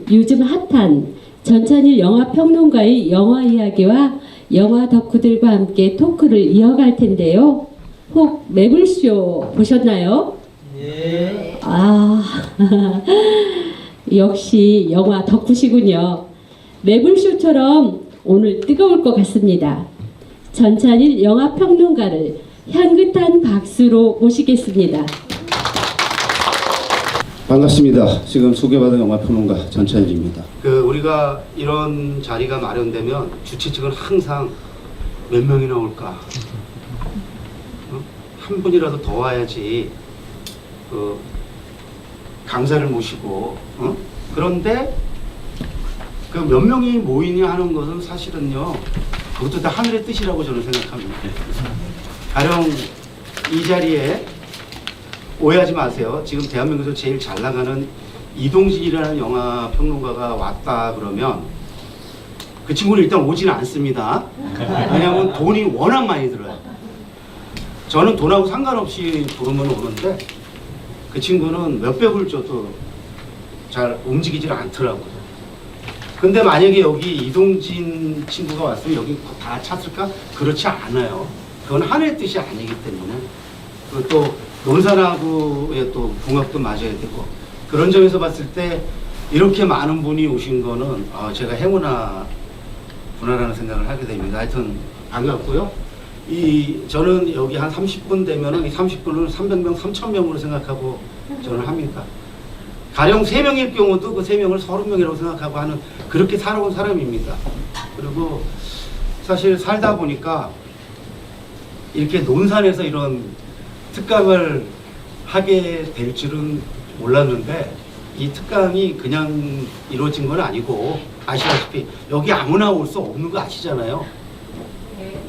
요즘 핫한 전찬일 영화평론가의 영화 이야기와 영화 덕후들과 함께 토크를 이어갈 텐데요. 혹 매불쇼 보셨나요? 예. 아, 역시 영화 덕후시군요. 매불쇼처럼 오늘 뜨거울 것 같습니다. 전찬일 영화평론가를 향긋한 박수로 모시겠습니다. 반갑습니다. 지금 소개받은 영화평론가 전찬일입니다. 우리가 이런 자리가 마련되면 주최 측은 항상 몇 명이나 올까? 한 분이라도 더 와야지 강사를 모시고 그런데 그 몇 명이 모이냐 하는 것은 사실은요, 그것도 다 하늘의 뜻이라고 저는 생각합니다. 가령 이 자리에 오해하지 마세요. 지금 대한민국에서 제일 잘 나가는 이동진이라는 영화 평론가가 왔다 그러면 그 친구는 일단 오지는 않습니다. 왜냐하면 돈이 워낙 많이 들어요. 저는 돈하고 상관없이 부르면 오는데 그 친구는 몇백을 줘도 잘 움직이질 않더라고요. 근데 만약에 여기 이동진 친구가 왔으면 여기 다 찼을까? 그렇지 않아요. 그건 하늘의 뜻이 아니기 때문에. 그리고 또 논산하고의 또 궁합도 맞아야 되고, 그런 점에서 봤을 때 이렇게 많은 분이 오신 거는 제가 행운아구나라는 생각을 하게 됩니다. 하여튼 반갑고요. 저는 여기 한 30분 되면은 이 30분을 300명, 3000명으로 생각하고 저는 합니다. 가령 3명일 경우도 그 3명을 30명이라고 생각하고 하는, 그렇게 살아온 사람입니다. 그리고 사실 살다 보니까 이렇게 논산에서 이런 특강을 하게 될 줄은 몰랐는데, 이 특강이 그냥 이루어진 건 아니고, 아시다시피 여기 아무나 올 수 없는 거 아시잖아요.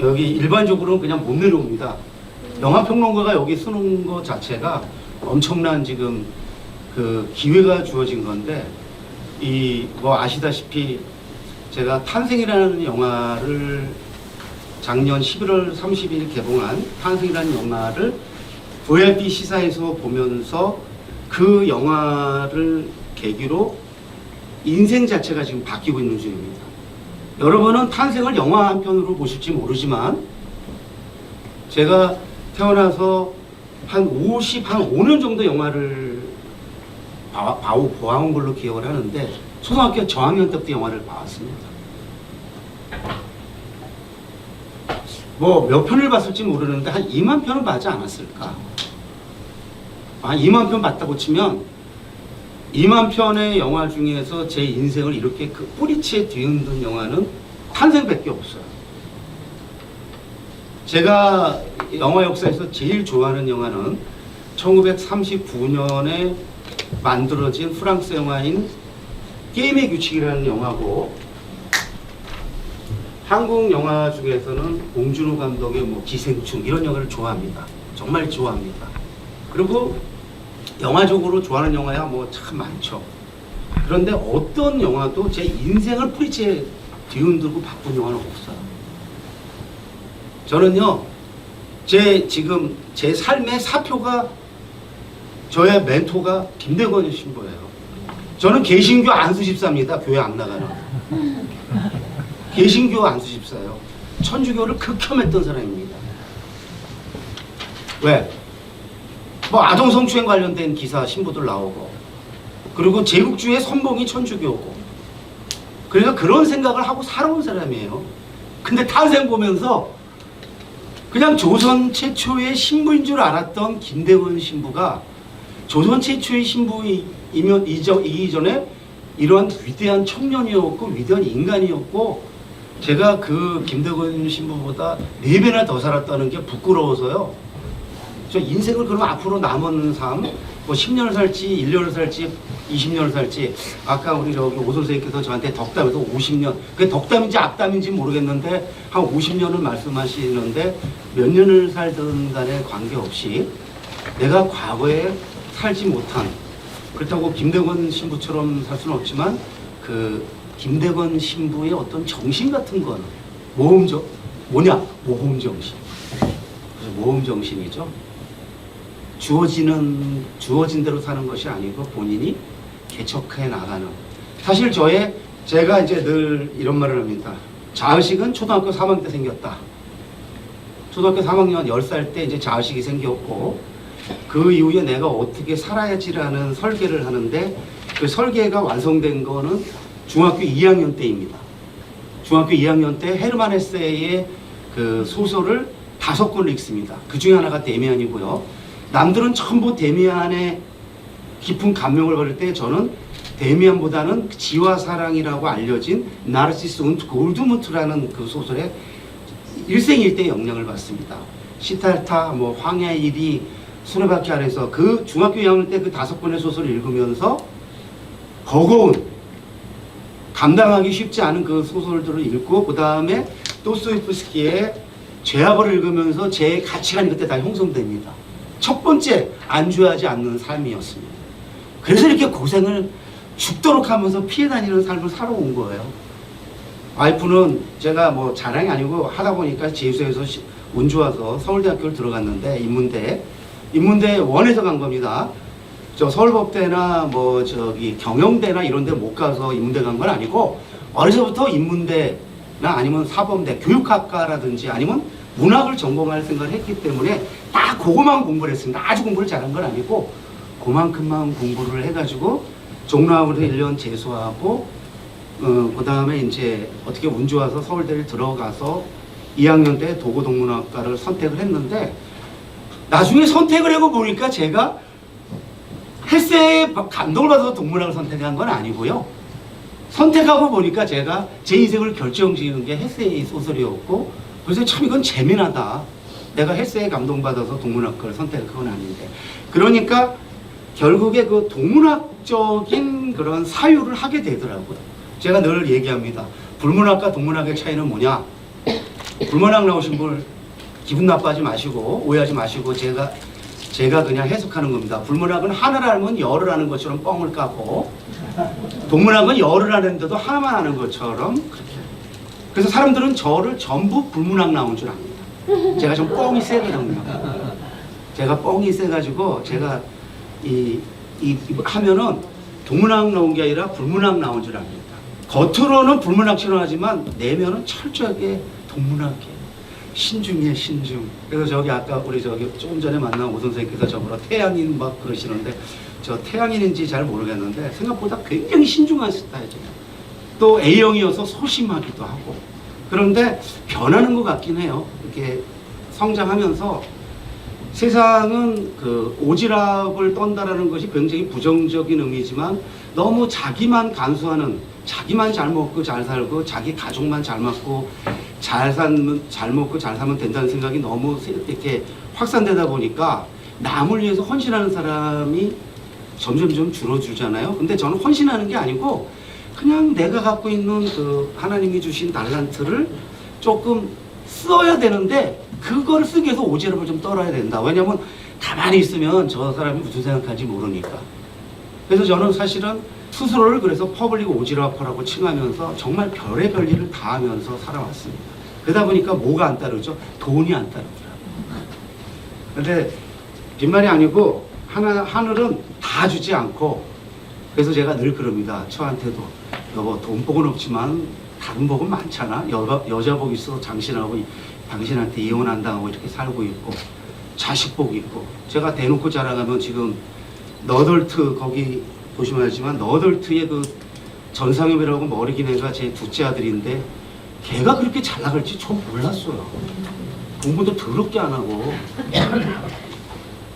여기 일반적으로는 그냥 못 내려옵니다. 영화평론가가 여기 쓰는 것 자체가 엄청난 지금 그 기회가 주어진 건데, 아시다시피 제가 탄생이라는 영화를 작년 11월 30일 개봉한 탄생이라는 영화를 VIP 시사에서 보면서 그 영화를 계기로 인생 자체가 지금 바뀌고 있는 중입니다. 여러분은 탄생을 영화 한 편으로 보실지 모르지만 제가 태어나서 한 5년 정도 영화를 보아온 걸로 기억을 하는데, 초등학교 저학년 때부터 영화를 봐왔습니다. 뭐 몇 편을 봤을지 모르는데 한 2만 편은 봐지 않았을까? 2만 편 봤다고 치면 2만 편의 영화 중에서 제 인생을 이렇게 그 뿌리채 뒤흔든 영화는 탄생밖에 없어요. 제가 영화 역사에서 제일 좋아하는 영화는 1939년에 만들어진 프랑스 영화인 게임의 규칙이라는 영화고, 한국 영화 중에서는 봉준호 감독의 기생충 이런 영화를 좋아합니다. 정말 좋아합니다. 그리고 영화적으로 좋아하는 영화야 참 많죠. 그런데 어떤 영화도 제 인생을 뿌리채 뒤흔들고 바꾼 영화는 없어요. 저는요, 지금 제 삶의 사표가, 저의 멘토가 김대건 신부예요. 저는 개신교 안수 집사입니다. 교회 안 나가는. 개신교 안수 집사예요. 천주교를 극혐했던 사람입니다. 왜? 아동 성추행 관련된 기사 신부들 나오고, 그리고 제국주의 선봉이 천주교고, 그래서 그런 생각을 하고 살아온 사람이에요. 근데 탄생 보면서 그냥 조선 최초의 신부인 줄 알았던 김대건 신부가 조선 최초의 신부이기 전에 이러한 위대한 청년이었고 위대한 인간이었고, 제가 그 김대건 신부보다 4배나 더 살았다는 게 부끄러워서요. 저 인생을 그럼 앞으로 남은 삶, 10년을 살지, 1년을 살지, 20년을 살지, 아까 우리 오 선생님께서 저한테 덕담에서 50년, 그게 덕담인지 악담인지 모르겠는데, 한 50년을 말씀하시는데, 몇 년을 살든 간에 관계없이 내가 과거에 살지 못한, 그렇다고 김대건 신부처럼 살 수는 없지만, 그 김대건 신부의 어떤 정신 같은 건, 모험정신. 모험정신이죠. 주어진 대로 사는 것이 아니고 본인이 개척해 나가는. 사실 제가 이제 늘 이런 말을 합니다. 자의식은 초등학교 3학년 때 생겼다. 초등학교 3학년 10살 때 이제 자의식이 생겼고, 그 이후에 내가 어떻게 살아야지라는 설계를 하는데, 그 설계가 완성된 거는 중학교 2학년 때입니다. 중학교 2학년 때 헤르만 헤세의 그 소설을 5권을 읽습니다. 그 중에 하나가 데미안이고요. 남들은 전부 데미안의 깊은 감명을 받을 때 저는 데미안보다는 지화사랑이라고 알려진 나르시스 운트 골드무트라는 그 소설에 일생일대 영향을 받습니다. 시탈타, 황야의 일이, 수레바퀴 아래서 그 중학교 2학년 때 그 5권의 소설을 읽으면서 버거운, 감당하기 쉽지 않은 그 소설들을 읽고, 그 다음에 도스토옙스키의 죄악을 읽으면서 제 가치관이 그때 다 형성됩니다. 첫 번째, 안주하지 않는 삶이었습니다. 그래서 이렇게 고생을 죽도록 하면서 피해 다니는 삶을 살아온 거예요. 와이프는 제가 자랑이 아니고 하다 보니까 제주도에서 운 좋아서 서울대학교를 들어갔는데, 인문대 원에서 간 겁니다. 저 서울법대나 경영대나 이런 데 못 가서 인문대 간 건 아니고, 어려서부터 인문대나 아니면 사범대, 교육학과라든지 아니면 문학을 전공할 생각을 했기 때문에 딱 그거만 공부를 했습니다. 아주 공부를 잘한 건 아니고 그만큼만 공부를 해가지고 종로학원에서 1년 재수하고, 그 다음에 이제 어떻게 운 좋아서 서울대를 들어가서 2학년 때 도고동문학과를 선택을 했는데, 나중에 선택을 하고 보니까 제가 헬스에 감동을 받아서 동문학을 선택한 건 아니고요. 선택하고 보니까 제가 제 인생을 결정지은 게 헬스의 소설이었고, 그래서 참 이건 재미나다. 내가 헬스에 감동받아서 동문학과를 선택한 건 아닌데. 그러니까 결국에 그 동문학적인 그런 사유를 하게 되더라고요. 제가 늘 얘기합니다. 불문학과 동문학의 차이는 뭐냐? 불문학 나오신 분 기분 나빠하지 마시고 오해하지 마시고 제가 그냥 해석하는 겁니다. 불문학은 하나를 알면 열을 아는 것처럼 뻥을 까고, 동문학은 열을 아는데도 하나만 아는 것처럼 그렇게. 그래서 사람들은 저를 전부 불문학 나온 줄 압니다. 제가 좀 뻥이 세거든요. 제가 뻥이 세가지고 제가 하면은 동문학 나온 게 아니라 불문학 나온 줄 압니다. 겉으로는 불문학처럼 하지만 내면은 철저하게 동문학이에요. 신중이에요, 신중. 그래서 저기 아까 우리 조금 전에 만난 오 선생님께서 저보러 태양인 막 그러시는데, 저 태양인인지 잘 모르겠는데 생각보다 굉장히 신중한 스타일이에요. 또 A형이어서 소심하기도 하고. 그런데 변하는 것 같긴 해요. 이렇게 성장하면서 세상은 그 오지랖을 떤다라는 것이 굉장히 부정적인 의미지만, 너무 자기만 간수하는, 자기만 잘 먹고 잘 살고 자기 가족만 잘 맞고 잘 먹고 잘 살면 된다는 생각이 너무 이렇게 확산되다 보니까 남을 위해서 헌신하는 사람이 점점 줄어들잖아요. 근데 저는 헌신하는 게 아니고 그냥 내가 갖고 있는 그 하나님이 주신 달란트를 조금 써야 되는데, 그걸 쓰기 위해서 오지랖을 좀 떨어야 된다. 왜냐면 가만히 있으면 저 사람이 무슨 생각하는지 모르니까. 그래서 저는 사실은 스스로를 그래서 퍼블릭 오지랖퍼라고 칭하면서 정말 별의별 일을 다 하면서 살아왔습니다. 그러다 보니까 뭐가 안 따르죠? 돈이 안 따르더라고요. 근데 빈말이 아니고 하늘은 다 주지 않고, 그래서 제가 늘 그럽니다. 저한테도 여보, 돈 복은 없지만 다른 복은 많잖아. 여자 복 있어서 당신한테 이혼 안 당하고 이렇게 살고 있고, 자식 복 있고. 제가 대놓고 자랑하면 지금 너덜트, 거기 보시면 알지만 너덜트의 그 전상엽이라고 머리 긴 애가 제 둘째 아들인데, 걔가 그렇게 잘 나갈지 전 몰랐어요. 공부도 더럽게 안 하고.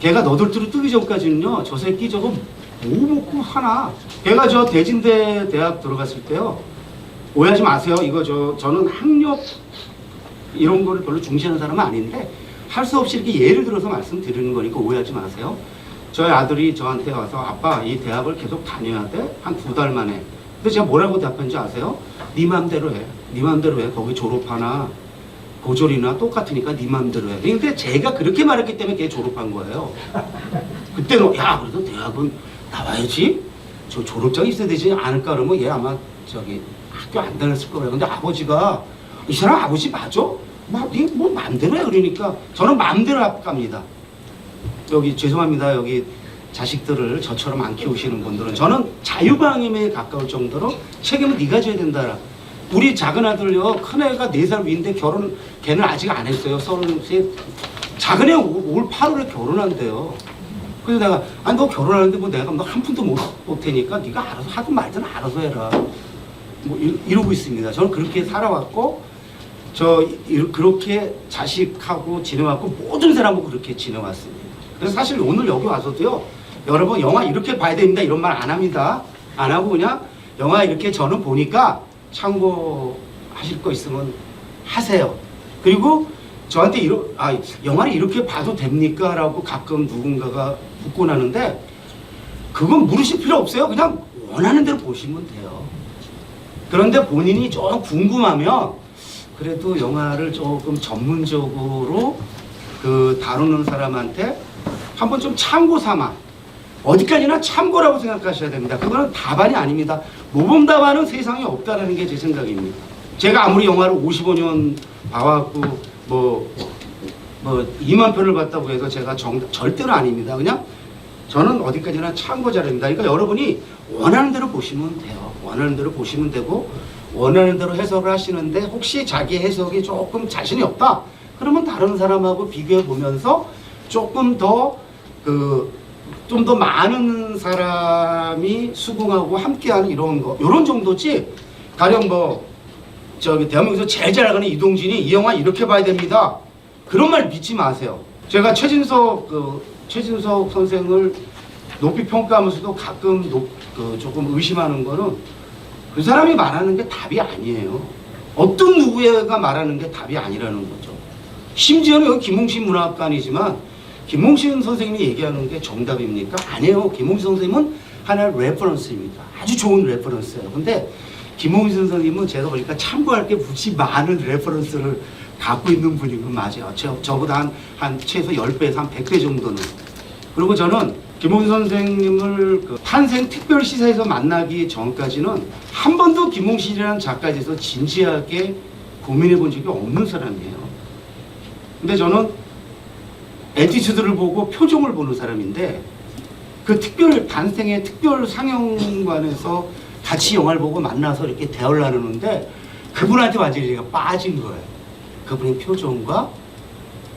걔가 너덜트로 뜨기 전까지는요, 저 새끼 저거 뭐 먹고 사나. 걔가 저 대진대 대학 들어갔을 때요, 오해하지 마세요. 이거 저는 학력 이런 거를 별로 중시하는 사람은 아닌데, 할 수 없이 이렇게 예를 들어서 말씀드리는 거니까 오해하지 마세요. 저희 아들이 저한테 와서 아빠 이 대학을 계속 다녀야 돼? 한 2달 만에. 근데 제가 뭐라고 대답한지 아세요? 네 맘대로 해. 네 맘대로 해. 거기 졸업하나 고졸이나 똑같으니까 네 맘대로 해. 근데 제가 그렇게 말했기 때문에 걔 졸업한 거예요. 그때는 야, 그래도 대학은 나와야지. 저 졸업장이 있어야 되지 않을까 그러면 얘 아마 학교 안 다녔을 거예요. 근데 아버지가, 이 사람 아버지 맞아? 뭐 맘대로 해. 그러니까 저는 맘대로 갑니다. 여기 죄송합니다. 여기 자식들을 저처럼 안 키우시는 분들은 저는 자유방임에 가까울 정도로 책임을 네가 져야 된다. 우리 작은 아들요, 큰 애가 4살 위인데 걔는 아직 안 했어요. 33. 작은 애 올 8월에 결혼한대요. 그래서 내가, 아니 너 결혼하는데 뭐 내가 너 한 푼도 못 테니까 네가 알아서 하든 말든 알아서 해라. 뭐 이러고 있습니다. 저는 그렇게 살아왔고 그렇게 자식하고 지내왔고 모든 사람하고 그렇게 지내왔습니다. 그래서 사실 오늘 여기 와서도요, 여러분 영화 이렇게 봐야 됩니다 이런 말 안 합니다. 안 하고 그냥 영화 이렇게 저는 보니까 참고하실 거 있으면 하세요. 그리고 저한테 영화를 이렇게 봐도 됩니까? 라고 가끔 누군가가 묻곤 하는데 그건 물으실 필요 없어요. 그냥 원하는 대로 보시면 돼요. 그런데 본인이 좀 궁금하면 그래도 영화를 조금 전문적으로 다루는 사람한테 한번 좀 참고 삼아, 어디까지나 참고라고 생각하셔야 됩니다. 그거는 답안이 아닙니다. 모범 답안은 세상에 없다라는 게 제 생각입니다. 제가 아무리 영화를 55년 봐왔고 뭐 2만 편을 봤다고 해서 제가 절대로 아닙니다. 그냥 저는 어디까지나 참고 자료입니다. 그러니까 여러분이 원하는 대로 보시면 돼요. 원하는 대로 보시면 되고 원하는 대로 해석을 하시는데 혹시 자기 해석이 조금 자신이 없다 그러면 다른 사람하고 비교해 보면서 조금 더 좀 더 많은 사람이 수긍하고 함께하는 이런 정도지. 가령 대한민국에서 제일 잘 나가는 이동진이 이 영화 이렇게 봐야 됩니다 그런 말 믿지 마세요. 제가 최진석 선생을 높이 평가하면서도 가끔 조금 의심하는 거는 그 사람이 말하는 게 답이 아니에요. 어떤 누구가 말하는 게 답이 아니라는 거죠. 심지어는 여기 김홍신 문학관이지만 김홍신 선생님이 얘기하는 게 정답입니까? 아니에요. 김홍신 선생님은 하나의 레퍼런스입니다. 아주 좋은 레퍼런스예요. 근데 김홍신 선생님은 제가 보니까 참고할 게 무지 많은 레퍼런스를 갖고 있는 분인 건 맞아요. 저보다 한 최소 10배에서 한 100배 정도는. 그리고 저는 김홍신 선생님을 탄생 특별 시사에서 만나기 전까지는 한 번도 김홍신이라는 작가에 대해서 진지하게 고민해 본 적이 없는 사람이에요. 근데 저는 에티튜드를 보고 표정을 보는 사람인데 단생의 특별 상영관에서 같이 영화를 보고 만나서 이렇게 대화를 나누는데 그분한테 완전히 제가 빠진 거예요. 그분의 표정과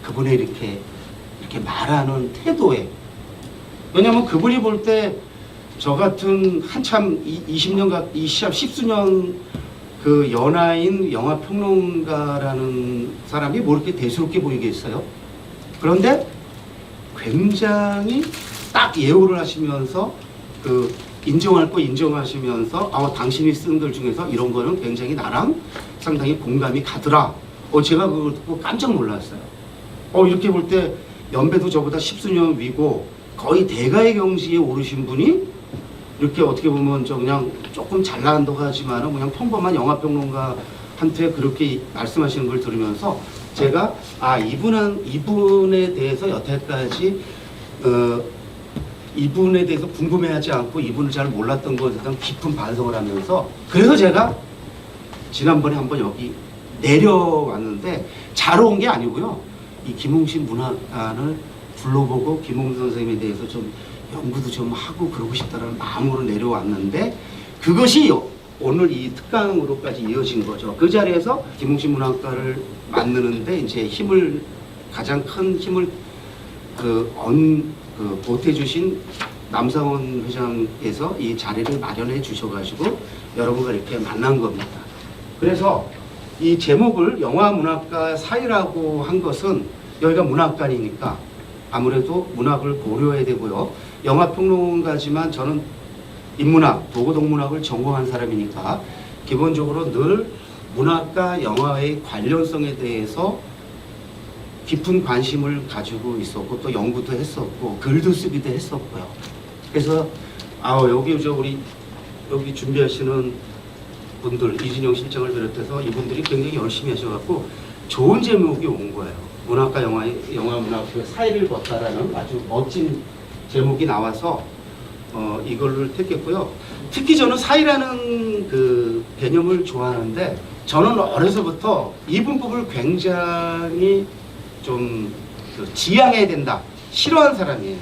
그분의 이렇게 말하는 태도에. 왜냐면 그분이 볼 때 저 같은 한참 10수년 연하인 영화평론가라는 사람이 뭐 이렇게 대수롭게 보이겠어요? 그런데 굉장히 딱 예우를 하시면서 인정할 거 인정하시면서 당신이 쓴 글 중에서 이런 거는 굉장히 나랑 상당히 공감이 가더라. 제가 그걸 듣고 깜짝 놀랐어요. 이렇게 볼 때 연배도 저보다 10수년 위고 거의 대가의 경지에 오르신 분이 이렇게 어떻게 보면 그냥 조금 잘난다고 하지만 그냥 평범한 영화평론가한테 그렇게 말씀하시는 걸 들으면서 제가 이분에 대해서 여태까지 이분에 대해서 궁금해하지 않고 이분을 잘 몰랐던 것에 대한 깊은 반성을 하면서 그래서 제가 지난번에 한번 여기 내려왔는데 자러 온 게 아니고요. 이 김홍신 문학관을 불러보고 김홍신 선생님에 대해서 좀 연구도 좀 하고 그러고 싶다는 마음으로 내려왔는데 그것이 오늘 이 특강으로까지 이어진 거죠. 그 자리에서 김홍신 문학관을 만드는데 이제 가장 큰 힘을 보태주신 남상원 회장께서 이 자리를 마련해 주셔가지고 여러분과 이렇게 만난 겁니다. 그래서 이 제목을 영화문학과 사이라고 한 것은 여기가 문학관이니까 아무래도 문학을 고려해야 되고요. 영화평론가지만 저는 인문학, 도구동문학을 전공한 사람이니까 기본적으로 늘 문학과 영화의 관련성에 대해서 깊은 관심을 가지고 있었고 또 연구도 했었고 글도 쓰기도 했었고요. 그래서 우리 여기 준비하시는 분들 이진영 실장을 비롯해서 이분들이 굉장히 열심히 하셔갖고 좋은 제목이 온 거예요. 문학과 영화문학의 사이를 걷다라는 아주 멋진 제목이 나와서 이걸를 택했고요. 특히 저는 사이라는 개념을 좋아하는데 저는 어려서부터 이분법을 굉장히 좀 지양해야 된다 싫어하는 사람이에요.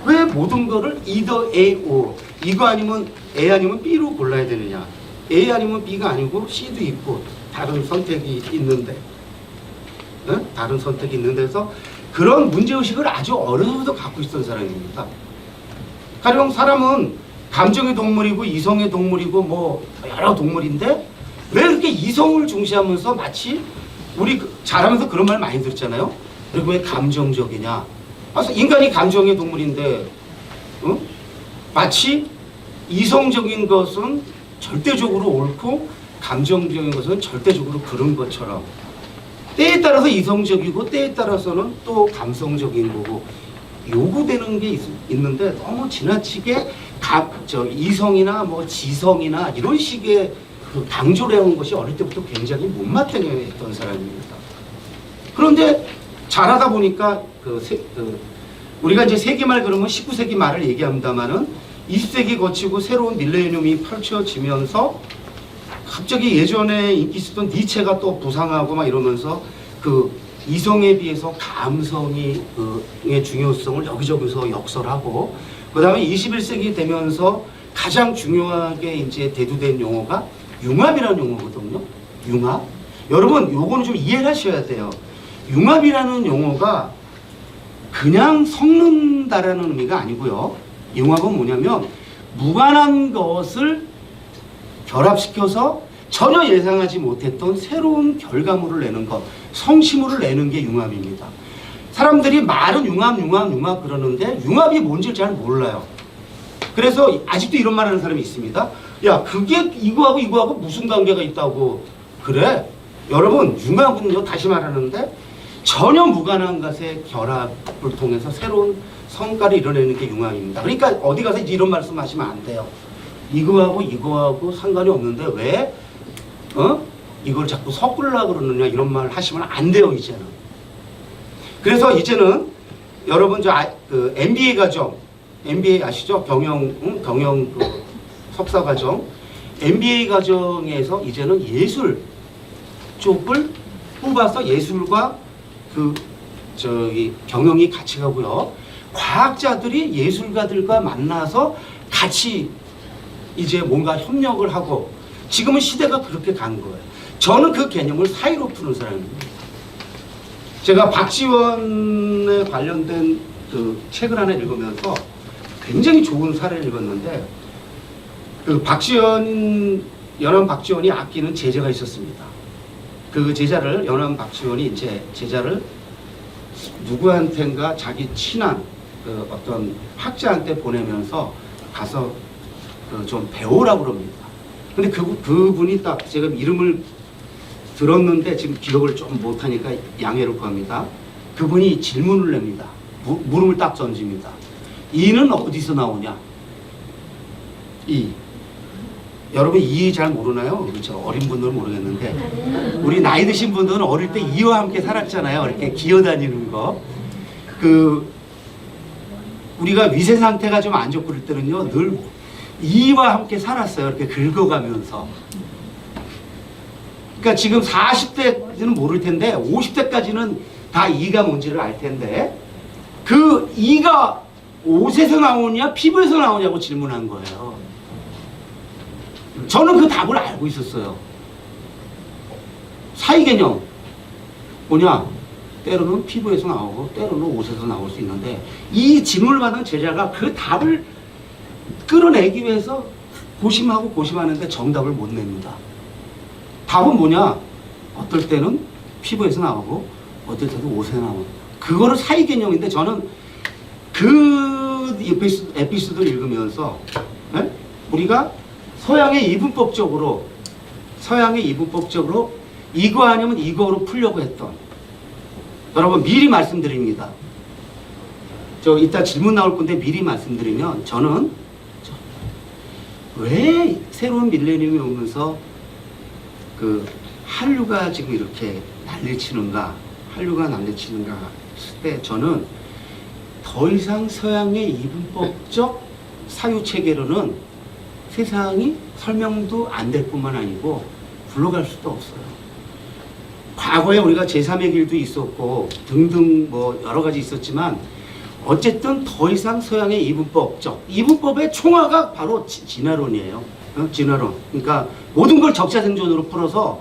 왜 모든 거를 either A or 이거 아니면 A 아니면 B로 골라야 되느냐? A 아니면 B가 아니고 C도 있고 다른 선택이 있는데, 응? 다른 선택이 있는 데서 그런 문제의식을 아주 어려서부터 갖고 있던 사람입니다. 가령 사람은 감정의 동물이고 이성의 동물이고 뭐 여러 동물인데 왜 이렇게 이성을 중시하면서 마치 우리 잘하면서 그런 말 많이 들었잖아요. 그리고 왜 감정적이냐? 인간이 감정의 동물인데, 응? 마치 이성적인 것은 절대적으로 옳고 감정적인 것은 절대적으로 그런 것처럼 때에 따라서 이성적이고 때에 따라서는 또 감성적인 거고 요구되는 게 있는데 너무 지나치게 이성이나 뭐 지성이나 이런 식의 그 강조를 해온 것이 어릴 때부터 굉장히 못마땅해 했던 사람입니다. 그런데 잘하다 보니까 우리가 이제 세기말 그러면 19세기 말을 얘기합니다만은 20세기 거치고 새로운 밀레니엄이 펼쳐지면서 갑자기 예전에 인기 있었던 니체가 또 부상하고 막 이러면서 그 이성에 비해서 감성의 중요성을 여기저기서 역설하고, 그 다음에 21세기 되면서 가장 중요하게 이제 대두된 용어가 융합이라는 용어거든요. 융합. 여러분, 요거는 좀 이해를 하셔야 돼요. 융합이라는 용어가 그냥 섞는다라는 의미가 아니고요. 융합은 뭐냐면 무관한 것을 결합시켜서 전혀 예상하지 못했던 새로운 결과물을 내는 것, 성취물을 내는 게 융합입니다. 사람들이 말은 융합 그러는데 융합이 뭔지 잘 몰라요. 그래서 아직도 이런 말 하는 사람이 있습니다. 야, 그게 이거하고 무슨 관계가 있다고 그래? 여러분, 융합은요, 다시 말하는데 전혀 무관한 것의 결합을 통해서 새로운 성과를 이뤄내는 게 융합입니다. 그러니까 어디 가서 이런 말씀 하시면 안 돼요. 이거하고 상관이 없는데 왜 이걸 자꾸 섞으려고 그러느냐, 이런 말 하시면 안 돼요, 이제는. 그래서 이제는 여러분 그 MBA 과정, MBA 아시죠? 경영 그 석사 과정, MBA 과정에서 이제는 예술 쪽을 뽑아서 예술과 경영이 같이 가고요. 과학자들이 예술가들과 만나서 같이 이제 뭔가 협력을 하고, 지금은 시대가 그렇게 간 거예요. 저는 그 개념을 사이로 푸는 사람입니다. 제가 박지원에 관련된 그 책을 하나 읽으면서 굉장히 좋은 사례를 읽었는데, 그 연암 박지원이 아끼는 제자가 있었습니다. 그 연암 박지원이 이제 제자를 누구한텐가 자기 친한 그 어떤 학자한테 보내면서 가서 좀 배우라고 그럽니다. 근데 그분이 딱 제가 이름을 들었는데 지금 기억을 좀 못하니까 양해를 구합니다. 그분이 질문을 냅니다. 물음을 딱 던집니다. 이는 어디서 나오냐? 여러분 이 잘 모르나요? 그렇죠. 어린 분들은 모르겠는데 우리 나이 드신 분들은 어릴 때 이와 함께 살았잖아요. 이렇게 기어다니는 거. 우리가 위세 상태가 좀 안 좋고 그럴 때는요, 늘 이와 함께 살았어요. 이렇게 긁어가면서. 그러니까 지금 40대는 모를 텐데 50대까지는 다 이가 뭔지를 알 텐데, 그 이가 옷에서 나오냐 피부에서 나오냐고 질문한 거예요. 저는 그 답을 알고 있었어요. 사이 개념 뭐냐? 때로는 피부에서 나오고 때로는 옷에서 나올 수 있는데, 이 질문을 받은 제자가 그 답을 끌어내기 위해서 고심하는데 정답을 못 냅니다. 답은 뭐냐? 어떨 때는 피부에서 나오고 어떨 때는 옷에서 나오고, 그거를 사이 개념인데, 저는 그 에피소드를 읽으면서 우리가 서양의 이분법적으로 이거 아니면 이거로 풀려고 했던, 여러분 미리 말씀드립니다. 저 이따 질문 나올 건데 미리 말씀드리면, 저는 왜 새로운 밀레니엄이 오면서 그 한류가 지금 이렇게 난리치는가 했을 때, 저는 더 이상 서양의 이분법적 사유체계로는 세상이 설명도 안 될 뿐만 아니고 굴러갈 수도 없어요. 과거에 우리가 제3의 길도 있었고 등등 뭐 여러 가지 있었지만, 어쨌든 더 이상 서양의 이분법의 총화가 바로 진화론이에요. 진화론. 그러니까 모든 걸 적자생존으로 풀어서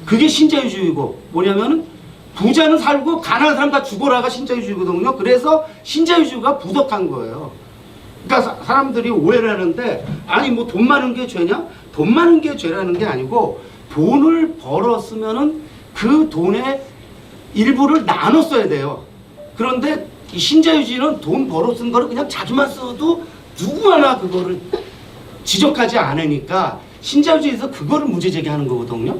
그게 신자유주의고, 뭐냐면은 부자는 살고 가난한 사람 다 죽어라가 신자유주의거든요. 그래서 신자유주의가 부덕한 거예요. 그러니까 사람들이 오해를 하는데, 아니 뭐 돈 많은 게 죄냐? 돈 많은 게 죄라는 게 아니고, 돈을 벌었으면은 그 돈의 일부를 나눠 써야 돼요. 그런데 이 신자유주의는 돈 벌어 쓴 거를 그냥 자주만 써도 누구 하나 그거를 지적하지 않으니까 신자유주의에서 그거를 문제 제기하는 거거든요.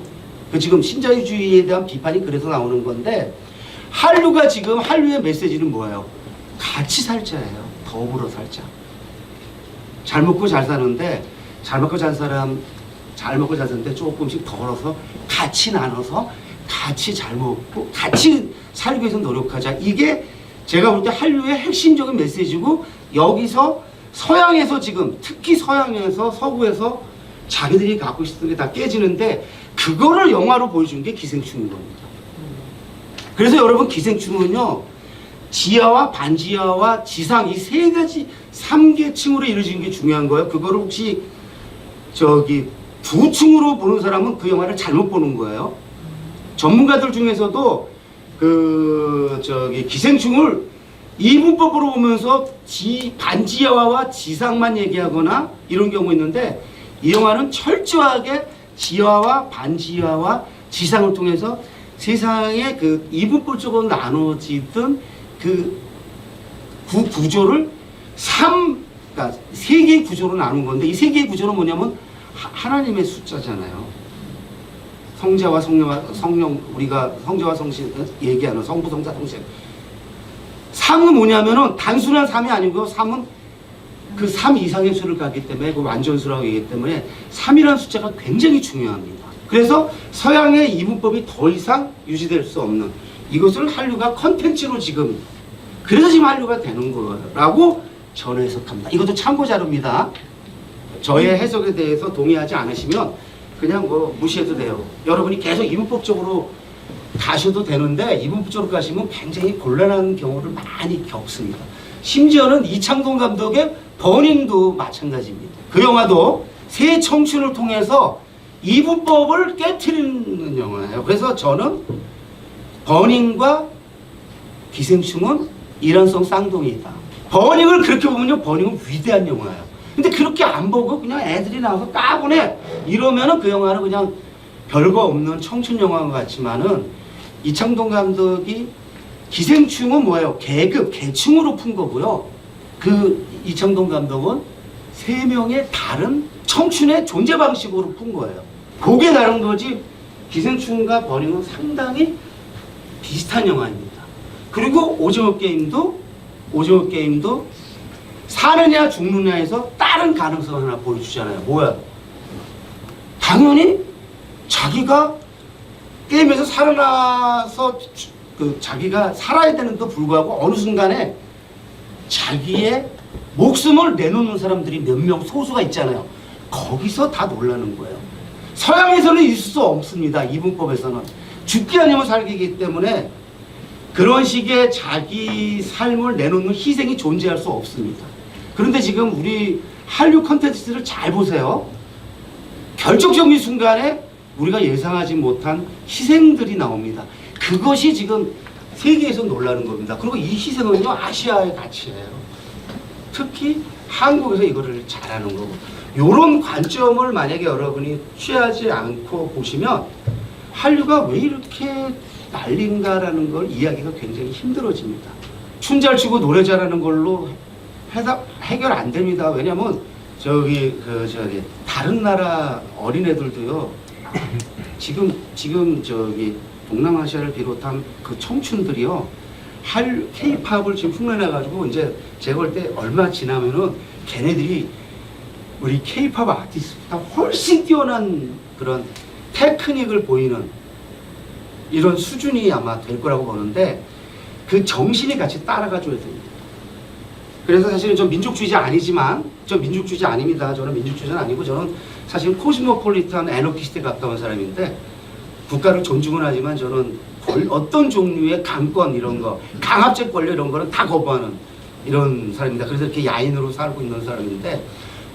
그 지금 신자유주의에 대한 비판이 그래서 나오는 건데, 한류가 지금 한류의 메시지는 뭐예요? 같이 살자예요. 더불어 살자. 잘 먹고 잘 사는데, 잘 먹고 잘 사는데 조금씩 덜어서 같이 나눠서 같이 잘 먹고 같이 살기 위해서 노력하자. 이게 제가 볼 때 한류의 핵심적인 메시지고, 여기서 서양에서 지금 특히 서양에서 서구에서 자기들이 갖고 있었던 게 다 깨지는데, 그거를 영화로 보여준 게 기생충인 겁니다. 그래서 여러분, 기생충은요, 지하와 반지하와 지상 이 세 가지 3계층으로 이루어지는 게 중요한 거예요. 그거를 혹시 두 층으로 보는 사람은 그 영화를 잘못 보는 거예요. 전문가들 중에서도 기생충을 이분법으로 보면서 반지하와 지상만 얘기하거나 이런 경우 있는데, 이 영화는 철저하게 지하와 반지하와 지상을 통해서 세상의 그 이분법적으로 나눠지던 그 구조를 그러니까 세 개의 구조로 나눈 건데, 이 세 개의 구조는 뭐냐면 하나님의 숫자잖아요. 성자와 성령, 우리가 성자와 성신 얘기하는 성부, 성자, 성신. 3은 뭐냐면은 단순한 3이 아니고, 3은 그 3 이상의 수를 갖기 때문에, 그 완전수라고 얘기하기 때문에 3이라는 숫자가 굉장히 중요합니다. 그래서 서양의 이분법이 더 이상 유지될 수 없는, 이것을 한류가 컨텐츠로 지금, 그래서 지금 한류가 되는 거라고 저는 해석합니다. 이것도 참고 자료입니다. 저의 해석에 대해서 동의하지 않으시면 그냥 뭐 무시해도 돼요. 여러분이 계속 이분법적으로 가셔도 되는데, 이분법적으로 가시면 굉장히 곤란한 경우를 많이 겪습니다. 심지어는 이창동 감독의 버닝도 마찬가지입니다. 그 영화도 새 청춘을 통해서 이분법을 깨트리는 영화예요. 그래서 저는 버닝과 기생충은 일란성 쌍둥이다. 버닝을 그렇게 보면요, 버닝은 위대한 영화예요. 근데 그렇게 안 보고 그냥 애들이 나와서 까보네 이러면은 그 영화는 그냥 별거 없는 청춘 영화 같지만은, 이창동 감독이 기생충은 뭐예요? 계층으로 푼 거고요. 그 이창동 감독은 3명의 다른 청춘의 존재 방식으로 푼 거예요. 그게 다른 거지, 기생충과 버닝은 상당히 비슷한 영화입니다. 그리고 오징어 게임도 사느냐 죽느냐에서 다른 가능성 하나 보여주잖아요. 뭐야? 당연히 자기가 게임에서 살아나서 자기가 살아야 되는데도 불구하고 어느 순간에 자기의 목숨을 내놓는 사람들이 몇 명 소수가 있잖아요. 거기서 다 놀라는 거예요. 서양에서는 있을 수 없습니다. 이분법에서는 죽기 아니면 살기이기 때문에 그런 식의 자기 삶을 내놓는 희생이 존재할 수 없습니다. 그런데 지금 우리 한류 콘텐츠를 잘 보세요. 결정적인 순간에 우리가 예상하지 못한 희생들이 나옵니다. 그것이 지금 세계에서 놀라는 겁니다. 그리고 이 희생은요, 아시아의 가치예요. 특히 한국에서 이거를 잘하는 거고, 이런 관점을 만약에 여러분이 취하지 않고 보시면 한류가 왜 이렇게 난린가라는 걸 이해하기가 굉장히 힘들어집니다. 춤 잘 추고 노래 잘하는 걸로 해결 안 됩니다. 왜냐면 다른 나라 어린애들도요, 지금 동남아시아를 비롯한 그 청춘들이요, K-팝을 지금 흉내내가지고, 이제 제가 볼 때 얼마 지나면은 걔네들이 우리 K-팝 아티스트보다 훨씬 뛰어난 그런 테크닉을 보이는 이런 수준이 아마 될 거라고 보는데, 그 정신이 같이 따라가줘야 됩니다. 그래서 사실은 저 민족주의자 아니지만, 저 민족주의자 아닙니다. 저는 민족주의자는 아니고, 저는 사실 코스모폴리탄 애너키스트에 가까운 사람인데, 국가를 존중은 하지만 저는 어떤 종류의 강권 이런 거, 강압적 권리 이런 거는 다 거부하는 이런 사람입니다. 그래서 이렇게 야인으로 살고 있는 사람인데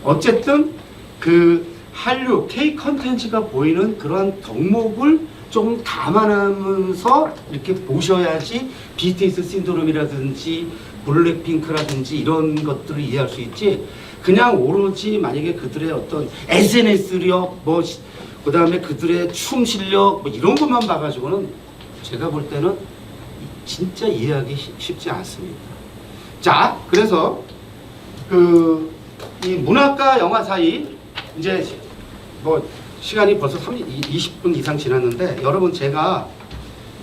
어쨌든 그 한류 K 컨텐츠가 보이는 그런 덕목을 좀 감안하면서 이렇게 보셔야지 BTS 신드롬이라든지 블랙핑크라든지 이런 것들을 이해할 수 있지. 그냥 오로지 만약에 그들의 어떤 SNS력 뭐 그다음에 그들의 춤 실력 뭐 이런 것만 봐가지고는 제가 볼 때는 진짜 이해하기 쉽지 않습니다. 자, 그래서 그 이 문학과 영화 사이 이제 뭐 시간이 벌써 20분 이상 지났는데 여러분 제가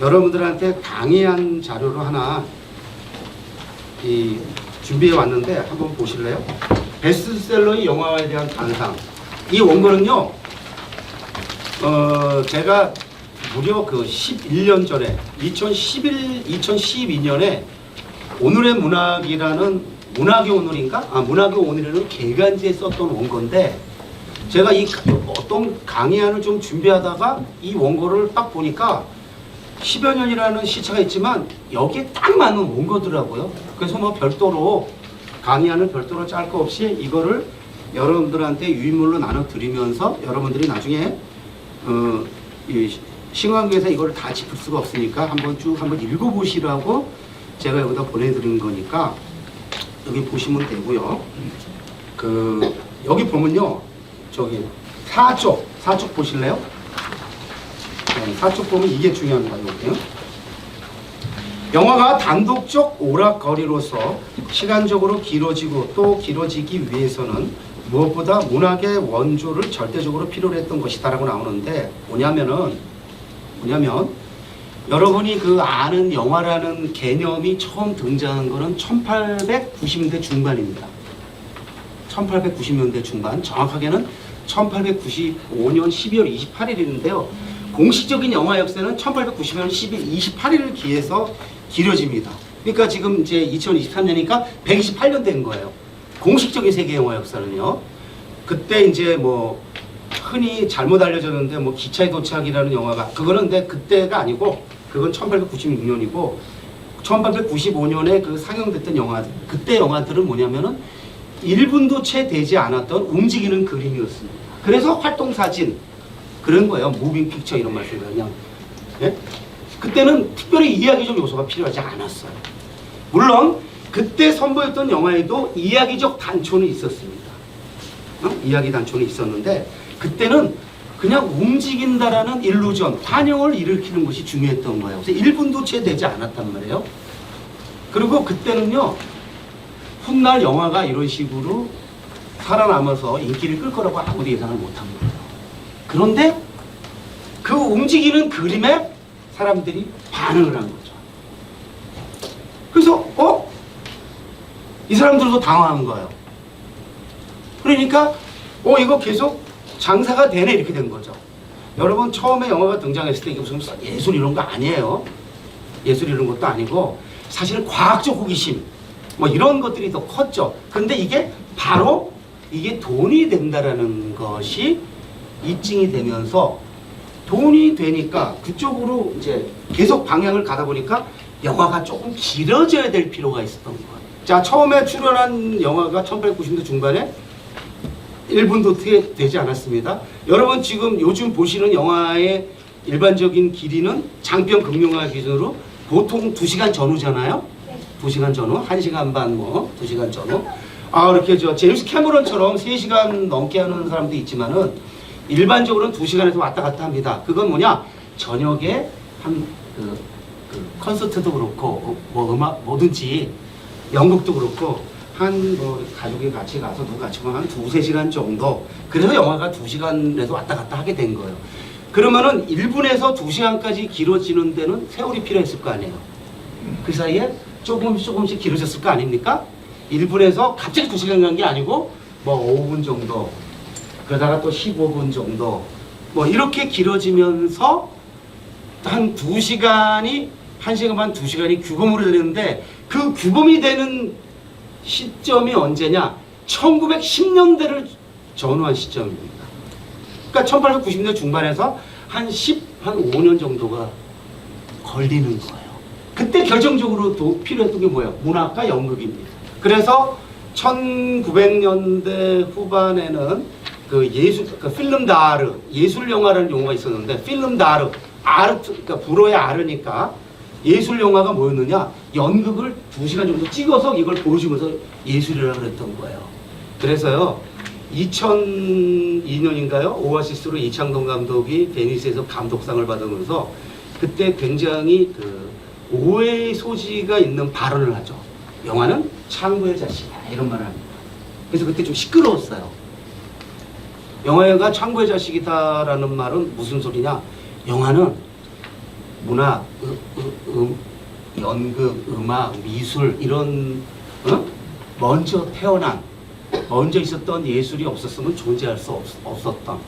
여러분들한테 강의한 자료를 하나 준비해 왔는데 한번 보실래요? 베스트셀러의 영화에 대한 감상. 이 원고는요, 제가 무려 그 11년 전에 2012년에 오늘의 문학이라는 문학의 오늘인가? 문학의 오늘이라는 개간지에 썼던 원고인데 제가 이 어떤 강의안을 좀 준비하다가 이 원고를 딱 보니까 10여 년이라는 시차가 있지만 여기에 딱 맞는 원고더라고요. 그래서 뭐 별도로 강의안을 별도로 짤 거 없이 이거를 여러분들한테 유인물로 나눠드리면서 여러분들이 나중에 이 신광교에서 이걸 다 짚을 수가 없으니까 한번 읽어보시라고 제가 여기다 보내드린 거니까 여기 보시면 되고요. 여기 보면요, 저기 4쪽 보실래요? 네, 4쪽 보면 이게 중요합니다. 여기요. 영화가 단독적 오락거리로서 시간적으로 길어지고 또 길어지기 위해서는 무엇보다 문학의 원조를 절대적으로 필요로 했던 것이다라고 나오는데 뭐냐면 여러분이 그 아는 영화라는 개념이 처음 등장한 거는 1890년대 중반입니다. 1890년대 중반, 정확하게는 1895년 12월 28일인데요. 공식적인 영화 역사는 1890년 12월 28일을 기해서 길어집니다. 그러니까 지금 이제 2023년이니까 128년 된 거예요. 공식적인 세계 영화 역사는요. 그때 이제 뭐 흔히 잘못 알려졌는데 뭐 기차의 도착이라는 영화가 그거는 근데 그때가 아니고 그건 1896년이고 1895년에 그 상영됐던 영화들 그때 영화들은 뭐냐면은 1분도 채 되지 않았던 움직이는 그림이었습니다. 그래서 활동사진 그런 거예요. 무빙 픽처 이런 말씀을 그냥. 예? 그때는 특별히 이야기적 요소가 필요하지 않았어요. 물론 그때 선보였던 영화에도 이야기적 단초는 있었습니다. 이야기 단초는 있었는데 그때는 그냥 움직인다라는 일루전, 환영을 일으키는 것이 중요했던 거예요. 그래서 1분도 채 되지 않았단 말이에요. 그리고 그때는요, 훗날 영화가 이런 식으로 살아남아서 인기를 끌 거라고 아무도 예상을 못한 거예요. 그런데 그 움직이는 그림에 사람들이 반응을 한 거죠. 그래서 이 사람들도 당황한 거예요. 그러니까 이거 계속 장사가 되네 이렇게 된 거죠. 여러분 처음에 영화가 등장했을 때 이게 무슨 예술 이런 거 아니에요. 예술 이런 것도 아니고 사실은 과학적 호기심 뭐 이런 것들이 더 컸죠. 근데 이게 바로 이게 돈이 된다라는 것이 입증이 되면서 돈이 되니까 그쪽으로 이제 계속 방향을 가다 보니까 영화가 조금 길어져야 될 필요가 있었던 거예요. 자, 처음에 출연한 영화가 1890년대 중반에 1분도 되지 않았습니다. 여러분 지금 요즘 보시는 영화의 일반적인 길이는 장편 극영화 기준으로 보통 2시간 전후잖아요. 2시간 전후, 1시간 반, 2시간 전후. 이렇게 제임스 캐머런처럼 3시간 넘게 하는 사람도 있지만은 일반적으로는 2시간에서 왔다 갔다 합니다. 그건 뭐냐? 저녁에 그 콘서트도 그렇고 뭐 음악 뭐든지 연극도 그렇고 가족이 같이 가서 누구 같이 보면 한 2-3시간 정도. 그래서 영화가 2시간에서 왔다 갔다 하게 된 거예요. 그러면은 1분에서 2시간까지 길어지는 데는 세월이 필요했을 거 아니에요. 그 사이에 조금씩 길어졌을 거 아닙니까? 1분에서 갑자기 2시간 간 게 아니고 뭐 5분 정도, 그러다가 또 15분 정도 뭐 이렇게 길어지면서 한 2시간이 1시간 반, 2시간이 규범으로 되는데 그 규범이 되는 시점이 언제냐? 1910년대를 전후한 시점입니다. 그러니까 1890년대 중반에서 한 5년 정도가 걸리는 거예요. 그때 결정적으로 필요했던 게 뭐예요? 문학과 연극입니다. 그래서 1900년대 후반에는 그 필름 다르, 예술 영화라는 용어가 있었는데, 필름 다르, 아르트, 그러니까 불어의 아르니까 예술 영화가 뭐였느냐? 연극을 2시간 정도 찍어서 이걸 보여주면서 예술이라고 그랬던 거예요. 그래서요, 2002년인가요? 오아시스로 이창동 감독이 베니스에서 감독상을 받으면서 그때 굉장히 그 오해의 소지가 있는 발언을 하죠. 영화는 창부의 자식이야, 이런 말을 합니다. 그래서 그때 좀 시끄러웠어요. 영화가 창부의 자식이다라는 말은 무슨 소리냐? 영화는 문학, 연극, 음악, 미술 이런 먼저 태어난, 먼저 있었던 예술이 없었으면 존재할 수 없었던.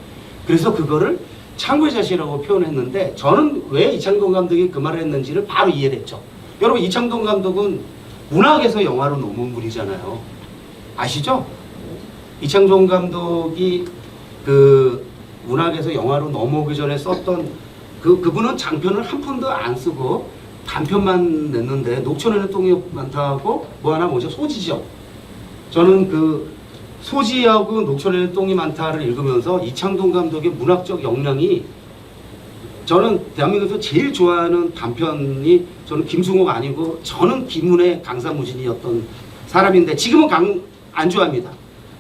그래서 그거를 창부의 자식이라고 표현했는데, 저는 왜 이창동 감독이 그 말을 했는지를 바로 이해를 했죠. 여러분, 이창동 감독은 문학에서 영화로 넘어온 분이잖아요. 아시죠? 이창동 감독이 그 문학에서 영화로 넘어오기 전에 썼던 그분은 장편을 한 편도 안 쓰고 단편만 냈는데, 녹천에는 똥이 많다고 뭐 하나 뭐죠? 소지죠. 저는 그 소지하고 녹천에는 똥이 많다를 읽으면서 이창동 감독의 문학적 역량이, 저는 대한민국에서 제일 좋아하는 단편이 저는 김승호가 아니고 저는 김훈의 강산무진이었던 사람인데, 지금은 안 좋아합니다.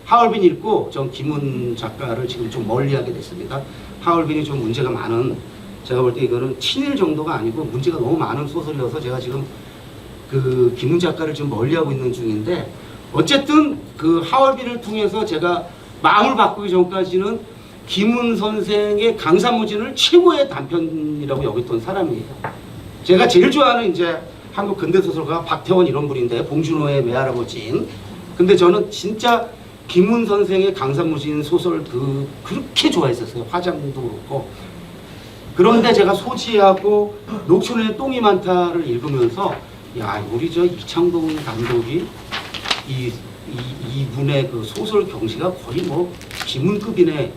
하얼빈 읽고 전 김훈 작가를 지금 좀 멀리하게 됐습니다. 하얼빈이 좀 문제가 많은, 제가 볼 때 이거는 친일 정도가 아니고 문제가 너무 많은 소설이어서 제가 지금 그 김훈 작가를 좀 멀리하고 있는 중인데, 어쨌든 그 하얼빈을 통해서 제가 마음을 바꾸기 전까지는 김훈 선생의 강산무진을 최고의 단편이라고 여겼던 사람이에요. 제가 제일 좋아하는 이제 한국 근대소설가 박태원 이런 분인데, 봉준호의 외할아버지인. 근데 저는 진짜 김훈 선생의 강산무진 소설 그렇게 좋아했었어요. 화장도 그렇고. 그런데 제가 소지하고 녹천에 똥이 많다를 읽으면서, 야, 우리 저 이창동 감독이 이분의 그 소설 경지가 거의 뭐 김훈급이네.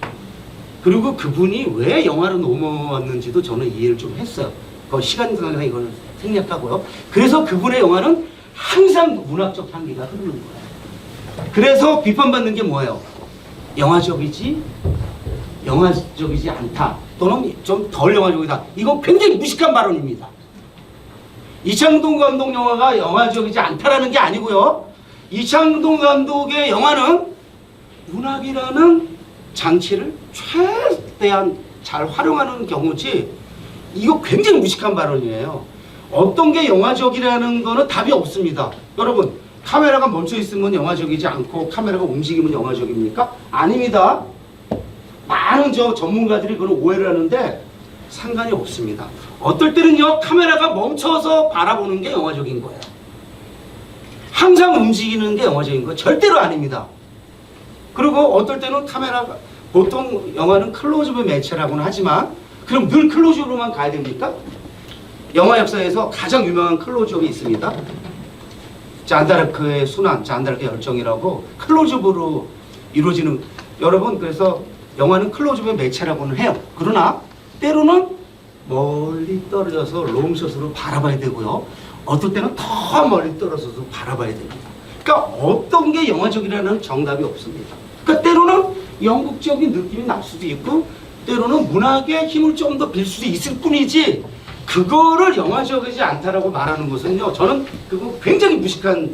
그리고 그분이 왜 영화로 넘어왔는지도 저는 이해를 좀 했어요. 그 시간 관계상 이걸 생략하고요. 그래서 그분의 영화는 항상 문학적 향기가 흐르는 거예요. 그래서 비판받는 게 뭐예요? 영화적이지 않다, 또는 좀 덜 영화적이다. 이건 굉장히 무식한 발언입니다. 이창동 감독 영화가 영화적이지 않다라는 게 아니고요, 이창동 감독의 영화는 문학이라는 장치를 최대한 잘 활용하는 경우지, 이거 굉장히 무식한 발언이에요. 어떤 게 영화적이라는 거는 답이 없습니다. 여러분, 카메라가 멈춰 있으면 영화적이지 않고 카메라가 움직이면 영화적입니까? 아닙니다. 많은 전문가들이 그런 오해를 하는데 상관이 없습니다. 어떨 때는요, 카메라가 멈춰서 바라보는 게 영화적인 거예요. 항상 움직이는 게 영화적인 거 절대로 아닙니다. 그리고 어떨 때는 카메라가, 보통 영화는 클로즈업의 매체라고는 하지만, 그럼 늘 클로즈업으로만 가야 됩니까? 영화 역사에서 가장 유명한 클로즈업이 있습니다. 잔다르크의 순환, 잔다르크의 열정이라고 클로즈업으로 이루어지는, 여러분, 그래서 영화는 클로즈업의 매체라고는 해요. 그러나 때로는 멀리 떨어져서 롱숏으로 바라봐야 되고요, 어떨 때는 더 멀리 떨어져서 바라봐야 됩니다. 그러니까 어떤 게 영화적이라는 정답이 없습니다. 그러니까 때로는 영국적인 느낌이 날 수도 있고, 때로는 문학의 힘을 좀 더 빌 수도 있을 뿐이지, 그거를 영화적이지 않다라고 말하는 것은요, 저는 그거 굉장히 무식한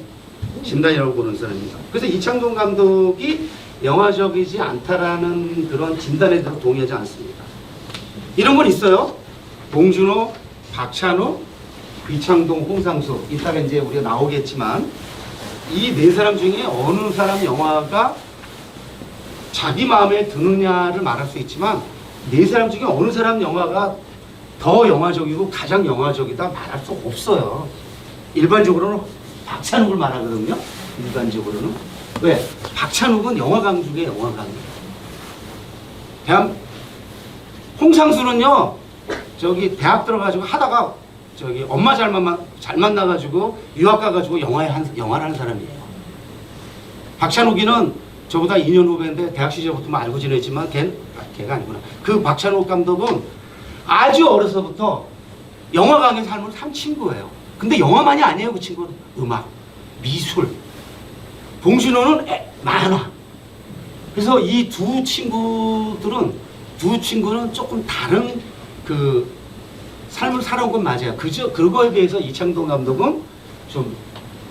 진단이라고 보는 사람입니다. 그래서 이창동 감독이 영화적이지 않다라는 그런 진단에 대해서 동의하지 않습니다. 이런 건 있어요. 봉준호, 박찬호, 이창동, 홍상수, 이따가 이제 우리가 나오겠지만, 이 네 사람 중에 어느 사람 영화가 자기 마음에 드느냐를 말할 수 있지만, 네 사람 중에 어느 사람 영화가 더 영화적이고 가장 영화적이다 말할 수 없어요. 일반적으로는 박찬욱을 말하거든요. 일반적으로는. 왜? 박찬욱은 영화강 중에 영화강이에요. 홍상수는요, 저기 대학 들어가지고 하다가 저기 엄마 잘 만나가지고 유학 가가지고 영화를 하는 사람이에요. 박찬욱이는 저보다 2년 후배인데 대학 시절부터 알고 지냈지만 걔가 아니구나. 그 박찬욱 감독은 아주 어려서부터 영화강의 삶을 산 친구예요. 근데 영화만이 아니에요. 그 친구는 음악, 미술, 봉준호는 만화. 그래서 이 두 친구는 조금 다른 그 삶을 살아온 건 맞아요. 그거에 비해서 이창동 감독은 좀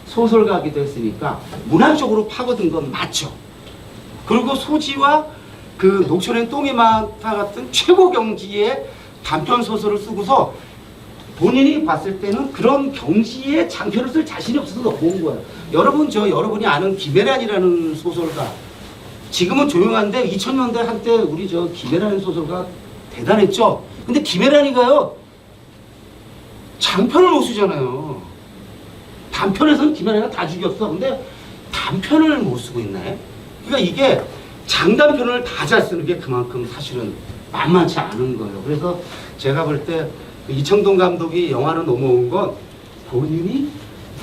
소설가기도 했으니까 문학적으로 파고든 건 맞죠. 그리고 소지와 그 녹초낸 똥이 많다 같은 최고 경지의 단편 소설을 쓰고서 본인이 봤을 때는 그런 경지의 장편을 쓸 자신이 없어서 놓은 거예요. 여러분이 아는 김애란이라는 소설가, 지금은 조용한데 2000년대 한때 우리 김애란 소설가 대단했죠. 근데 김애란이가요 장편을 못 쓰잖아요. 단편에서는 김애란이가 다 죽였어. 근데 단편을 못 쓰고 있네. 그러니까 이게 장단편을 다 잘 쓰는 게 그만큼 사실은 만만치 않은 거예요. 그래서 제가 볼 때 이창동 감독이 영화로 넘어온 건 본인이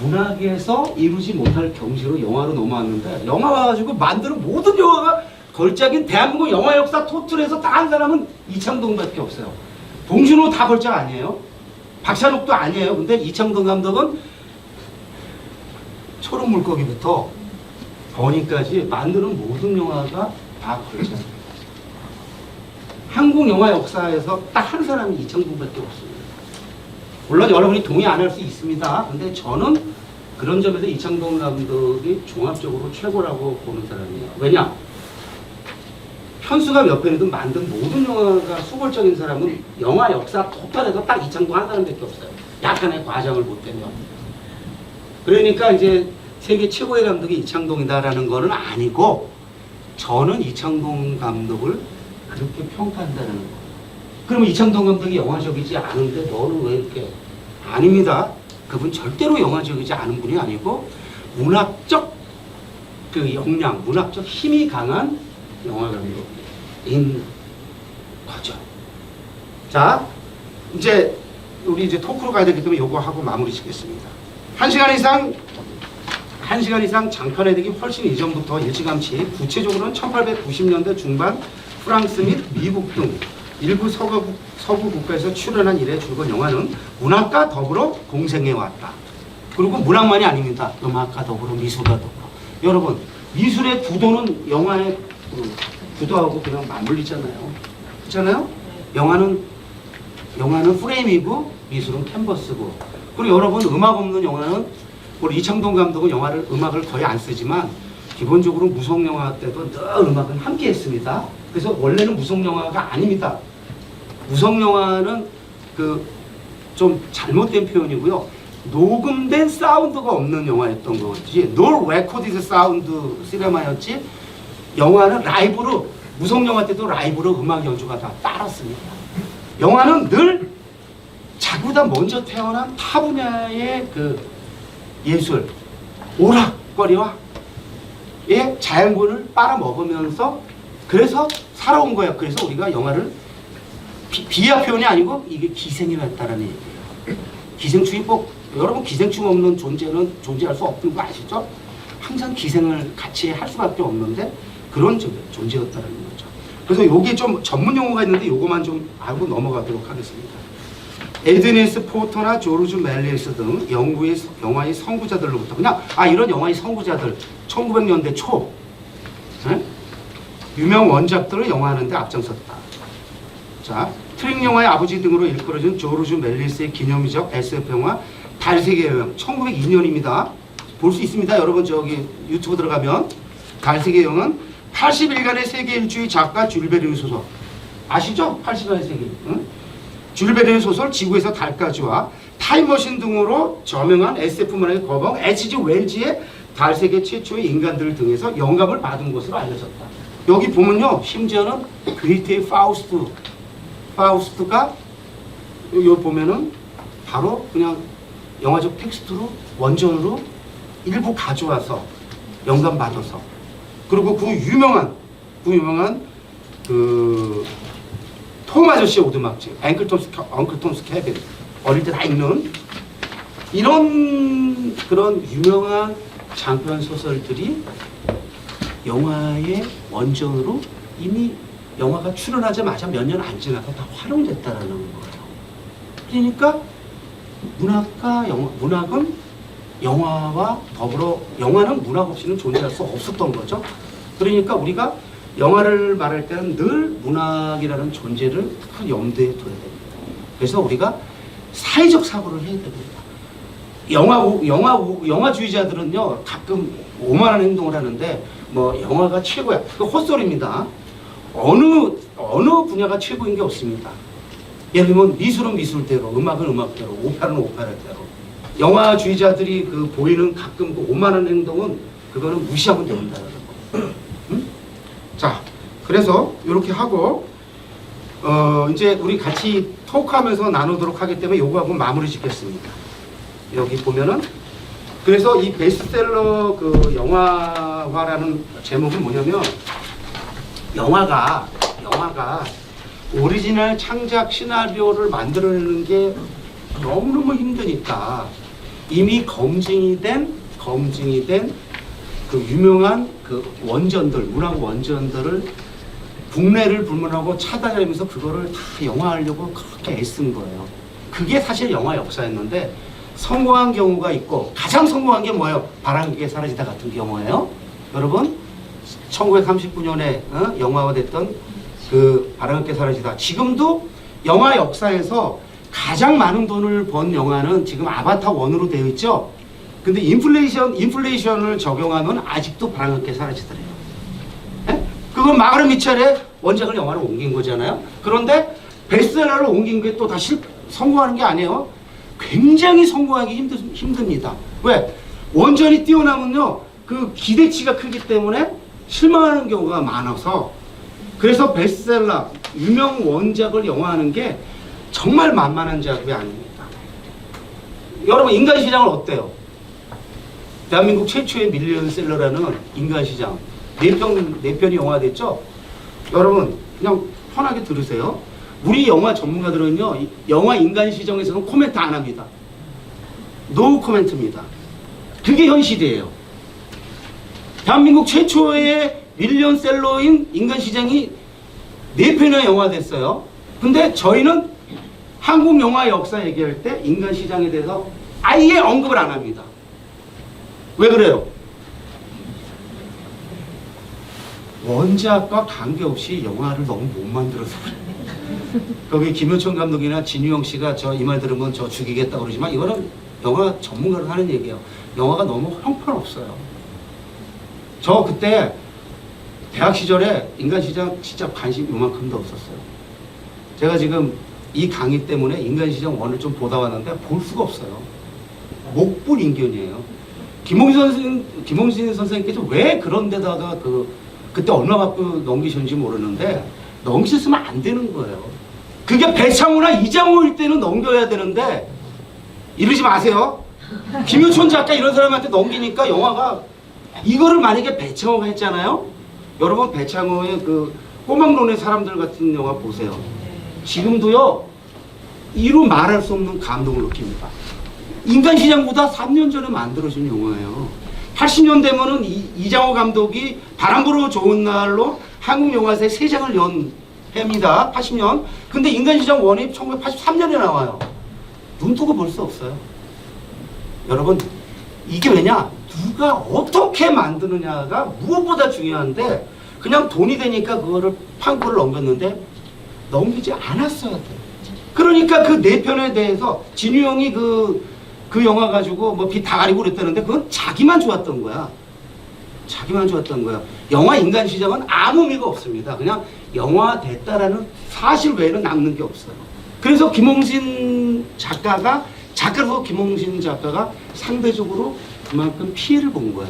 문학에서 이루지 못할 경지로 영화로 넘어왔는데, 영화 와가지고 만드는 모든 영화가 걸작인 대한민국 영화 역사 토틀에서 다 한 사람은 이창동밖에 없어요. 봉준호 다 걸작 아니에요? 박찬욱도 아니에요. 근데 이창동 감독은 초록 물고기부터 버니까지 만드는 모든 영화가 다 걸작입니다. 한국 영화 역사에서 딱 한 사람이 이창동밖에 없습니다. 물론 여러분이 동의 안 할 수 있습니다. 근데 저는 그런 점에서 이창동 감독이 종합적으로 최고라고 보는 사람이에요. 왜냐? 편수가 몇 편이든 만든 모든 영화가 수골적인 사람은 영화 역사 토탈에서 딱 이창동 한 사람밖에 없어요. 약간의 과장을 못하면. 그러니까 이제 세계 최고의 감독이 이창동이다라는 거는 아니고, 저는 이창동 감독을 그렇게 평가한다는 거예요. 그러면 이창동 감독이 영화적이지 않은데 너는 왜 이렇게? 아닙니다. 그분 절대로 영화적이지 않은 분이 아니고 문학적 그 역량, 문학적 힘이 강한 영화 감독인 거죠. 자, 이제 우리 이제 토크로 가야 되기 때문에 요거 하고 마무리 짓겠습니다. 1시간 이상 장편의 대기 훨씬 이전부터 일찌감치, 구체적으로는 1890년대 중반 프랑스 및 미국 등 일부 서구 국가에서 출연한 이래 줄곧 영화는 문학과 더불어 공생해왔다. 그리고 문학만이 아닙니다. 음악과 더불어 미술과 더불어. 여러분, 미술의 구도는 영화의 구도하고 그냥 맞물리잖아요. 그렇잖아요? 영화는 프레임이고 미술은 캔버스고. 그리고 여러분, 음악 없는 영화는, 우리 이창동 감독은 음악을 거의 안 쓰지만 기본적으로 무성 영화 때도 늘 음악은 함께 했습니다. 그래서 원래는 무성 영화가 아닙니다. 무성 영화는 좀 잘못된 표현이고요. 녹음된 사운드가 없는 영화였던 거지. No recorded sound 시네마였지. 영화는 라이브로, 무성 영화 때도 라이브로 음악 연주가 다 따랐습니다. 영화는 늘 자기보다 먼저 태어난 타 분야의 그 예술, 오락거리와 자연분을 빨아먹으면서 그래서 살아온 거야. 그래서 우리가 영화를 비하 표현이 아니고 이게 기생이 났다라는 얘기예요. 기생충이 꼭, 여러분 기생충 없는 존재는 존재할 수 없는 거 아시죠? 항상 기생을 같이 할 수밖에 없는데 그런 존재였다라는 거죠. 그래서 여기 좀 전문 용어가 있는데 요거만 좀 알고 넘어가도록 하겠습니다. 에드니스 포터나 조르주 멜리스 등 영화의 선구자들로부터 그냥 이런 영화의 선구자들 1900년대 초 유명 원작들을 영화하는 데 앞장섰다. 자, 트릭 영화의 아버지 등으로 일컬어진 조르주 멜리스의 기념비적 SF 영화 달세계 여행 1902년입니다. 볼 수 있습니다. 여러분 저기 유튜브 들어가면. 달세계 여행은 80일간의 세계 일주의 작가 줄 베르는 소설 아시죠? 80일간의 세계. 줄 베르는 소설 지구에서 달까지와 타임머신 등으로 저명한 SF 문학의 거방 H.G. 웰즈의 달세계 최초의 인간들 등에서 영감을 받은 것으로 알려졌다. 여기 보면요, 심지어는 그리테의 파우스트가 여기 보면은 바로 그냥 영화적 텍스트로 원전으로 일부 가져와서 영감 받아서, 그리고 그 유명한 톰 아저씨의 오두막집, 엉클 톰스 캐빈, 어릴 때 다 읽는 이런 그런 유명한 장편 소설들이 영화의 원전으로 이미 영화가 출연하자마자 몇 년 안 지나서 다 활용됐다라는 거예요. 그러니까 문학은 영화와 더불어 영화는 문학 없이는 존재할 수 없었던 거죠. 그러니까 우리가 영화를 말할 때는 늘 문학이라는 존재를 큰 염두에 둬야 됩니다. 그래서 우리가 사회적 사고를 해야 됩니다. 영화주의자들은요 가끔 오만한 행동을 하는데 뭐 영화가 최고야. 그 헛소리입니다. 어느 분야가 최고인 게 없습니다. 예를 들면 미술은 미술대로, 음악은 음악대로, 오페라는 오페라대로. 영화주의자들이 그 보이는 가끔 그 오만한 행동은 그거는 무시하면 된다는 거. 자, 그래서 이렇게 하고 이제 우리 같이 토크하면서 나누도록 하기 때문에 요거하고 마무리 짓겠습니다. 여기 보면은 그래서 이 베스트셀러 그 영화화라는 제목은 뭐냐면 영화가 오리지널 창작 시나리오를 만들어내는 게 너무너무 힘드니까 이미 검증이 된 그 유명한 그 원전들, 문학 원전들을 국내를 불문하고 찾아다니면서 그거를 다 영화하려고 그렇게 애쓴 거예요. 그게 사실 영화 역사였는데 성공한 경우가 있고 가장 성공한 게 뭐예요? 바람께 사라지다 같은 경우예요. 여러분 1939년에 영화화됐던 그 바람께 사라지다. 지금도 영화 역사에서 가장 많은 돈을 번 영화는 지금 아바타 1으로 되어 있죠. 근데 인플레이션을 적용하면 아직도 바람께 사라지더래요. 예? 그건 마가렛 미첼의 원작을 영화로 옮긴 거잖아요. 그런데 베스트셀러를 옮긴 게 또 다시 성공하는 게 아니에요. 굉장히 성공하기 힘듭니다. 왜? 원전이 뛰어나면요 그 기대치가 크기 때문에 실망하는 경우가 많아서 그래서 베스트셀러 유명 원작을 영화하는 게 정말 만만한 작업이 아닙니다. 여러분 인간시장은 어때요? 대한민국 최초의 밀리언셀러라는 인간시장 4편이 영화됐죠? 여러분 그냥 편하게 들으세요. 우리 영화 전문가들은요 영화 인간시장에서는 코멘트 안 합니다. 노 코멘트입니다. 그게 현실이에요. 대한민국 최초의 밀리언셀러인 인간시장이 4편이나 영화됐어요. 근데 저희는 한국 영화 역사 얘기할 때 인간시장에 대해서 아예 언급을 안 합니다. 왜 그래요? 원작과 관계없이 영화를 너무 못 만들어서 그래요. 거기 김효청 감독이나 진유영 씨가 저 이 말 들으면 저 죽이겠다 그러지만 이거는 영화 전문가로 하는 얘기예요. 영화가 너무 형편없어요. 저 그때 대학 시절에 인간시장 진짜 관심 요만큼도 없었어요. 제가 지금 이 강의 때문에 인간시장 1을 좀 보다 왔는데 볼 수가 없어요. 목불 인견이에요. 김홍신 선생님께서 왜 그런 데다가 그때 얼마 받고 넘기셨는지 모르는데 넘기셨으면 안 되는 거예요. 그게 배창호나 이장호일 때는 넘겨야 되는데 이러지 마세요. 김효천 작가 이런 사람한테 넘기니까 영화가 이거를 만약에 배창호가 했잖아요. 여러분 배창호의 그 꼬막론의 사람들 같은 영화 보세요. 지금도요 이루 말할 수 없는 감동을 느낍니다. 인간시장보다 3년 전에 만들어진 영화예요. 80년 되면은 이장호 감독이 바람 불어 좋은 날로 한국 영화사에 3장을 연 해입니다. 80년. 근데 인간시장 1이 1983년에 나와요. 눈 뜨고 볼 수 없어요. 여러분 이게 왜냐? 누가 어떻게 만드느냐가 무엇보다 중요한데 그냥 돈이 되니까 그거를 판코를 넘겼는데 넘기지 않았어야 돼요. 그러니까 그 4편에 대해서 진유영이 그 영화 가지고 뭐 비 다 가리고 그랬다는데 그건 자기만 좋았던 거야. 자기만 좋았던 거야. 영화 인간시장은 아무 의미가 없습니다. 그냥 영화 됐다라는 사실 외에는 남는 게 없어요. 그래서 김홍신 작가로서 김홍신 작가가 상대적으로 그만큼 피해를 본 거야.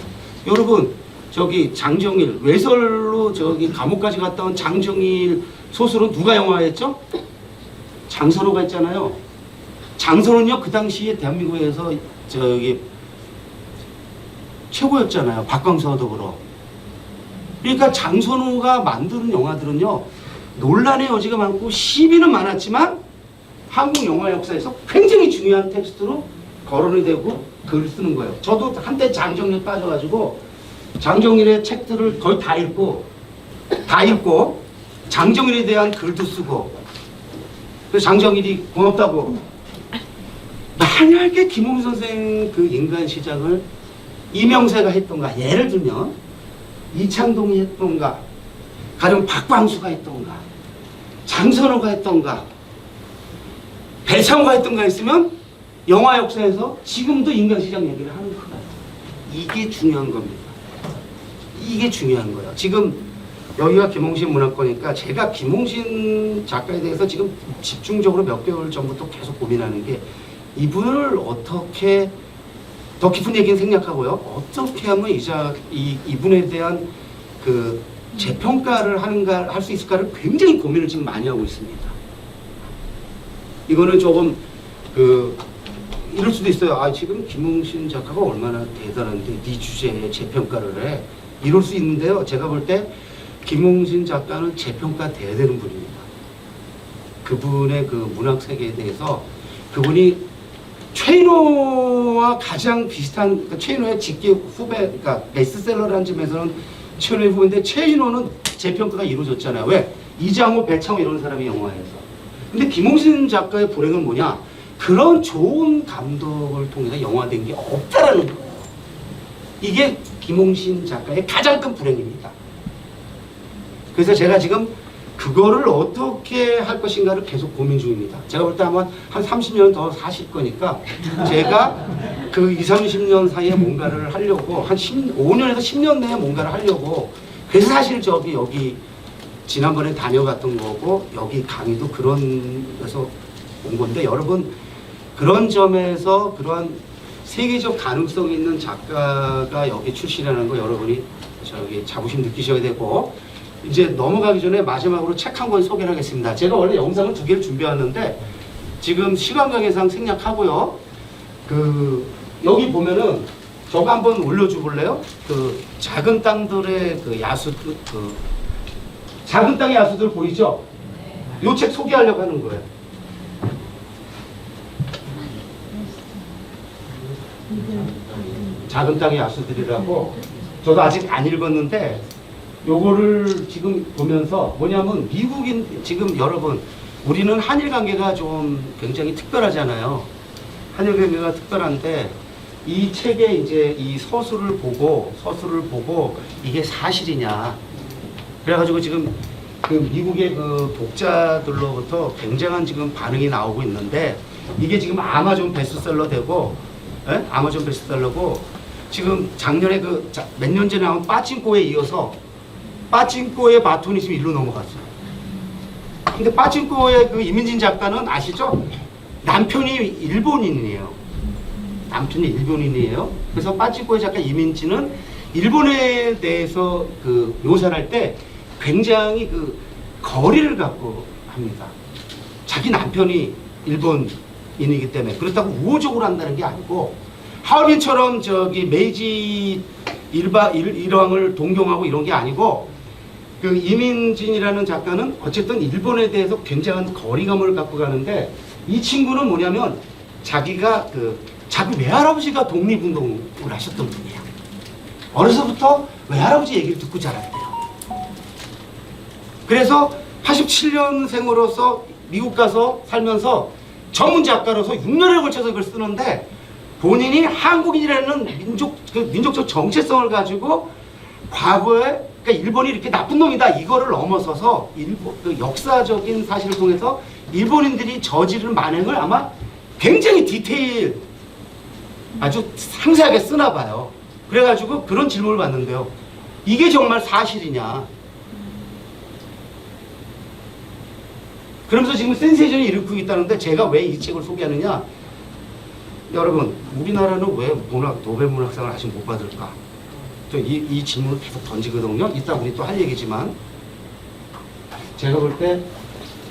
여러분 저기 장정일 외설로 저기 감옥까지 갔다 온 장정일 소설은 누가 영화했죠? 장선호가 했잖아요. 장선호는요 그 당시에 대한민국에서 저기 최고였잖아요. 박광서와 더불어. 그러니까 장선호가 만드는 영화들은요 논란의 여지가 많고 시비는 많았지만 한국 영화 역사에서 굉장히 중요한 텍스트로 거론이 되고 글을 쓰는 거예요. 저도 한때 장정일 빠져가지고 장정일의 책들을 거의 다 읽고 장정일에 대한 글도 쓰고 그래서 장정일이 고맙다고 만약에 김홍 선생 그 인간 시장을 이명세가 했던가, 예를 들면 이창동이 했던가, 가령 박광수가 했던가, 장선호가 했던가, 배창호가 했던가 했으면 영화 역사에서 지금도 인간 시장 얘기를 하는 거예요. 이게 중요한 겁니다. 이게 중요한 거예요. 지금 여기가 김홍신 문학과니까 제가 김홍신 작가에 대해서 지금 집중적으로 몇 개월 전부터 계속 고민하는 게 이분을 어떻게 더 깊은 얘기는 생략하고요. 어떻게 하면 이분에 대한 그 재평가를 할 수 있을까를 굉장히 고민을 지금 많이 하고 있습니다. 이거는 조금 이럴 수도 있어요. 아, 지금 김홍신 작가가 얼마나 대단한데 네 주제에 재평가를 해. 이럴 수 있는데요. 제가 볼 때 김홍신 작가는 재평가돼야 되는 분입니다. 그분의 그 문학 세계에 대해서 그분이 최인호와 가장 비슷한, 그러니까 최인호의 직계 후배, 그러니까 베스트셀러라는 점에서는 최인호의 후배인데 최인호는 재평가가 이루어졌잖아요. 왜? 이장호, 배창호 이런 사람이 영화에서. 근데 김홍신 작가의 불행은 뭐냐? 그런 좋은 감독을 통해서 영화된 게 없다라는 거예요. 이게 김홍신 작가의 가장 큰 불행입니다. 그래서 제가 지금 그거를 어떻게 할 것인가를 계속 고민 중입니다. 제가 볼 때 아마 한 30년 더 사실 거니까 제가 그 20, 30년 사이에 뭔가를 하려고 한 5년에서 10년 내에 뭔가를 하려고, 그래서 사실 여기 지난번에 다녀갔던 거고 여기 강의도 그런 데서 온 건데, 여러분 그런 점에서 그러한 세계적 가능성 있는 작가가 여기 출신이라는 거 여러분이 자부심 느끼셔야 되고, 이제 넘어가기 전에 마지막으로 책 한 권 소개를 하겠습니다. 제가 원래 영상을 2개를 준비했는데 지금 시간 관계상 생략하고요. 여기 보면은 저거 한번 올려줘 볼래요? 작은 땅들의 작은 땅의 야수들 보이죠? 이 책 소개하려고 하는 거예요. 작은 땅의 야수들이라고, 저도 아직 안 읽었는데 요거를 지금 보면서 뭐냐면, 미국인, 지금 여러분 우리는 한일 관계가 좀 굉장히 특별하잖아요. 한일 관계가 특별한데 이 책에 이제 이 서술을 보고 이게 사실이냐, 그래가지고 지금 그 미국의 그 독자들로부터 굉장한 지금 반응이 나오고 있는데, 이게 지금 아마존 베스트셀러 되고, 아마존 베스트셀러고, 지금 작년에 몇 년 전에 나온 빠찡코에 이어서 빠찡코의 바톤이 지금 일로 넘어갔어요. 근데 빠찡코의 그 이민진 작가는 아시죠? 남편이 일본인이에요. 그래서 빠찡코의 작가 이민진은 일본에 대해서 묘사를 할 때 굉장히 거리를 갖고 합니다. 자기 남편이 일본인이기 때문에. 그렇다고 우호적으로 한다는 게 아니고, 하얼빈처럼 메이지 일왕을 동경하고 이런 게 아니고, 이민진이라는 작가는 어쨌든 일본에 대해서 굉장한 거리감을 갖고 가는데, 이 친구는 뭐냐면 자기가 자기 외할아버지가 독립운동을 하셨던 분이에요. 어려서부터 외할아버지 얘기를 듣고 자랐대요. 그래서 87년생으로서 미국 가서 살면서 전문 작가로서 6년에 걸쳐서 이걸 쓰는데, 본인이 한국인이라는 민족적 정체성을 가지고 과거에, 그러니까 일본이 이렇게 나쁜 놈이다 이거를 넘어서서 역사적인 사실을 통해서 일본인들이 저지른 만행을 아마 굉장히 디테일, 아주 상세하게 쓰나 봐요. 그래가지고 그런 질문을 받는데요. 이게 정말 사실이냐? 그러면서 지금 센세이션이 일으키고 있다는데, 제가 왜 이 책을 소개하느냐? 여러분, 우리나라는 왜 노벨 문학상을 아직 못 받을까? 이 질문을 계속 던지거든요. 이따 우리 또 할 얘기지만, 제가 볼 때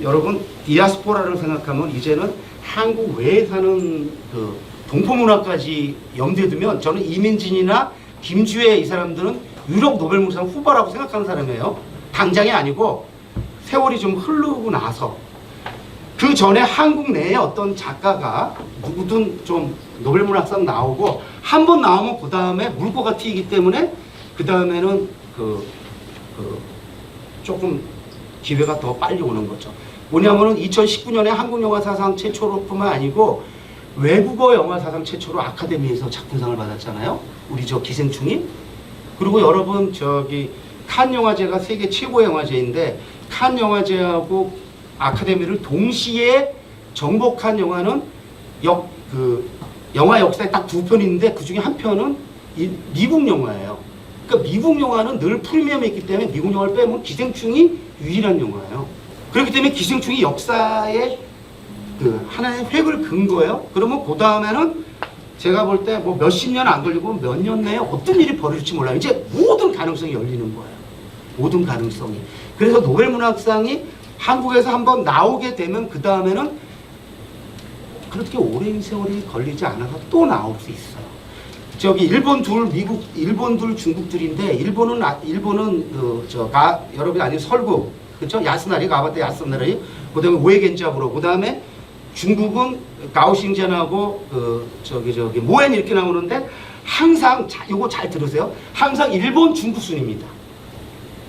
여러분 디아스포라를 생각하면 이제는 한국 외에 사는 동포문화까지 염두에 두면, 저는 이민진이나 김주혜 이 사람들은 유럽 노벨 문학상 후보라고 생각하는 사람이에요. 당장이 아니고 세월이 좀 흐르고 나서, 그 전에 한국 내에 어떤 작가가 누구든 좀 노벨 문학상 나오고 한 번 나오면 그 다음에 물꼬가 튀기 때문에 그 다음에는 조금 기회가 더 빨리 오는 거죠. 뭐냐면은 2019년에 한국 영화 사상 최초로뿐만 아니고 외국어 영화 사상 최초로 아카데미에서 작품상을 받았잖아요. 우리 저 기생충이. 그리고 여러분 저기 칸 영화제가 세계 최고 영화제인데 칸 영화제하고 아카데미를 동시에 정복한 영화는 영화 역사에 딱 두 편인데 그 중에 한 편은 미국 영화예요. 그러니까 미국 영화는 늘 프리미엄이 있기 때문에 미국 영화를 빼면 기생충이 유일한 영화예요. 그렇기 때문에 기생충이 역사에 그 하나의 획을 그은 거예요. 그러면 그 다음에는 제가 볼 때 뭐 몇십 년 안 걸리고 몇 년 내에 어떤 일이 벌어질지 몰라요. 이제 모든 가능성이 열리는 거예요. 모든 가능성이. 그래서 노벨문학상이 한국에서 한번 나오게 되면 그 다음에는 그렇게 오랜 세월이 걸리지 않아서 또 나올 수 있어요. 저기 일본 둘, 미국, 일본 둘, 중국 둘인데 일본은 여러분이 아닌 설국, 그렇죠? 야스나리, 가바테 야스나리, 그다음에 우에겐자부로, 그다음에 중국은 가오싱젠하고 모엔 이렇게 나오는데 항상 요거 잘 들으세요. 항상 일본, 중국 순입니다.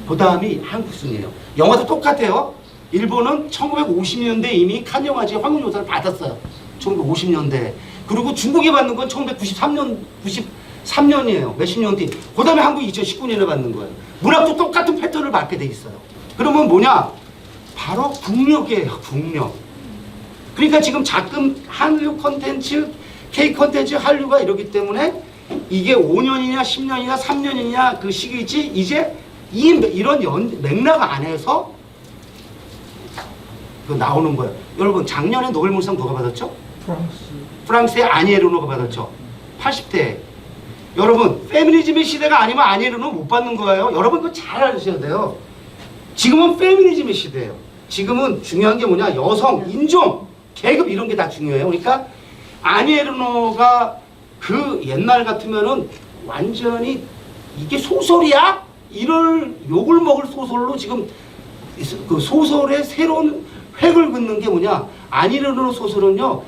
그다음이 한국 순이에요. 영화도 똑같아요. 일본은 1950년대 이미 칸 영화제 황금조사를 받았어요. 1950년대. 그리고 중국이 받는 건 1993년이에요. 몇십 년 뒤. 그 다음에 한국이 2019년에 받는 거예요. 문학도 똑같은 패턴을 받게 돼 있어요. 그러면 뭐냐? 바로 국력이에요. 국력. 그러니까 지금 자금 한류 콘텐츠, K 콘텐츠 한류가 이러기 때문에 이게 5년이냐 10년이냐 3년이냐 그 시기지 이제 이런 맥락 안에서 나오는 거예요. 여러분 작년에 노벨문상 누가 받았죠? 프랑스의 아니 에르노가 받았죠. 80대. 여러분 페미니즘의 시대가 아니면 아니 에르노 못 받는 거예요. 여러분 그거 잘 알으셔야 돼요. 지금은 페미니즘의 시대예요. 지금은 중요한 게 뭐냐? 여성, 인종, 계급 이런 게 다 중요해요. 그러니까 아니 에르노가 그 옛날 같으면은 완전히 이게 소설이야? 이럴 욕을 먹을 소설로 지금 그 소설의 새로운 획을 긋는 게 뭐냐? 아니 에르노 소설은요.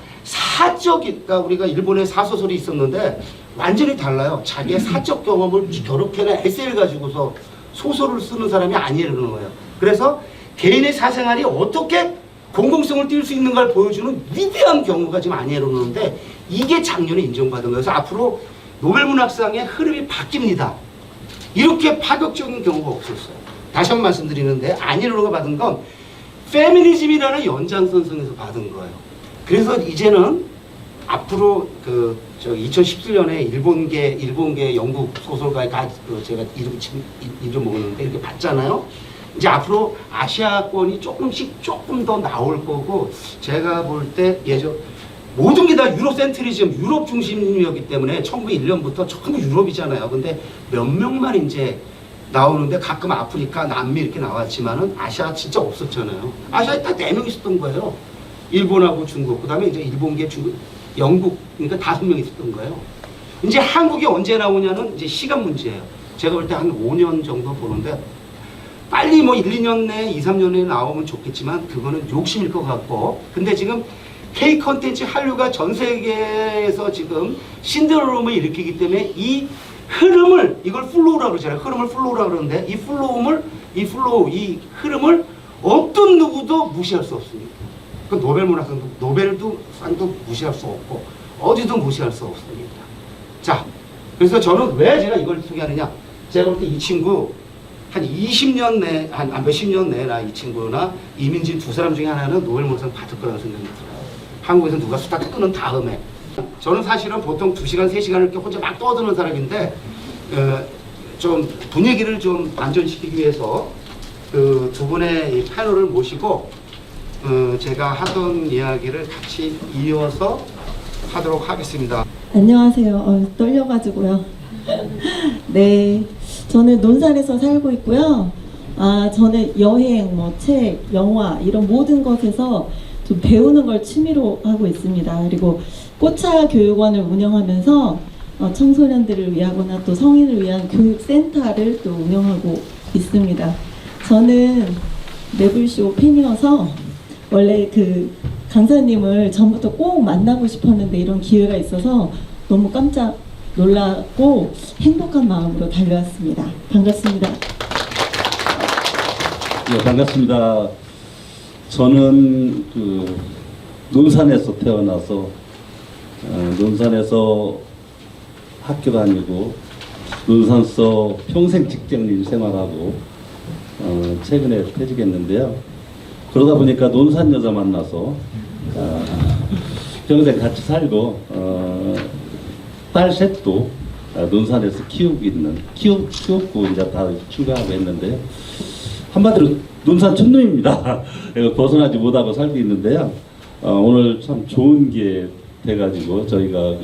그러니까 우리가 일본에 사소설이 있었는데 완전히 달라요. 자기의 사적 경험을 결합해낸 에세이를 가지고서 소설을 쓰는 사람이 아니 에르노예요. 그래서 개인의 사생활이 어떻게 공공성을 띌 수 있는가를 보여주는 위대한 경우가 지금 아니 에르노인데 이게 작년에 인정받은 거예요. 그래서 앞으로 노벨문학상의 흐름이 바뀝니다. 이렇게 파격적인 경우가 없었어요. 다시 한 번 말씀드리는데 아니 에르노가 받은 건 페미니즘이라는 연장선상에서 받은 거예요. 그래서 이제는 앞으로 2017년에 일본계 영국 소설가의 제가 이름 먹었는데 이렇게 봤잖아요. 이제 앞으로 아시아권이 조금 더 나올 거고 제가 볼 때 모든 게 다 유럽 센트리즘, 유럽 중심이었기 때문에 1901년부터 전부 유럽이잖아요. 근데 몇 명만 이제 나오는데 가끔 아프리카, 남미 이렇게 나왔지만은 아시아 진짜 없었잖아요. 아시아에 딱 4명 있었던 거예요. 일본하고 중국, 그 다음에 이제 일본계 중국, 영국, 그러니까 5명 있었던 거예요. 이제 한국이 언제 나오냐는 이제 시간 문제예요. 제가 볼 때 한 5년 정도 보는데 빨리 뭐 1, 2년 내에, 2, 3년 내에 나오면 좋겠지만 그거는 욕심일 것 같고 근데 지금 K 컨텐츠 한류가 전 세계에서 지금 신드롬을 일으키기 때문에 이 흐름을 이걸 플로우라고 그러잖아요. 흐름을 플로우라고 그러는데 이 흐름을 어떤 누구도 무시할 수 없습니다. 그 노벨문학상도 노벨상도 무시할 수 없고 어디도 무시할 수 없습니다. 자, 그래서 저는 왜 제가 이걸 소개하느냐? 제가 볼 때 이 친구 한 20년 내, 한 몇십 년 내나 이 친구나 이민진 두 사람 중에 하나는 노벨문학상 받을 거라고 생각이 들어요. 한국에서 누가 수다 끊은 다음에. 저는 사실은 보통 2시간, 3시간을 이렇게 혼자 막 떠드는 사람인데 좀 분위기를 좀 안전시키기 위해서 그 두 분의 이 패널을 모시고 제가 하던 이야기를 같이 이어서 하도록 하겠습니다. 안녕하세요. 떨려가지고요. 네, 저는 논산에서 살고 있고요. 저는 여행, 책, 영화 이런 모든 것에서 좀 배우는 걸 취미로 하고 있습니다. 그리고 꽃차 교육원을 운영하면서 청소년들을 위하거나 또 성인을 위한 교육센터를 또 운영하고 있습니다. 저는 매블쇼 팬이어서 원래 그 강사님을 전부터 꼭 만나고 싶었는데 이런 기회가 있어서 너무 깜짝 놀랐고 행복한 마음으로 달려왔습니다. 반갑습니다. 네, 반갑습니다. 저는 논산에서 태어나서 논산에서 학교 다니고 논산서 평생 직장인 생활하고 최근에 퇴직했는데요. 그러다 보니까 논산 여자 만나서 평생 같이 살고 딸 셋도 논산에서 키웠고 이제 다 출가하고 했는데요. 한마디로 논산 촌놈입니다. 벗어나지 못하고 살고 있는데요. 오늘 참 좋은 기회 돼가지고 저희가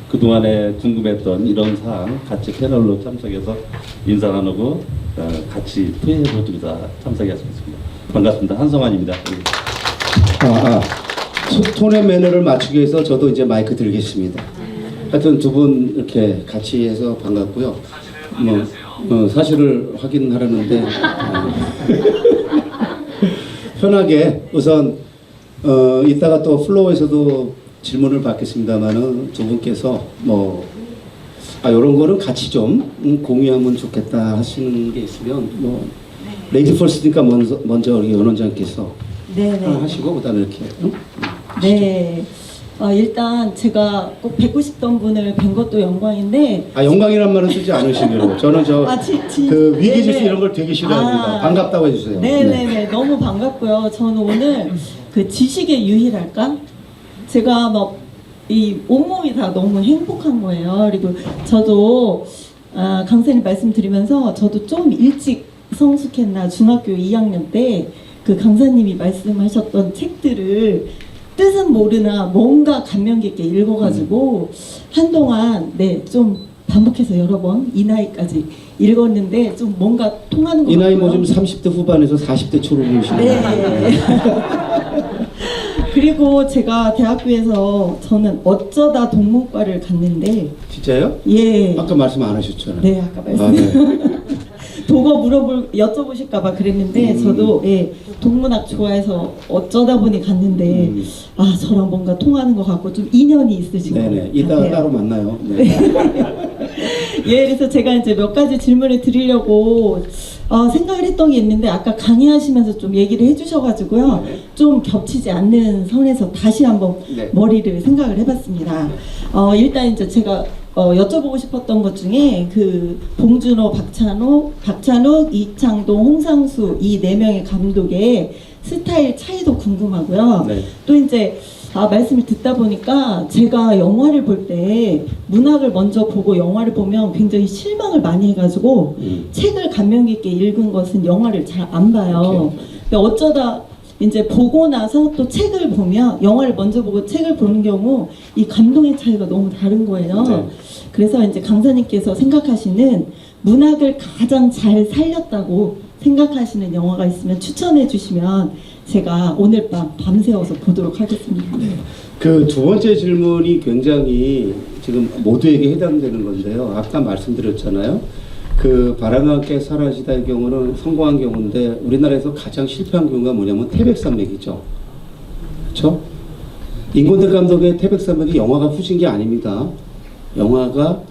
그동안에 궁금했던 이런 사항 같이 패널로 참석해서 인사 나누고 같이 토의해보자 참석했습니다. 반갑습니다. 한성환입니다. 톤의 매너를 맞추기 위해서 저도 이제 마이크 들겠습니다. 하여튼 두 분 이렇게 같이 해서 반갑고요. 사실을 확인하려는데 편하게 우선 이따가 또 플로어에서도 질문을 받겠습니다만은 두 분께서 이런 거는 같이 좀 공유하면 좋겠다 하시는 게 있으면 레이디 퍼스트니까 먼저 우리 연 원장께서 하시고 그다음에 이렇게 네. 일단 제가 꼭 뵙고 싶던 분을 뵌 것도 영광인데. 영광이란 말은 쓰지 않으시기로. 저는 그 위기질서 이런 걸 되게 싫어합니다. 반갑다고 해주세요. 네네네. 너무 반갑고요. 저는 오늘 그 지식의 유희랄까? 제가 이 온몸이 다 너무 행복한 거예요. 그리고 저도 강사님 말씀드리면서 저도 좀 일찍 성숙했나 중학교 2학년 때 그 강사님이 말씀하셨던 책들을 뜻은 모르나 뭔가 감명 깊게 읽어가지고 한동안 좀 반복해서 여러 번 이 나이까지 읽었는데 좀 뭔가 통하는 것 이 나이 같고요. 좀 30대 후반에서 40대 초로 보시는 네. 그리고 제가 대학교에서 저는 어쩌다 동문과를 갔는데. 진짜요? 예. 아까 말씀 안 하셨잖아요. 네, 아까 말씀. 도거 여쭤보실까봐 그랬는데 저도 동문학 좋아해서 어쩌다 보니 갔는데 저랑 뭔가 통하는 것 같고 좀 인연이 있으신 것 같아요. 이따가 따로 만나요. 네. 그래서 제가 이제 몇 가지 질문을 드리려고 생각을 했던 게 있는데 아까 강의하시면서 좀 얘기를 해주셔가지고요. 좀 겹치지 않는 선에서 다시 한번 머리를 생각을 해봤습니다. 일단 이제 제가 여쭤보고 싶었던 것 중에 그 봉준호, 박찬욱, 이창동, 홍상수 이 4명의 감독의 스타일 차이도 궁금하고요. 또 이제 말씀을 듣다 보니까 제가 영화를 볼 때 문학을 먼저 보고 영화를 보면 굉장히 실망을 많이 해가지고 책을 감명 깊게 읽은 것은 영화를 잘 안 봐요. 근데 어쩌다 이제 보고 나서 또 책을 보면 영화를 먼저 보고 책을 보는 경우 이 감동의 차이가 너무 다른 거예요. 그래서 이제 강사님께서 생각하시는 문학을 가장 잘 살렸다고 생각하시는 영화가 있으면 추천해 주시면 제가 오늘 밤새워서 보도록 하겠습니다. 그 두 번째 질문이 굉장히 지금 모두에게 해당되는 건데요. 아까 말씀드렸잖아요. 그 바람과 함께 사라지다의 경우는 성공한 경우인데 우리나라에서 가장 실패한 경우가 뭐냐면 태백산맥이죠. 그렇죠? 인권대 감독의 태백산맥이 영화가 후진 게 아닙니다. 영화가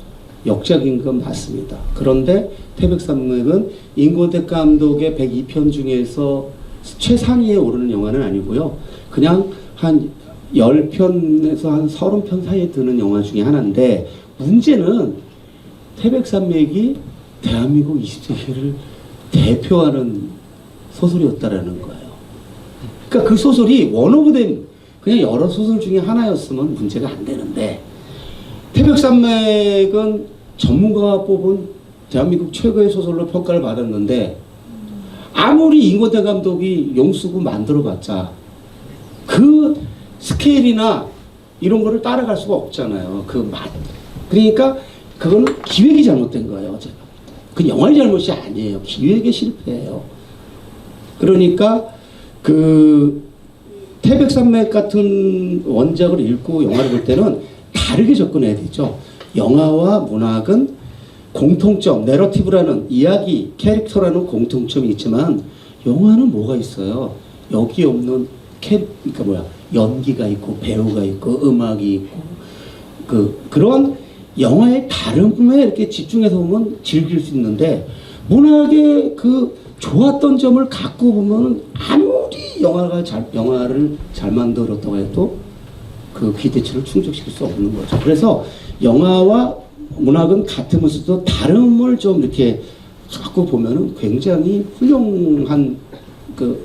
역작인 건 맞습니다. 그런데 태백산맥은 인권대 감독의 102편 중에서 최상위에 오르는 영화는 아니고요. 그냥 한 10편에서 한 30편 사이에 드는 영화 중에 하나인데 문제는 태백산맥이 대한민국 20세기를 대표하는 소설이었다라는 거예요. 그러니까 그 소설이 원오브된 그냥 여러 소설 중에 하나였으면 문제가 안 되는데 태백산맥은 전문가가 뽑은 대한민국 최고의 소설로 평가를 받았는데 아무리 인권대 감독이 용쓰고 만들어봤자 그 스케일이나 이런 거를 따라갈 수가 없잖아요. 그 맛. 그러니까 그건 기획이 잘못된 거예요. 제가. 그 영화의 잘못이 아니에요. 기획의 실패예요. 그러니까 그 태백산맥 같은 원작을 읽고 영화를 볼 때는 다르게 접근해야 되죠. 영화와 문학은 공통점, 내러티브라는 이야기, 캐릭터라는 공통점이 있지만 영화는 뭐가 있어요? 여기 없는 그러니까 연기가 있고 배우가 있고 음악이 있고 그런 영화의 다름에 이렇게 집중해서 보면 즐길 수 있는데 문학의 그 좋았던 점을 갖고 보면 아무리 영화를 잘 만들었다고 해도 그 기대치를 충족시킬 수 없는 거죠. 그래서 영화와 문학은 같으면서도 다름을 좀 이렇게 갖고 보면은 굉장히 훌륭한 그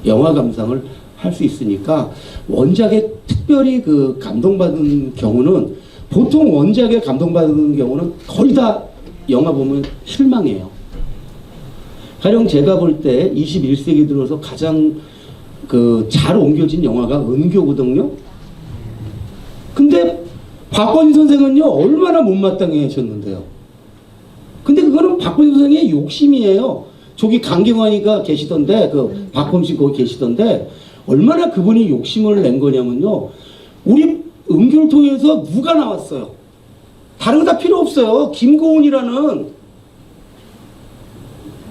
영화 감상을 할 수 있으니까 원작에 특별히 그 감동받은 경우는 보통 원작에 감동받은 경우는 거의 다 영화 보면 실망해요. 가령 제가 볼 때 21세기 들어서 가장 그 잘 옮겨진 영화가 은교거든요. 근데 박건희 선생은요 얼마나 못마땅해 하셨는데요. 근데 그거는 박건희 선생의 욕심이에요. 저기 강경환이가 계시던데 그 박범식 거기 계시던데 얼마나 그분이 욕심을 낸 거냐면요. 우리 은교를 통해서 누가 나왔어요? 다른 거 다 필요 없어요. 김고은이라는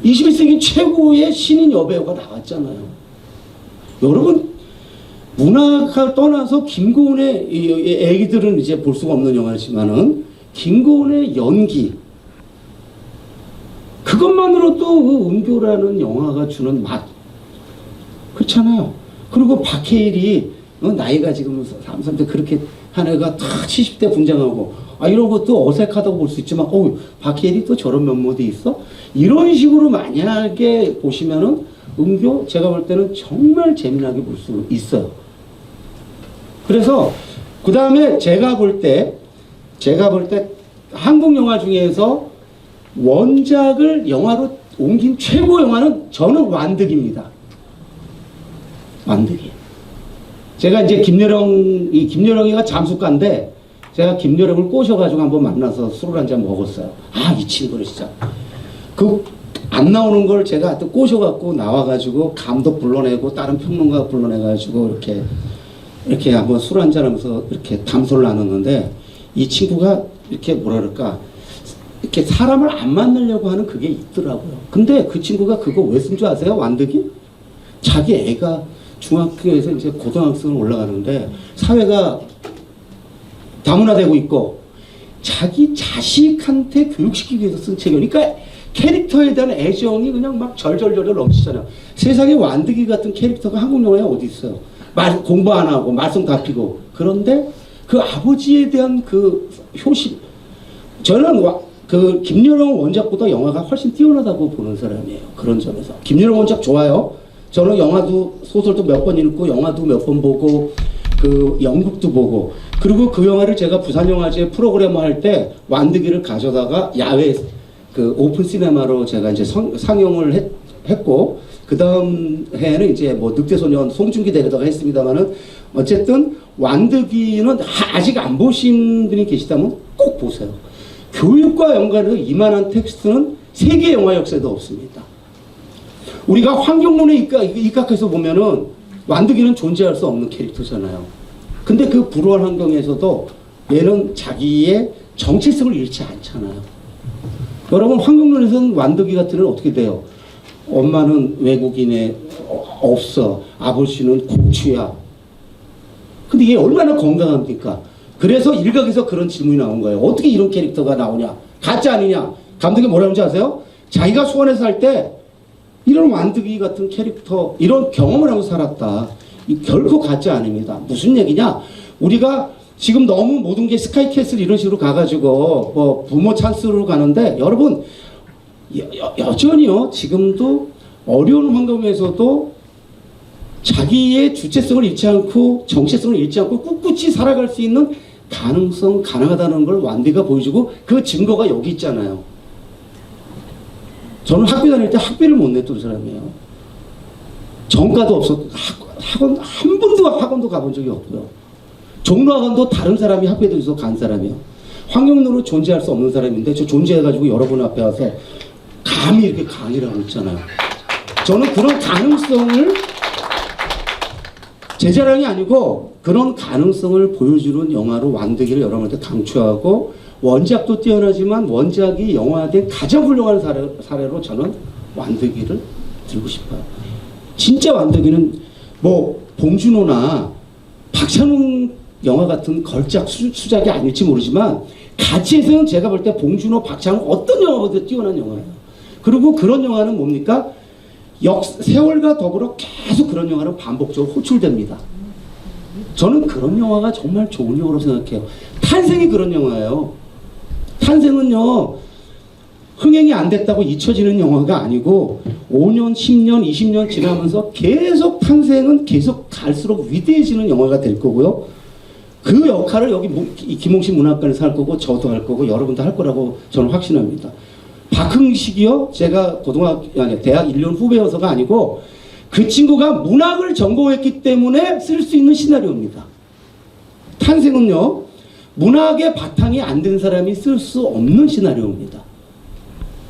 21세기 최고의 신인 여배우가 나왔잖아요. 여러분 문학을 떠나서 김고은의 애기들은 이제 볼 수가 없는 영화지만은 김고은의 연기 그것만으로도 그 은교라는 영화가 주는 맛 그렇잖아요. 그리고 박해일이 나이가 지금 30대 그렇게 한 애가 다 70대 분장하고 이런 것도 어색하다고 볼 수 있지만 박해일이 또 저런 면모도 있어? 이런 식으로 만약에 보시면은 은교 제가 볼 때는 정말 재미나게 볼 수 있어요. 그래서 그 다음에 제가 볼 때 한국 영화 중에서 원작을 영화로 옮긴 최고 영화는 저는 완득입니다. 완득이. 제가 이제 김여령이가 잠수가인데 제가 김여령을 꼬셔가지고 한번 만나서 술을 한잔 먹었어요. 이 친구를 진짜 안 나오는 걸 제가 또 꼬셔갖고 나와가지고 감독 불러내고 다른 평론가 불러내가지고 이렇게 한번 술 한잔하면서 이렇게 담소를 나눴는데 이 친구가 이렇게 뭐라 그럴까 이렇게 사람을 안 만나려고 하는 그게 있더라고요. 근데 그 친구가 그거 왜 쓴 줄 아세요? 완득이? 자기 애가 중학교에서 이제 고등학생을 올라가는데 사회가 다문화되고 있고 자기 자식한테 교육시키기 위해서 쓴 책이에요. 그러니까 캐릭터에 대한 애정이 그냥 막 절절절절 넘치잖아요. 세상에 완득이 같은 캐릭터가 한국 영화에 어디 있어요? 공부 안 하고 말썽 다 피고 그런데 그 아버지에 대한 그 효심 저는 그 김여령 원작보다 영화가 훨씬 뛰어나다고 보는 사람이에요. 그런 점에서 김여령 원작 좋아요. 저는 영화도 소설도 몇 번 읽고 영화도 몇 번 보고 그 연극도 보고 그리고 그 영화를 제가 부산영화제 프로그램을 할 때 완득이를 가져다가 야외 그 오픈 시네마로 제가 이제 상영을 했고 그 다음 해에는 이제 뭐 늑대소년 송중기 데려다가 했습니다만은 어쨌든 완득이는 아직 안 보신 분이 계시다면 꼭 보세요. 교육과 연관해서 이만한 텍스트는 세계 영화 역사에도 없습니다. 우리가 환경론에 입각해서 보면은 완득이는 존재할 수 없는 캐릭터잖아요. 근데 그 불우한 환경에서도 얘는 자기의 정체성을 잃지 않잖아요. 여러분 환경론에서는 완득이 같은 애는 어떻게 돼요? 엄마는 외국인에 없어. 아버지는 고추야. 근데 얘 얼마나 건강합니까? 그래서 일각에서 그런 질문이 나온 거예요. 어떻게 이런 캐릭터가 나오냐? 가짜 아니냐? 감독이 뭐라고 하는지 아세요? 자기가 수원에서 살 때 이런 완득이 같은 캐릭터, 이런 경험을 하고 살았다. 결코 가짜 아닙니다. 무슨 얘기냐? 우리가 지금 너무 모든 게 스카이캐슬 이런 식으로 가가지고 뭐 부모 찬스로 가는데 여러분 여전히요 지금도 어려운 환경에서도 자기의 주체성을 잃지 않고 정체성을 잃지 않고 꿋꿋이 살아갈 수 있는 가능성 가능하다는 걸 완디가 보여주고 그 증거가 여기 있잖아요. 저는 학교 다닐 때 학비를 못 냈던 사람이에요. 정가도 없었고 학원 한 번도 학원도 가본 적이 없고요. 종로학원도 다른 사람이 학교에 들어서 간 사람이에요. 환경론으로 존재할 수 없는 사람인데 저 존재해가지고 여러분 앞에 와서 감히 이렇게 강의를 하고 있잖아요. 저는 그런 가능성을 제 자랑이 아니고 그런 가능성을 보여주는 영화로 완득이를 여러분한테 강추하고 원작도 뛰어나지만 원작이 영화된 가장 훌륭한 사례로 저는 완득이를 들고 싶어요. 진짜 완득이는 뭐 봉준호나 박찬웅 영화 같은 걸작 수작이 아닐지 모르지만 가치에서는 제가 볼 때 봉준호, 박찬웅 어떤 영화보다 뛰어난 영화예요. 그리고 그런 영화는 뭡니까? 세월과 더불어 계속 그런 영화는 반복적으로 호출됩니다. 저는 그런 영화가 정말 좋은 영화라고 생각해요. 탄생이 그런 영화예요. 탄생은요, 흥행이 안 됐다고 잊혀지는 영화가 아니고 5년, 10년, 20년 지나면서 계속 탄생은 계속 갈수록 위대해지는 영화가 될 거고요. 그 역할을 여기 김홍식 문학관에서 할 거고 저도 할 거고 여러분도 할 거라고 저는 확신합니다. 박흥식이요, 제가 대학 1년 후배여서가 아니고 그 친구가 문학을 전공했기 때문에 쓸 수 있는 시나리오입니다. 탄생은요, 문학의 바탕이 안 된 사람이 쓸 수 없는 시나리오입니다.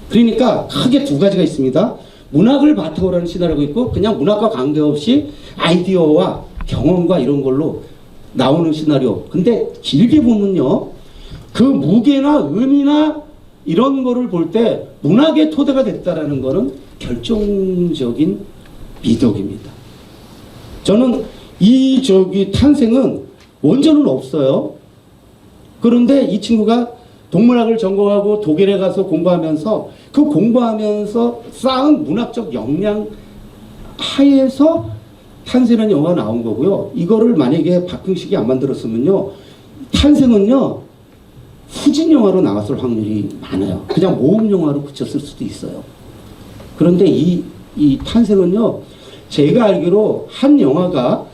그러니까 크게 두 가지가 있습니다. 문학을 바탕으로 하는 시나리오가 있고 그냥 문학과 관계없이 아이디어와 경험과 이런 걸로 나오는 시나리오. 근데 길게 보면요, 그 무게나 의미나 이런 거를 볼 때 문학의 토대가 됐다라는 거는 결정적인 미덕입니다. 저는 이 탄생은 원전은 없어요. 그런데 이 친구가 동문학을 전공하고 독일에 가서 공부하면서 그 공부하면서 쌓은 문학적 역량 하에서 탄생이라는 영화가 나온 거고요. 이거를 만약에 박흥식이 안 만들었으면요, 탄생은요 후진 영화로 나왔을 확률이 많아요. 그냥 모험 영화로 그쳤을 수도 있어요. 그런데 이 탄생은요, 제가 알기로 한 영화가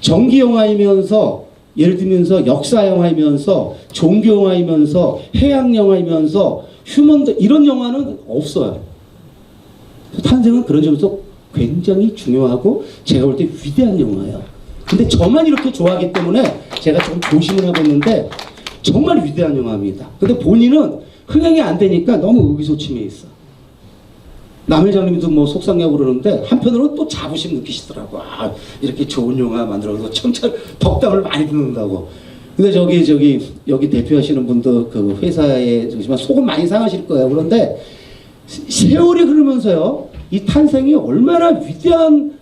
전기 영화이면서 예를 들면서 역사 영화이면서 종교 영화이면서 해양 영화이면서 휴먼 이런 영화는 없어요. 탄생은 그런 점에서 굉장히 중요하고 제가 볼 때 위대한 영화예요. 근데 저만 이렇게 좋아하기 때문에 제가 좀 조심을 하고 있는데 정말 위대한 영화입니다. 근데 본인은 흥행이 안 되니까 너무 의기소침해 있어. 남 회장님도 뭐 속상해하고 그러는데 한편으로는 또 자부심 느끼시더라고. 아, 이렇게 좋은 영화 만들어서 칭찬 덕담을 많이 듣는다고. 근데 여기 대표하시는 분도 그 회사에 저지만 속은 많이 상하실 거예요. 그런데 세월이 흐르면서요, 이 탄생이 얼마나 위대한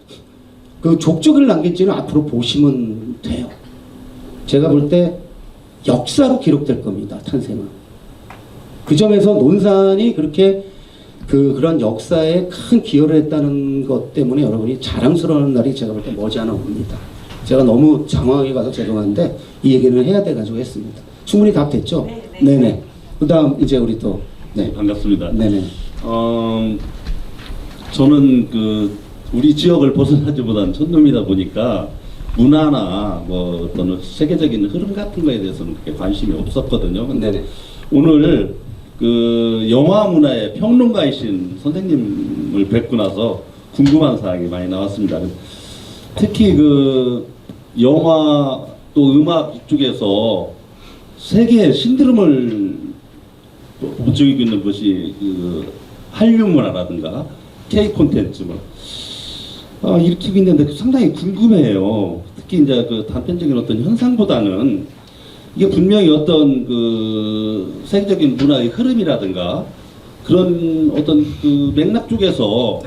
그 족적을 남길지는 앞으로 보시면 돼요. 제가 볼 때 역사로 기록될 겁니다. 탄생은. 그 점에서 논산이 그렇게 그런 역사에 큰 기여를 했다는 것 때문에 여러분이 자랑스러운 날이 제가 볼 때 머지않아 옵니다. 제가 너무 장황하게 가서 죄송한데 이 얘기는 해야 돼가지고 했습니다. 충분히 답됐죠? 네네. 그 다음 이제 우리 또. 네. 반갑습니다. 네네. 저는 우리 지역을 벗어나지보다는 촌놈이다 보니까 문화나 뭐 어떤 세계적인 흐름 같은 거에 대해서는 그렇게 관심이 없었거든요. 근데 네네. 오늘 영화 문화의 평론가이신 선생님을 뵙고 나서 궁금한 사항이 많이 나왔습니다. 특히 영화 또 음악 쪽에서 세계의 신드롬을 부추기고 있는 것이 한류 문화라든가 K 콘텐츠 일으키고 있는데 상당히 궁금해요. 특히 이제 단편적인 어떤 현상보다는 이게 분명히 어떤 세계적인 문화의 흐름이라든가 그런 어떤 맥락 쪽에서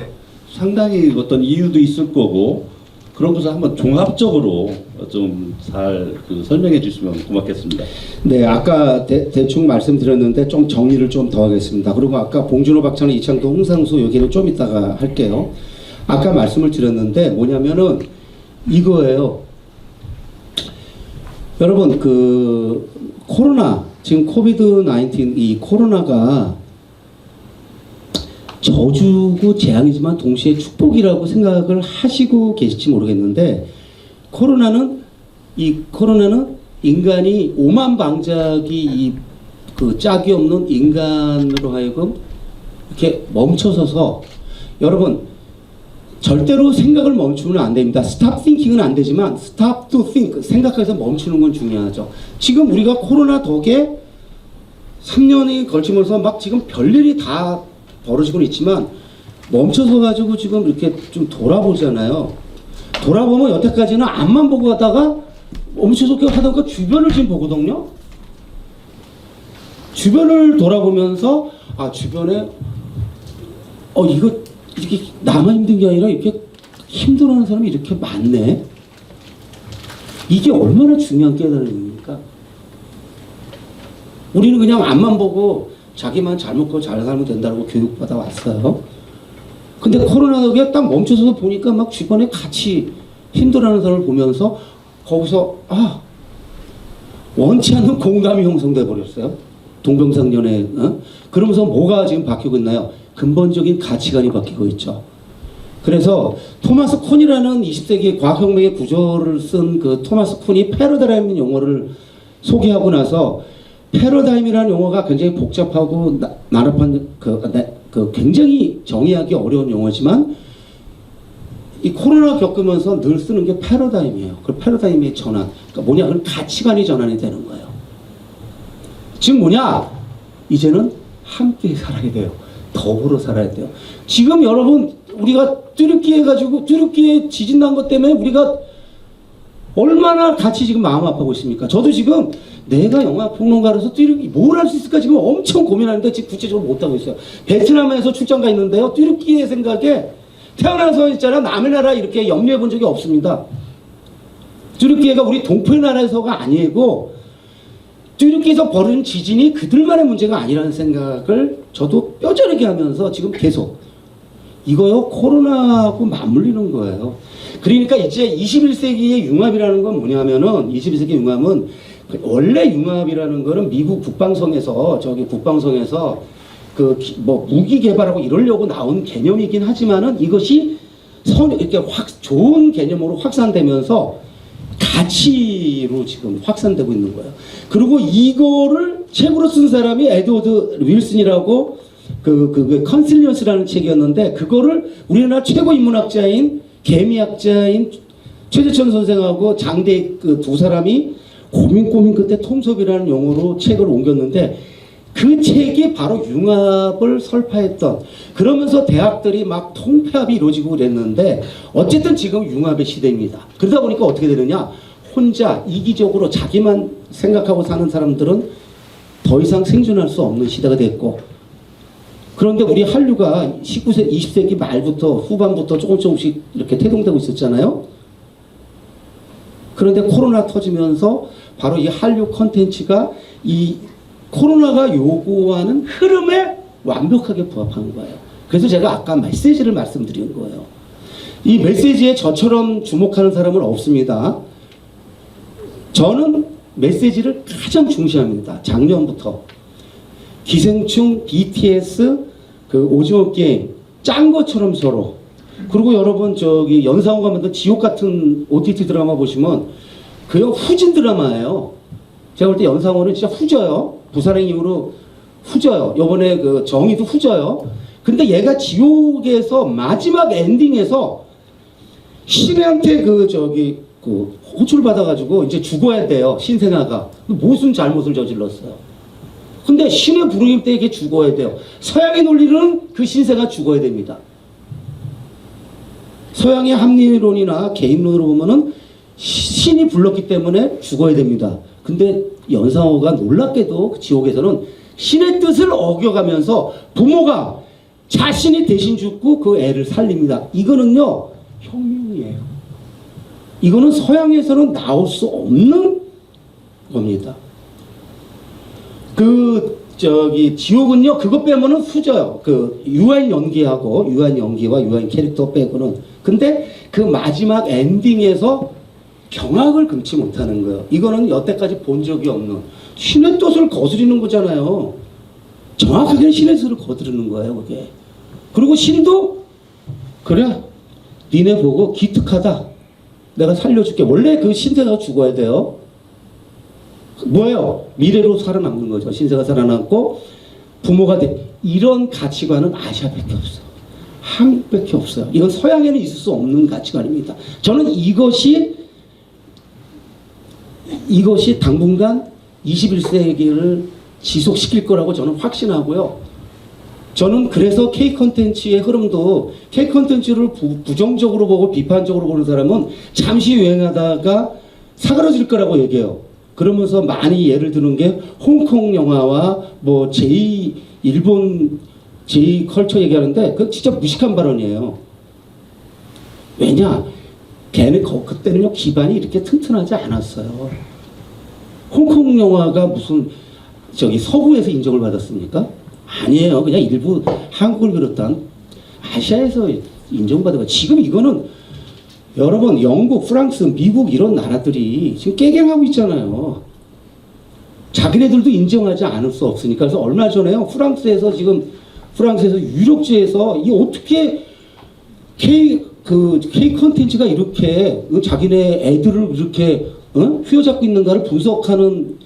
상당히 어떤 이유도 있을 거고 그런 것을 한번 종합적으로 좀 잘 설명해 주시면 고맙겠습니다. 네, 아까 대충 말씀드렸는데 좀 정리를 좀 더 하겠습니다. 그리고 아까 봉준호, 박찬호, 이창도, 홍상수 여기는 좀 이따가 할게요. 아까 말씀을 드렸는데 뭐냐면은 이거예요. 여러분 코로나 지금 코비드-19 이 코로나가 저주고 재앙이지만 동시에 축복이라고 생각을 하시고 계실지 모르겠는데 코로나는 인간이 오만방자기 짝이 없는 인간으로 하여금 이렇게 멈춰서서 여러분 절대로 생각을 멈추면 안 됩니다. Stop thinking은 안 되지만 Stop to think 생각해서 멈추는 건 중요하죠. 지금 우리가 코로나 덕에 3년이 걸치면서 막 지금 별일이 다 벌어지고는 있지만 멈춰서 가지고 지금 이렇게 좀 돌아보잖아요. 돌아보면 여태까지는 앞만 보고 가다가 멈춰서 하다가 주변을 지금 보거든요. 주변을 돌아보면서 주변에 이거 이렇게 나만 힘든 게 아니라 이렇게 힘들어하는 사람이 이렇게 많네. 이게 얼마나 중요한 깨달음입니까? 우리는 그냥 앞만 보고 자기만 잘 먹고 잘 살면 된다고 교육받아 왔어요. 근데 코로나 덕에 딱 멈춰서 보니까 막 주변에 같이 힘들어하는 사람을 보면서 거기서 원치 않는 공감이 형성돼 버렸어요. 동병상련에. 그러면서 뭐가 지금 바뀌고 있나요? 근본적인 가치관이 바뀌고 있죠. 그래서 토마스 쿤이라는 20세기 과학혁명의 구조를 쓴 그 토마스 쿤이 패러다임 용어를 소개하고 나서, 패러다임이라는 용어가 굉장히 복잡하고 나납한 굉장히 정의하기 어려운 용어지만, 이 코로나 겪으면서 늘 쓰는 게 패러다임이에요. 그 패러다임의 전환. 그러니까 뭐냐? 그건 가치관이 전환이 되는 거예요. 즉 뭐냐? 이제는 함께 살아야 돼요. 더불어 살아야 돼요. 지금 여러분, 우리가 뚜르키에 지진 난 것 때문에 우리가 얼마나 같이 지금 마음 아파하고 있습니까? 저도 지금 내가 영화 평론가로서 뭘 할 수 있을까 지금 엄청 고민하는데 지금 구체적으로 못하고 있어요. 베트남에서 출장 가 있는데요. 뚜르키의 생각에 태어나서 있잖아, 남의 나라 이렇게 염려해 본 적이 없습니다. 뚜르키가 우리 동포의 나라에서가 아니고, 뚜르키에서 벌어진 지진이 그들만의 문제가 아니라는 생각을 저도 뼈저리게 하면서 지금 계속 이거요, 코로나하고 맞물리는 거예요. 그러니까 이제 21세기의 융합이라는 건 뭐냐면은, 21세기 융합은 원래 융합이라는 거는 미국 국방성에서 뭐 무기 개발하고 이러려고 나온 개념이긴 하지만은, 이것이 이렇게 좋은 개념으로 확산되면서 가치로 지금 확산되고 있는 거예요. 그리고 이거를 책으로 쓴 사람이 에드워드 윌슨이라고 컨실리언스라는 책이었는데, 그거를 우리나라 최고 인문학자인 개미학자인 최재천 선생하고 장대 그 두 사람이 고민 끝에 통섭이라는 용어로 책을 옮겼는데, 그 책이 바로 융합을 설파했던, 그러면서 대학들이 막 통폐합이 이루어지고 그랬는데, 어쨌든 지금 융합의 시대입니다. 그러다 보니까 어떻게 되느냐, 혼자 이기적으로 자기만 생각하고 사는 사람들은 더 이상 생존할 수 없는 시대가 됐고, 그런데 우리 한류가 20세기 말부터 후반부터 조금씩 이렇게 태동되고 있었잖아요. 그런데 코로나 터지면서 바로 이 한류 콘텐츠가 이 코로나가 요구하는 흐름에 완벽하게 부합한 거예요. 그래서 제가 아까 메시지를 말씀드린 거예요. 이 메시지에 저처럼 주목하는 사람은 없습니다. 저는 메시지를 가장 중시합니다. 작년부터 기생충, BTS, 그 오징어 게임 짠 것처럼 서로. 그리고 여러분 저기 연상호가 만든 지옥 같은 OTT 드라마 보시면 그냥 후진 드라마예요. 제가 볼 때 연상호는 진짜 후져요. 부산행 이후로 후져요. 요번에 그 정의도 후져요. 근데 얘가 지옥에서 마지막 엔딩에서 신한테 호출 받아가지고 이제 죽어야 돼요. 신생아가. 무슨 잘못을 저질렀어요. 근데 신의 부르임 때 이게 죽어야 돼요. 서양의 논리는 그 신생아 죽어야 됩니다. 서양의 합리론이나 개인론으로 보면은 신이 불렀기 때문에 죽어야 됩니다. 근데 연상호가 놀랍게도 지옥에서는 신의 뜻을 어겨가면서 부모가 자신이 대신 죽고 그 애를 살립니다. 이거는요, 혁명이에요. 이거는 서양에서는 나올 수 없는 겁니다. 지옥은요, 그것 빼면은 후져요. 유한 연기와 유한 캐릭터 빼고는. 근데 그 마지막 엔딩에서 경악을 금치 못하는 거예요. 이거는 여태까지 본 적이 없는 신의 뜻을 거스르는 거잖아요. 정확하게는 신의 뜻을 거스르는 거예요, 그게. 그리고 신도, 그래, 니네 보고 기특하다. 내가 살려줄게. 원래 그 신세가 죽어야 돼요. 뭐예요? 미래로 살아남는 거죠. 신세가 살아남고 부모가 돼. 이런 가치관은 아시아밖에 없어요. 한국밖에 없어요. 이건 서양에는 있을 수 없는 가치관입니다. 저는 이것이 당분간 21세기를 지속시킬 거라고 저는 확신하고요. 저는 그래서 K-콘텐츠의 흐름도, K-콘텐츠를 부정적으로 보고 비판적으로 보는 사람은 잠시 유행하다가 사그러질 거라고 얘기해요. 그러면서 많이 예를 드는 게 홍콩 영화와 뭐 일본 컬처 얘기하는데 그거 진짜 무식한 발언이에요. 왜냐? 걔는 그때는요, 기반이 이렇게 튼튼하지 않았어요. 홍콩 영화가 무슨 서구에서 인정을 받았습니까? 아니에요. 그냥 일부 한국을 비롯한 아시아에서 인정받은 거. 지금 이거는 여러분 영국, 프랑스, 미국 이런 나라들이 지금 깨갱하고 있잖아요. 자기네들도 인정하지 않을 수 없으니까. 그래서 얼마 전에요, 프랑스에서 유력지에서 이 어떻게 K 컨텐츠가 이렇게 자기네 애들을 이렇게 휘어잡고 있는가를 분석하는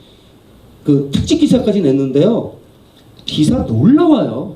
그 특집 기사까지 냈는데요. 기사 놀라워요.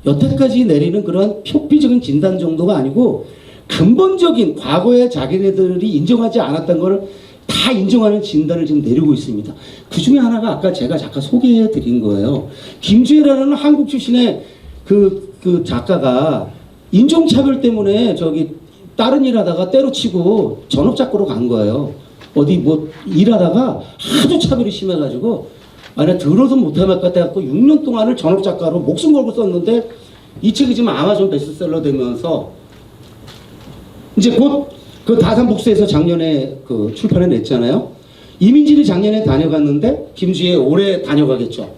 여태까지 내리는 그런 표피적인 진단 정도가 아니고 근본적인 과거에 자기네들이 인정하지 않았던 걸 다 인정하는 진단을 지금 내리고 있습니다. 그 중에 하나가 아까 제가 잠깐 소개해 드린 거예요. 김주혜라는 한국 출신의 그 작가가 인종차별 때문에 저기 다른 일 하다가 때려치고 전업작가로 간 거예요. 어디 뭐 일하다가 하도 차별이 심해가지고 아니 들어도 못할 것 같아갖고 6년 동안을 전업작가로 목숨 걸고 썼는데 이 책이 지금 아마존 베스트셀러 되면서 이제 곧 그 다산북스에서 작년에 그 출판해 냈잖아요. 이민진이 작년에 다녀갔는데 김주혜 올해 다녀가겠죠.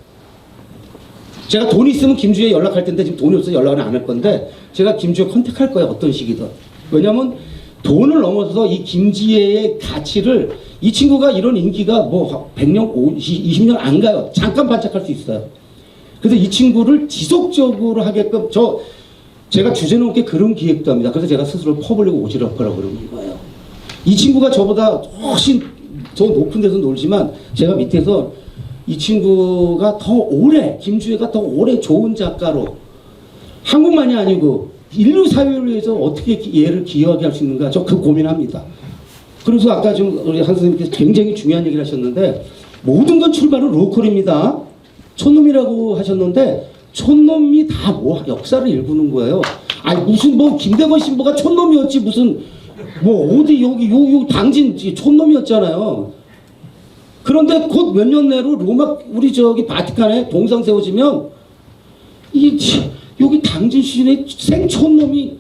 제가 돈 있으면 김주혜 연락할 텐데 지금 돈이 없어서 연락을 안 할 건데 제가 김주혜 컨택할 거예요. 어떤 식이든. 왜냐면 돈을 넘어서서 이 김지혜의 가치를 이 친구가 이런 인기가 뭐 100년, 20년 안 가요. 잠깐 반짝할 수 있어요. 그래서 이 친구를 지속적으로 하게끔 제가 주제 넘게 그런 기획도 합니다. 그래서 제가 스스로 퍼블릭 오지랖하라고 그러는 거예요. 이 친구가 저보다 훨씬 더 높은 데서 놀지만 제가 밑에서 이 친구가 더 오래, 김주혜가 더 오래 좋은 작가로 한국만이 아니고 인류 사회를 위해서 어떻게 얘를 기여하게 할 수 있는가 저 그 고민합니다. 그래서 아까 좀 우리 한 선생님께서 굉장히 중요한 얘기를 하셨는데 모든 건 출발은 로컬입니다. 촌놈이라고 하셨는데 촌놈이 다 뭐 역사를 일구는 거예요. 아니 무슨 뭐 김대건 신부가 촌놈이었지 무슨 뭐 어디 여기 당진 촌놈이었잖아요. 그런데 곧 몇 년 내로 로마 우리 저기 바티칸에 동상 세워지면 여기 당진 시즌에 생촌놈이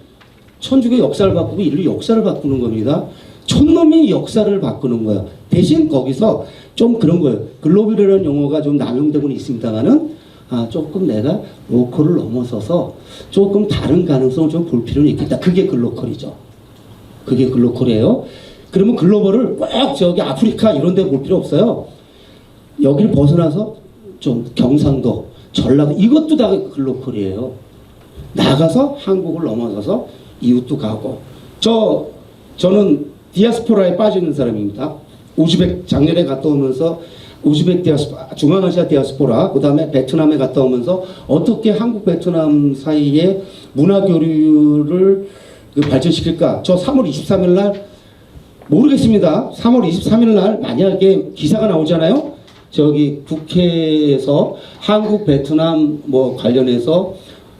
천주교 역사를 바꾸고 인류 역사를 바꾸는 겁니다. 촌놈이 역사를 바꾸는 거야. 대신 거기서 좀 그런 거예요. 글로벌이라는 용어가 좀 남용되고는 있습니다만은 조금 내가 로컬을 넘어서서 조금 다른 가능성을 좀 볼 필요는 있겠다. 그게 글로컬이죠. 그게 글로컬이에요. 그러면 글로벌을 꼭 저기 아프리카 이런 데 볼 필요 없어요. 여기를 벗어나서 좀 경상도, 전라도 이것도 다 글로컬이에요. 나가서 한국을 넘어서서 이웃도 가고. 저는 디아스포라에 빠져 있는 사람입니다. 우즈벡 작년에 갔다 오면서 우즈벡 디아스포라, 중앙아시아 디아스포라, 그 다음에 베트남에 갔다 오면서 어떻게 한국 베트남 사이에 문화교류를 발전시킬까. 저 3월 23일 날 모르겠습니다. 3월 23일 날 만약에 기사가 나오잖아요. 저기 국회에서 한국 베트남 뭐 관련해서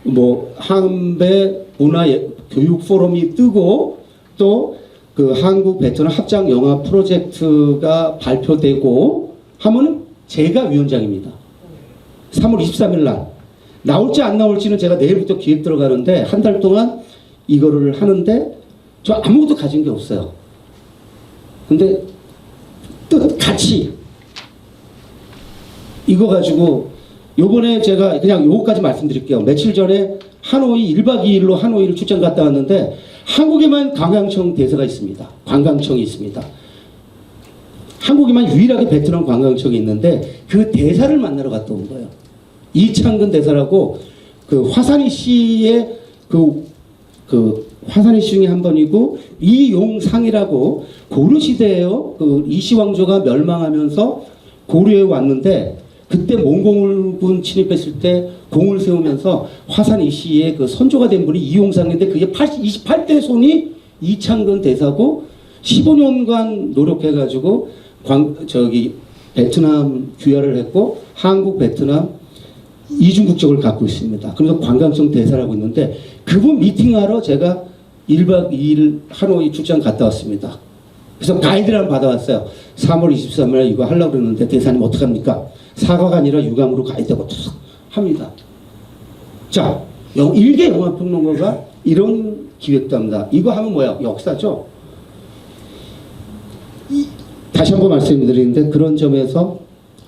뭐 한배 문화 교육 포럼이 뜨고 또 그 한국 베트남 합작 영화 프로젝트가 발표되고 하면은 제가 위원장입니다. 3월 23일 날 나올지 안 나올지는 제가 내일부터 기획 들어가는데 한 달 동안 이거를 하는데 저 아무것도 가진 게 없어요. 근데 가치 이거 가지고 요번에 제가 그냥 요거까지 말씀드릴게요. 며칠 전에 하노이 1박 2일로 하노이를 출장 갔다 왔는데 한국에만 관광청 대사가 있습니다. 관광청이 있습니다. 한국에만 유일하게 베트남 관광청이 있는데 그 대사를 만나러 갔다 온 거예요. 이창근 대사라고 그 화산이 씨의 그 화산이 씨 중에 한 번이고 이용상이라고 고려시대에요. 그 이시왕조가 멸망하면서 고려에 왔는데 그때 몽골군 침입했을 때 공을 세우면서 화산 이씨의 그 선조가 된 분이 이용상인데 그게 28대 손이 이창근 대사고 15년간 노력해가지고 베트남 귀화를 했고 한국 베트남 이중 국적을 갖고 있습니다. 그래서 관광청 대사라고 있는데 그분 미팅하러 제가 1박 2일 하노이 출장 갔다 왔습니다. 그래서 가이드를 한번 받아왔어요. 3월 23일에 이거 하려고 그러는데 대사님 어떡합니까? 사과가 아니라 유감으로 가이드하고 합니다. 자, 일개 영화평론가가 이런 기획도 합니다. 이거 하면 뭐야? 역사죠? 다시 한번 말씀드리는데 그런 점에서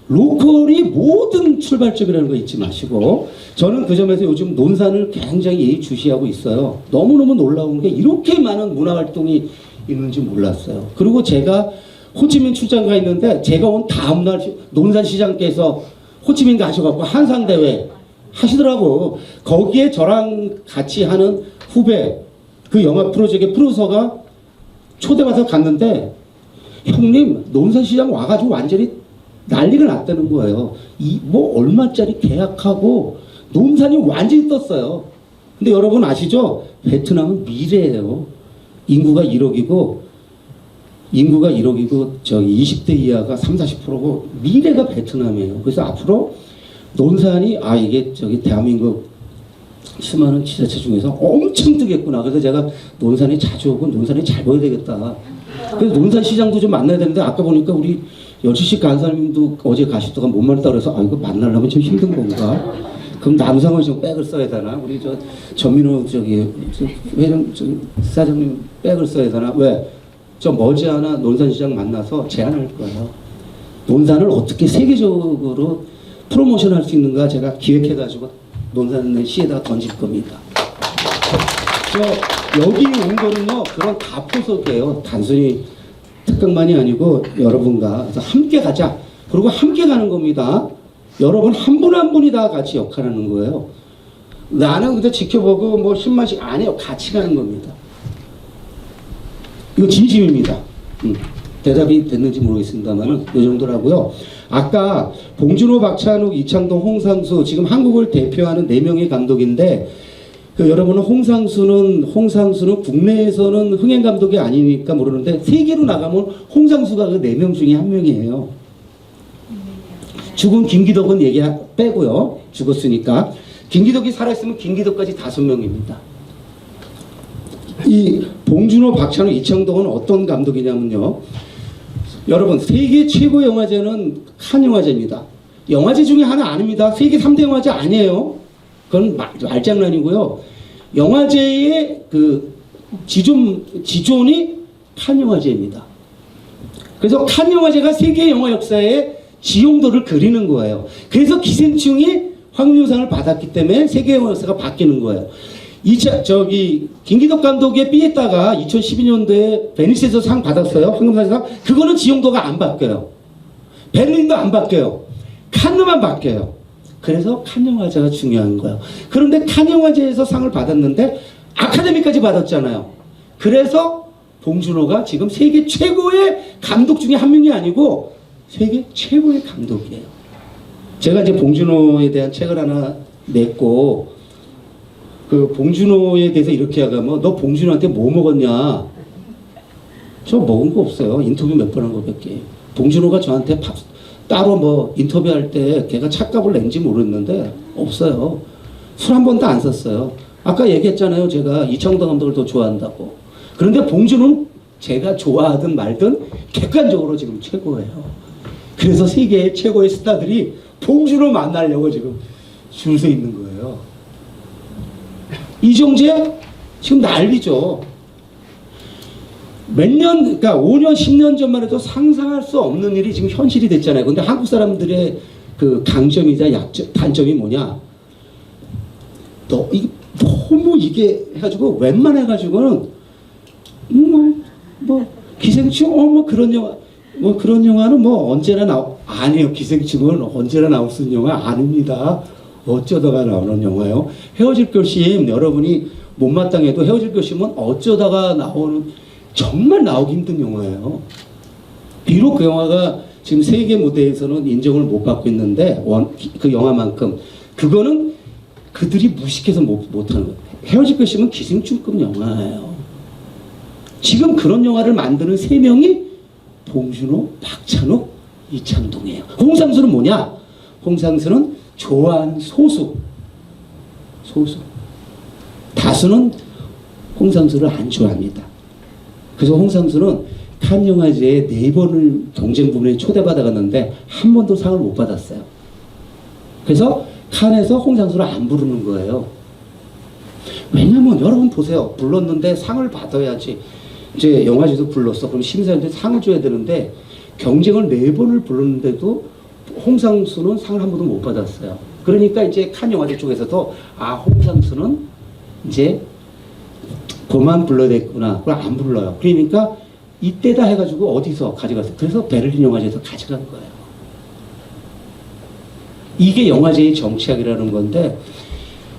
로컬이 모든 출발점이라는 거 잊지 마시고 저는 그 점에서 요즘 논산을 굉장히 예의주시하고 있어요. 너무너무 놀라운 게 이렇게 많은 문화활동이 있는지 몰랐어요. 그리고 제가 호치민 출장 가 있는데 제가 온 다음날 논산시장께서 호치민 가셔갖고 한상대회 하시더라고. 거기에 저랑 같이 하는 후배 그 영화 프로젝트 프로서가 초대받아서 갔는데 형님 논산시장 와가지고 완전히 난리가 났다는 거예요. 이 뭐 얼마짜리 계약하고 논산이 완전히 떴어요. 근데 여러분 아시죠? 베트남은 미래예요. 인구가 1억이고 저기 20대 이하가 30-40%고 미래가 베트남이에요. 그래서 앞으로 논산이 이게 저기 대한민국 수많은 지자체 중에서 엄청 뜨겠구나. 그래서 제가 논산에 자주 오고 논산에 잘 보여야 되겠다. 그래서 논산시장도 좀 만나야 되는데 아까 보니까 우리 여주시 간사님도 어제 가시다가 못 만났다 그래서 이거 만나려면 좀 힘든 건가? 그럼 남상원 좀 백을 써야 되나? 우리 전민호 회장 사장님 백을 써야 되나? 왜? 저 머지않아 논산시장 만나서 제안할 거예요. 논산을 어떻게 세계적으로 프로모션할 수 있는가 제가 기획해가지고 논산 시에다가 던질 겁니다. 여기 온 거는요 그런 다 포석이에요. 단순히 특강만이 아니고 여러분과 함께 가자. 그리고 함께 가는 겁니다. 여러분 한 분 한 분이 다 같이 역할하는 거예요. 나는 그저 지켜보고 뭐 10만씩 아니에요. 같이 가는 겁니다. 이거 진심입니다. 대답이 됐는지 모르겠습니다만 이 정도라고요. 아까 봉준호, 박찬욱, 이창동, 홍상수 지금 한국을 대표하는 4명의 감독인데 여러분은 홍상수는 국내에서는 흥행 감독이 아니니까 모르는데 세계로 나가면 홍상수가 그 4명 중에 한 명이에요. 죽은 김기덕은 얘기 빼고요. 죽었으니까. 김기덕이 살아있으면 김기덕까지 5명입니다. 이 봉준호, 박찬욱, 이창동은 어떤 감독이냐면요. 여러분 세계 최고 영화제는 칸 영화제입니다. 영화제 중에 하나 아닙니다. 세계 3대 영화제 아니에요. 그건 말장난이고요. 영화제의 그 지존이 칸 영화제입니다. 그래서 칸 영화제가 세계 영화 역사의 지용도를 그리는 거예요. 그래서 기생충이 황금효상을 받았기 때문에 세계 영화 역사가 바뀌는 거예요. 김기덕 감독의 삐에따가 2012년도에 베니스에서 상 받았어요. 황금사상. 그거는 지용도가 안 바뀌어요. 베를린도 안 바뀌어요. 칸느만 바뀌어요. 그래서 칸 영화제가 중요한 거예요. 그런데 칸 영화제에서 상을 받았는데 아카데미까지 받았잖아요. 그래서 봉준호가 지금 세계 최고의 감독 중에 한 명이 아니고 세계 최고의 감독이에요. 제가 이제 봉준호에 대한 책을 하나 냈고 그 봉준호에 대해서 이렇게 하면 너 봉준호한테 뭐 먹었냐? 저 먹은 거 없어요. 인터뷰 몇 번 한 거밖에. 봉준호가 저한테 따로 뭐 인터뷰할 때 걔가 착각을 낸지 모르겠는데 없어요. 술 한 번도 안 썼어요. 아까 얘기했잖아요. 제가 이창동 감독을 더 좋아한다고. 그런데 봉준호는 제가 좋아하든 말든 객관적으로 지금 최고예요. 그래서 세계의 최고의 스타들이 봉준호 만나려고 지금 줄 서 있는 거예요. 이정재 지금 난리죠. 그러니까 5년, 10년 전만 해도 상상할 수 없는 일이 지금 현실이 됐잖아요. 근데 한국 사람들의 그 강점이자 단점이 뭐냐? 너무 이게 해가지고 웬만해가지고는 기생충 그런 영화는 언제나 아니에요. 기생충은 언제나 나올 수 있는 영화 아닙니다. 어쩌다가 나오는 영화요. 헤어질 결심 여러분이 못마땅해도 헤어질 결심은 어쩌다가 나오는 정말 나오기 힘든 영화예요. 비록 그 영화가 지금 세계 무대에서는 인정을 못 받고 있는데 그 영화만큼 그거는 그들이 무식해서 못하는 거예요. 헤어질 결심은 기생충급 영화예요. 지금 그런 영화를 만드는 3명이 봉준호, 박찬욱, 이창동이에요. 홍상수는 뭐냐? 홍상수는 좋아하는 소수. 다수는 홍상수를 안 좋아합니다. 그래서 홍상수는 칸 영화제에 4번을 경쟁 부문에 초대받아갔는데 한 번도 상을 못 받았어요. 그래서 칸에서 홍상수를 안 부르는 거예요. 왜냐면 여러분 보세요. 불렀는데 상을 받아야지. 이제 영화제도 불렀어. 그럼 심사위원들 상을 줘야 되는데 경쟁을 4번을 불렀는데도 홍상수는 상을 한 번도 못 받았어요. 그러니까 이제 칸 영화제 쪽에서도 홍상수는 이제 그만 불러야 됐구나. 그걸 안 불러요. 그러니까 이때다 해가지고 어디서 가져갔어요. 그래서 베를린 영화제에서 가져간 거예요. 이게 영화제의 정치학이라는 건데,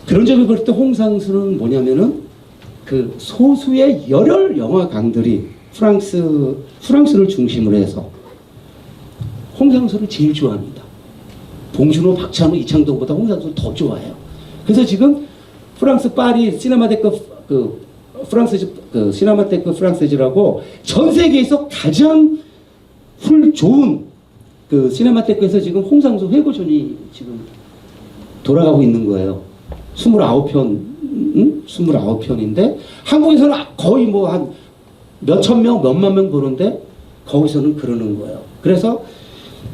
그런 점을 볼 때 홍상수는 뭐냐면은 그 소수의 열혈 영화강들이 프랑스를 중심으로 해서 홍상수를 제일 좋아합니다. 봉준호, 박찬호, 이창동보다 홍상수를 더 좋아해요. 그래서 지금 프랑스 파리 시네마테크 시네마테크 프랑스즈라고 전 세계에서 가장 좋은 그 시네마테크에서 지금 홍상수 회고전이 지금 돌아가고 있는 거예요. 29편인데 한국에서는 거의 뭐 한 몇천 명, 몇만 명 보는데 거기서는 그러는 거예요. 그래서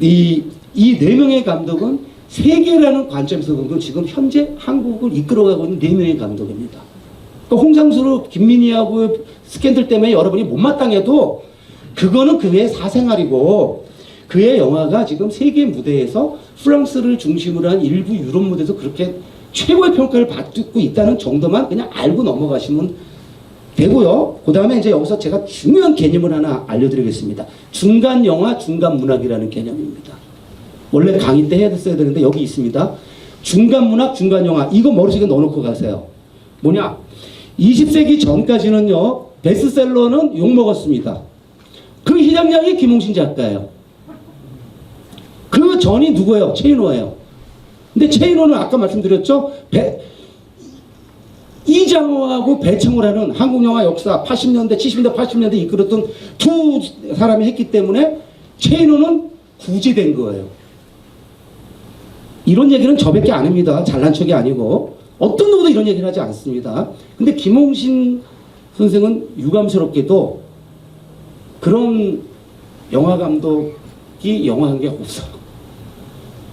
이 네 명의 감독은 세계라는 관점에서 보면 지금 현재 한국을 이끌어가고 있는 네 명의 감독입니다. 그러니까 홍상수로 김민희하고 스캔들 때문에 여러분이 못마땅해도 그거는 그의 사생활이고, 그의 영화가 지금 세계 무대에서 프랑스를 중심으로 한 일부 유럽 무대에서 그렇게 최고의 평가를 받고 있다는 정도만 그냥 알고 넘어가시면 되고요. 그 다음에 이제 여기서 제가 중요한 개념을 하나 알려드리겠습니다. 중간 영화, 중간 문학이라는 개념입니다. 원래 강의 때 했어야 되는데 여기 있습니다. 중간 문학, 중간 영화. 이거 머릿속에 넣어놓고 가세요. 뭐냐? 20세기 전까지는요, 베스트셀러는 욕먹었습니다. 그 희장량이 김홍신 작가예요. 그 전이 누구예요? 최인호예요. 근데 최인호는 아까 말씀드렸죠? 이장호하고 배창호라는 한국 영화 역사 80년대, 70년대, 80년대 이끌었던 두 사람이 했기 때문에 최인호는 구제된 거예요. 이런 얘기는 저밖에 안 합니다. 잘난 척이 아니고. 어떤 누구도 이런 얘기를 하지 않습니다. 근데 김홍신 선생은 유감스럽게도 그런 영화 감독이 영화한 게 없어요.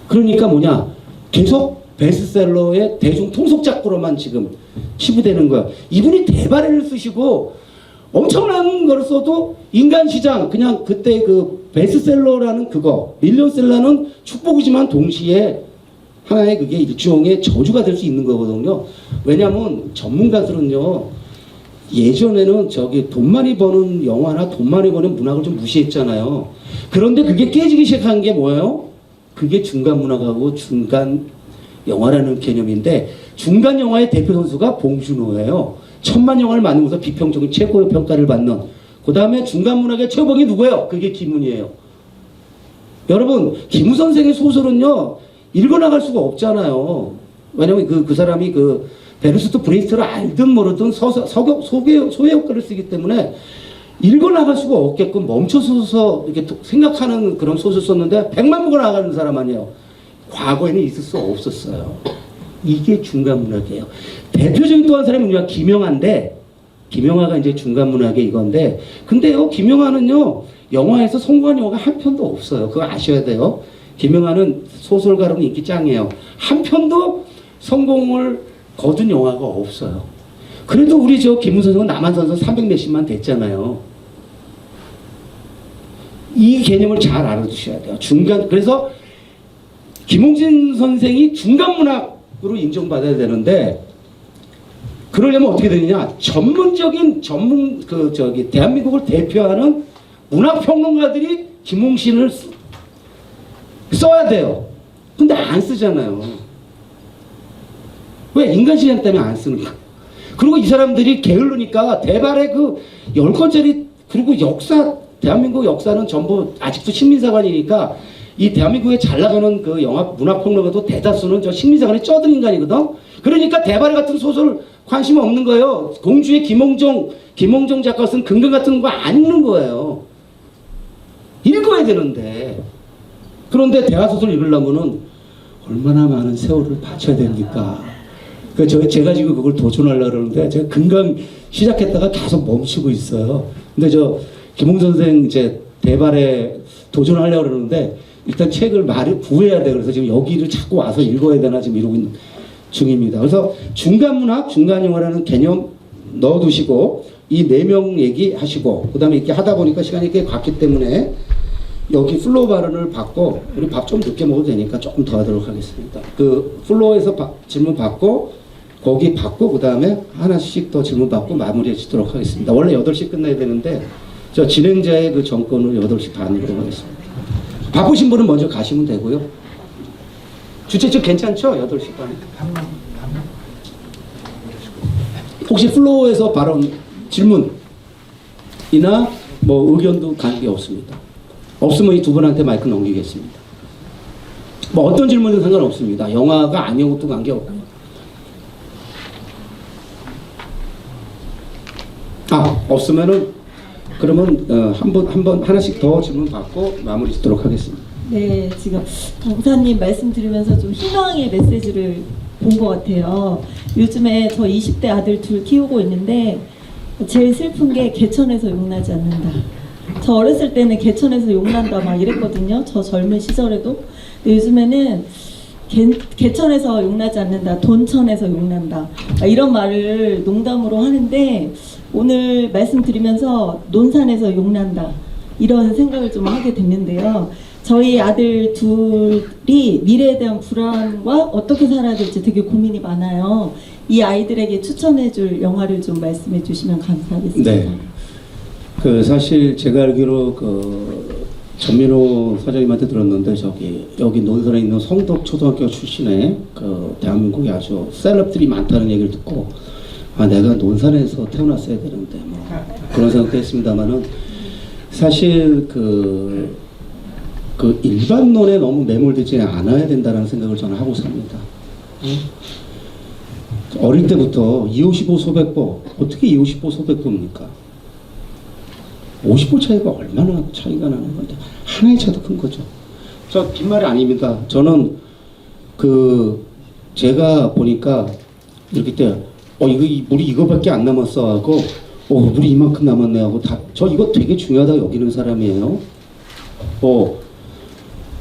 그러니까 뭐냐, 계속 베스트셀러의 대중 통속작가로만 지금 치부되는 거예요. 이분이 대바레를 쓰시고 엄청난 걸 써도 인간시장, 그냥 그때 그 베스트셀러라는 그거, 밀리언셀러는 축복이지만 동시에 하나의 그게 일종의 저주가 될 수 있는 거거든요. 왜냐하면 전문가들은요, 예전에는 저기 돈 많이 버는 영화나 돈 많이 버는 문학을 좀 무시했잖아요. 그런데 그게 깨지기 시작한 게 뭐예요? 그게 중간 문학하고 중간 영화라는 개념인데, 중간 영화의 대표 선수가 봉준호예요. 천만 영화를 만들면서 비평적인 최고의 평가를 받는. 그 다음에 중간 문학의 최고봉이 누구예요? 그게 김훈이에요. 여러분, 김훈 선생의 소설은요, 읽어나갈 수가 없잖아요. 왜냐면 그 사람이 그 베르스트 브레이스트를 알든 모르든 소개 효과를 쓰기 때문에 읽어나갈 수가 없게끔 멈춰서서 이렇게 생각하는 그런 소설 썼는데 100만 부가 나가는 사람 아니에요. 과거에는 있을 수 없었어요. 이게 중간 문학이에요. 대표적인 또 한 사람이 누구냐? 김영하인데, 김영하가 이제 중간 문학의 이건데, 근데요, 김영하는요, 영화에서 성공한 영화가 한 편도 없어요. 그거 아셔야 돼요. 김영하는 소설가로는 인기 짱이에요. 한 편도 성공을 거둔 영화가 없어요. 그래도 우리 저 김훈 선생은 남한산성 300몇십만 됐잖아요. 이 개념을 잘 알아두셔야 돼요. 그래서 김홍신 선생이 중간 문학으로 인정받아야 되는데, 그러려면 어떻게 되느냐? 대한민국을 대표하는 문학평론가들이 김홍신을 써야 돼요. 근데 안 쓰잖아요. 왜? 인간시장 때문에 안 쓰는 거야. 그리고 이 사람들이 게을르니까 대발의 그 10권짜리, 그리고 대한민국 역사는 전부 아직도 식민사관이니까 이 대한민국에 잘 나가는 그 영화 문학평론가도 대다수는 저 식민사관에 쩌든 인간이거든. 그러니까 대발 같은 소설 관심 없는 거예요. 공주의 김홍정 작가 쓴 근근 같은 거 안 읽는 거예요. 읽어야 되는데. 그런데 대화소설 읽으려면은 얼마나 많은 세월을 바쳐야 됩니까? 제가 지금 그걸 도전하려고 그러는데, 제가 금방 시작했다가 계속 멈추고 있어요. 근데 김홍 선생 이제 대발에 도전하려고 그러는데, 일단 책을 구해야 돼. 그래서 지금 여기를 자꾸 와서 읽어야 되나 지금 이러고 있는 중입니다. 그래서 중간 문학, 중간 영화라는 개념 넣어두시고, 이 4명 얘기하시고, 그 다음에 이렇게 하다 보니까 시간이 꽤 갔기 때문에, 여기 플로어 발언을 받고, 우리 밥 좀 늦게 먹어도 되니까 조금 더 하도록 하겠습니다. 그 플로어에서 질문 받고, 거기 받고 그 다음에 하나씩 더 질문 받고 마무리해 주도록 하겠습니다. 원래 8시 끝나야 되는데 저 진행자의 그 정권을 8시 반으로 하겠습니다. 바쁘신 분은 먼저 가시면 되고요. 주최 측 괜찮죠? 8시 반에. 혹시 플로어에서 발언, 질문이나 뭐 의견도 관계 없습니다. 없으면 이 두 분한테 마이크 넘기겠습니다. 뭐 어떤 질문은 상관없습니다. 영화가 아닌 것도 관계없고요. 없으면은 그러면 한 번 하나씩 더 질문 받고 마무리 짓도록 하겠습니다. 네, 지금 강사님 말씀 들으면서 좀 희망의 메시지를 본 것 같아요. 요즘에 저 20대 아들 둘 키우고 있는데 제일 슬픈 게 개천에서 용나지 않는다. 저 어렸을 때는 개천에서 용난다 막 이랬거든요. 저 젊은 시절에도. 근데 요즘에는 개천에서 용나지 않는다, 돈천에서 용난다 이런 말을 농담으로 하는데 오늘 말씀드리면서 논산에서 용난다 이런 생각을 좀 하게 됐는데요. 저희 아들 둘이 미래에 대한 불안과 어떻게 살아야 될지 되게 고민이 많아요. 이 아이들에게 추천해줄 영화를 좀 말씀해 주시면 감사하겠습니다. 네. 그 사실 제가 알기로 그 전민호 사장님한테 들었는데 여기 논산에 있는 성덕 초등학교 출신의 그 대한민국에 아주 셀럽들이 많다는 얘기를 듣고 내가 논산에서 태어났어야 되는데 뭐 그런 생각도 했습니다만은 사실 그 일반론에 너무 매몰되지 않아야 된다는 생각을 저는 하고 삽니다. 어릴 때부터 255 소백보 어떻게 255 소백보입니까? 50보 차이가 얼마나 차이가 나는 건데 하나의 차이도 큰 거죠. 저 빈말이 아닙니다. 저는 제가 보니까 이렇게 때 물이 이거밖에 안 남았어 하고 물이 이만큼 남았네 하고 저 이거 되게 중요하다고 여기는 사람이에요.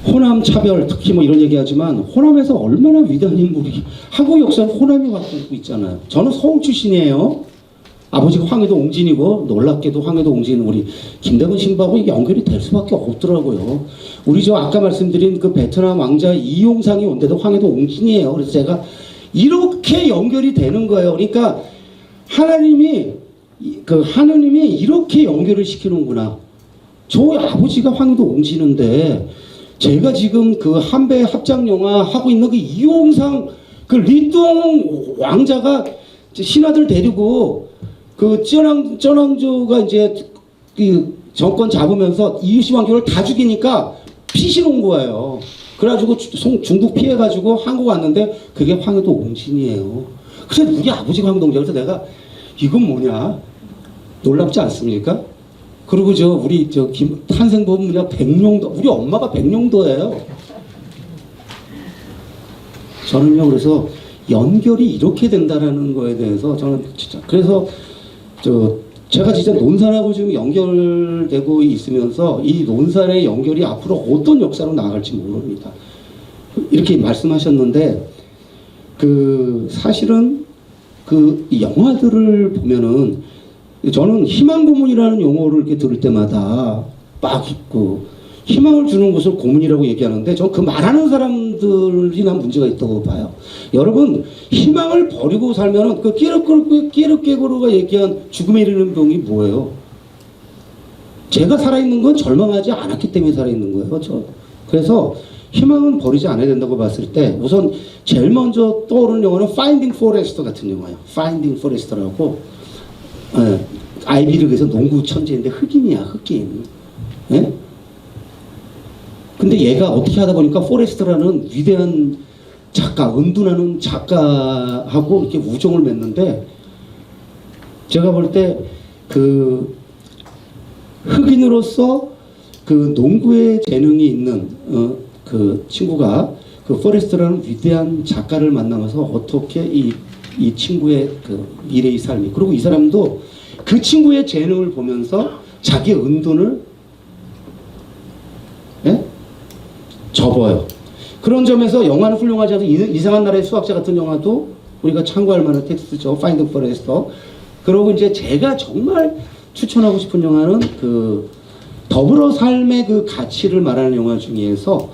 호남 차별 특히 뭐 이런 얘기하지만 호남에서 얼마나 위대한 인물이 한국 역사는 호남이 갖고 있잖아요. 저는 서울 출신이에요. 아버지가 황해도 옹진이고 놀랍게도 황해도 옹진 우리 김대건 신부하고 연결이 될 수밖에 없더라고요. 우리 저 아까 말씀드린 그 베트남 왕자 이용상이 온 데도 황해도 옹진이에요. 그래서 제가 이렇게 연결이 되는 거예요. 그러니까 하나님이 이렇게 연결을 시키는구나. 저 아버지가 황해도 옹진인데 제가 지금 그 한배 합작 영화 하고 있는 그 이용상 그 리똥 왕자가 신하들 데리고 그 쩌낭조가 이제 그 정권 잡으면서 이유시 왕조를 다 죽이니까 피신 온 거예요. 그래가지고 중국 피해가지고 한국 왔는데 그게 황해도 옹진이에요. 그래서 우리 아버지가 황해도 옹진. 그래서 내가 이건 뭐냐 놀랍지 않습니까? 그리고 우리 탄생법은 우리가 백령도 우리 엄마가 백령도예요. 저는요 그래서 연결이 이렇게 된다라는 거에 대해서 저는 진짜 그래서 제가 진짜 논산하고 지금 연결되고 있으면서 이 논산의 연결이 앞으로 어떤 역사로 나아갈지 모릅니다. 이렇게 말씀하셨는데 사실은 이 영화들을 보면은 저는 희망 고문이라는 용어를 이렇게 들을 때마다 막 희망을 주는 것을 고문이라고 얘기하는데 저는 그 말하는 사람들이나 문제가 있다고 봐요. 여러분 희망을 버리고 살면은 그 끼르깨고르가 얘기한 죽음에 이르는 병이 뭐예요? 제가 살아있는 건 절망하지 않았기 때문에 살아있는 거예요. 그래서 희망은 버리지 않아야 된다고 봤을 때 우선 제일 먼저 떠오르는 영화는 Finding Forrester 같은 영화예요. Finding Forrester라고 아이비리그에서 농구 천재인데 흑인이야 흑인. 예? 근데 얘가 어떻게 하다 보니까 포레스트라는 위대한 작가, 은둔하는 작가하고 이렇게 우정을 맺는데 제가 볼 때 흑인으로서 농구에 재능이 있는 그 친구가 포레스트라는 위대한 작가를 만나면서 어떻게 이 친구의 미래의 삶이 그리고 이 사람도 그 친구의 재능을 보면서 자기의 은둔을 접어요. 그런 점에서 영화는 훌륭하지 않아도 이상한 나라의 수학자 같은 영화도 우리가 참고할 만한 텍스트죠. Finding Forrester. 그리고 이제 제가 정말 추천하고 싶은 영화는 더불어 삶의 가치를 말하는 영화 중에서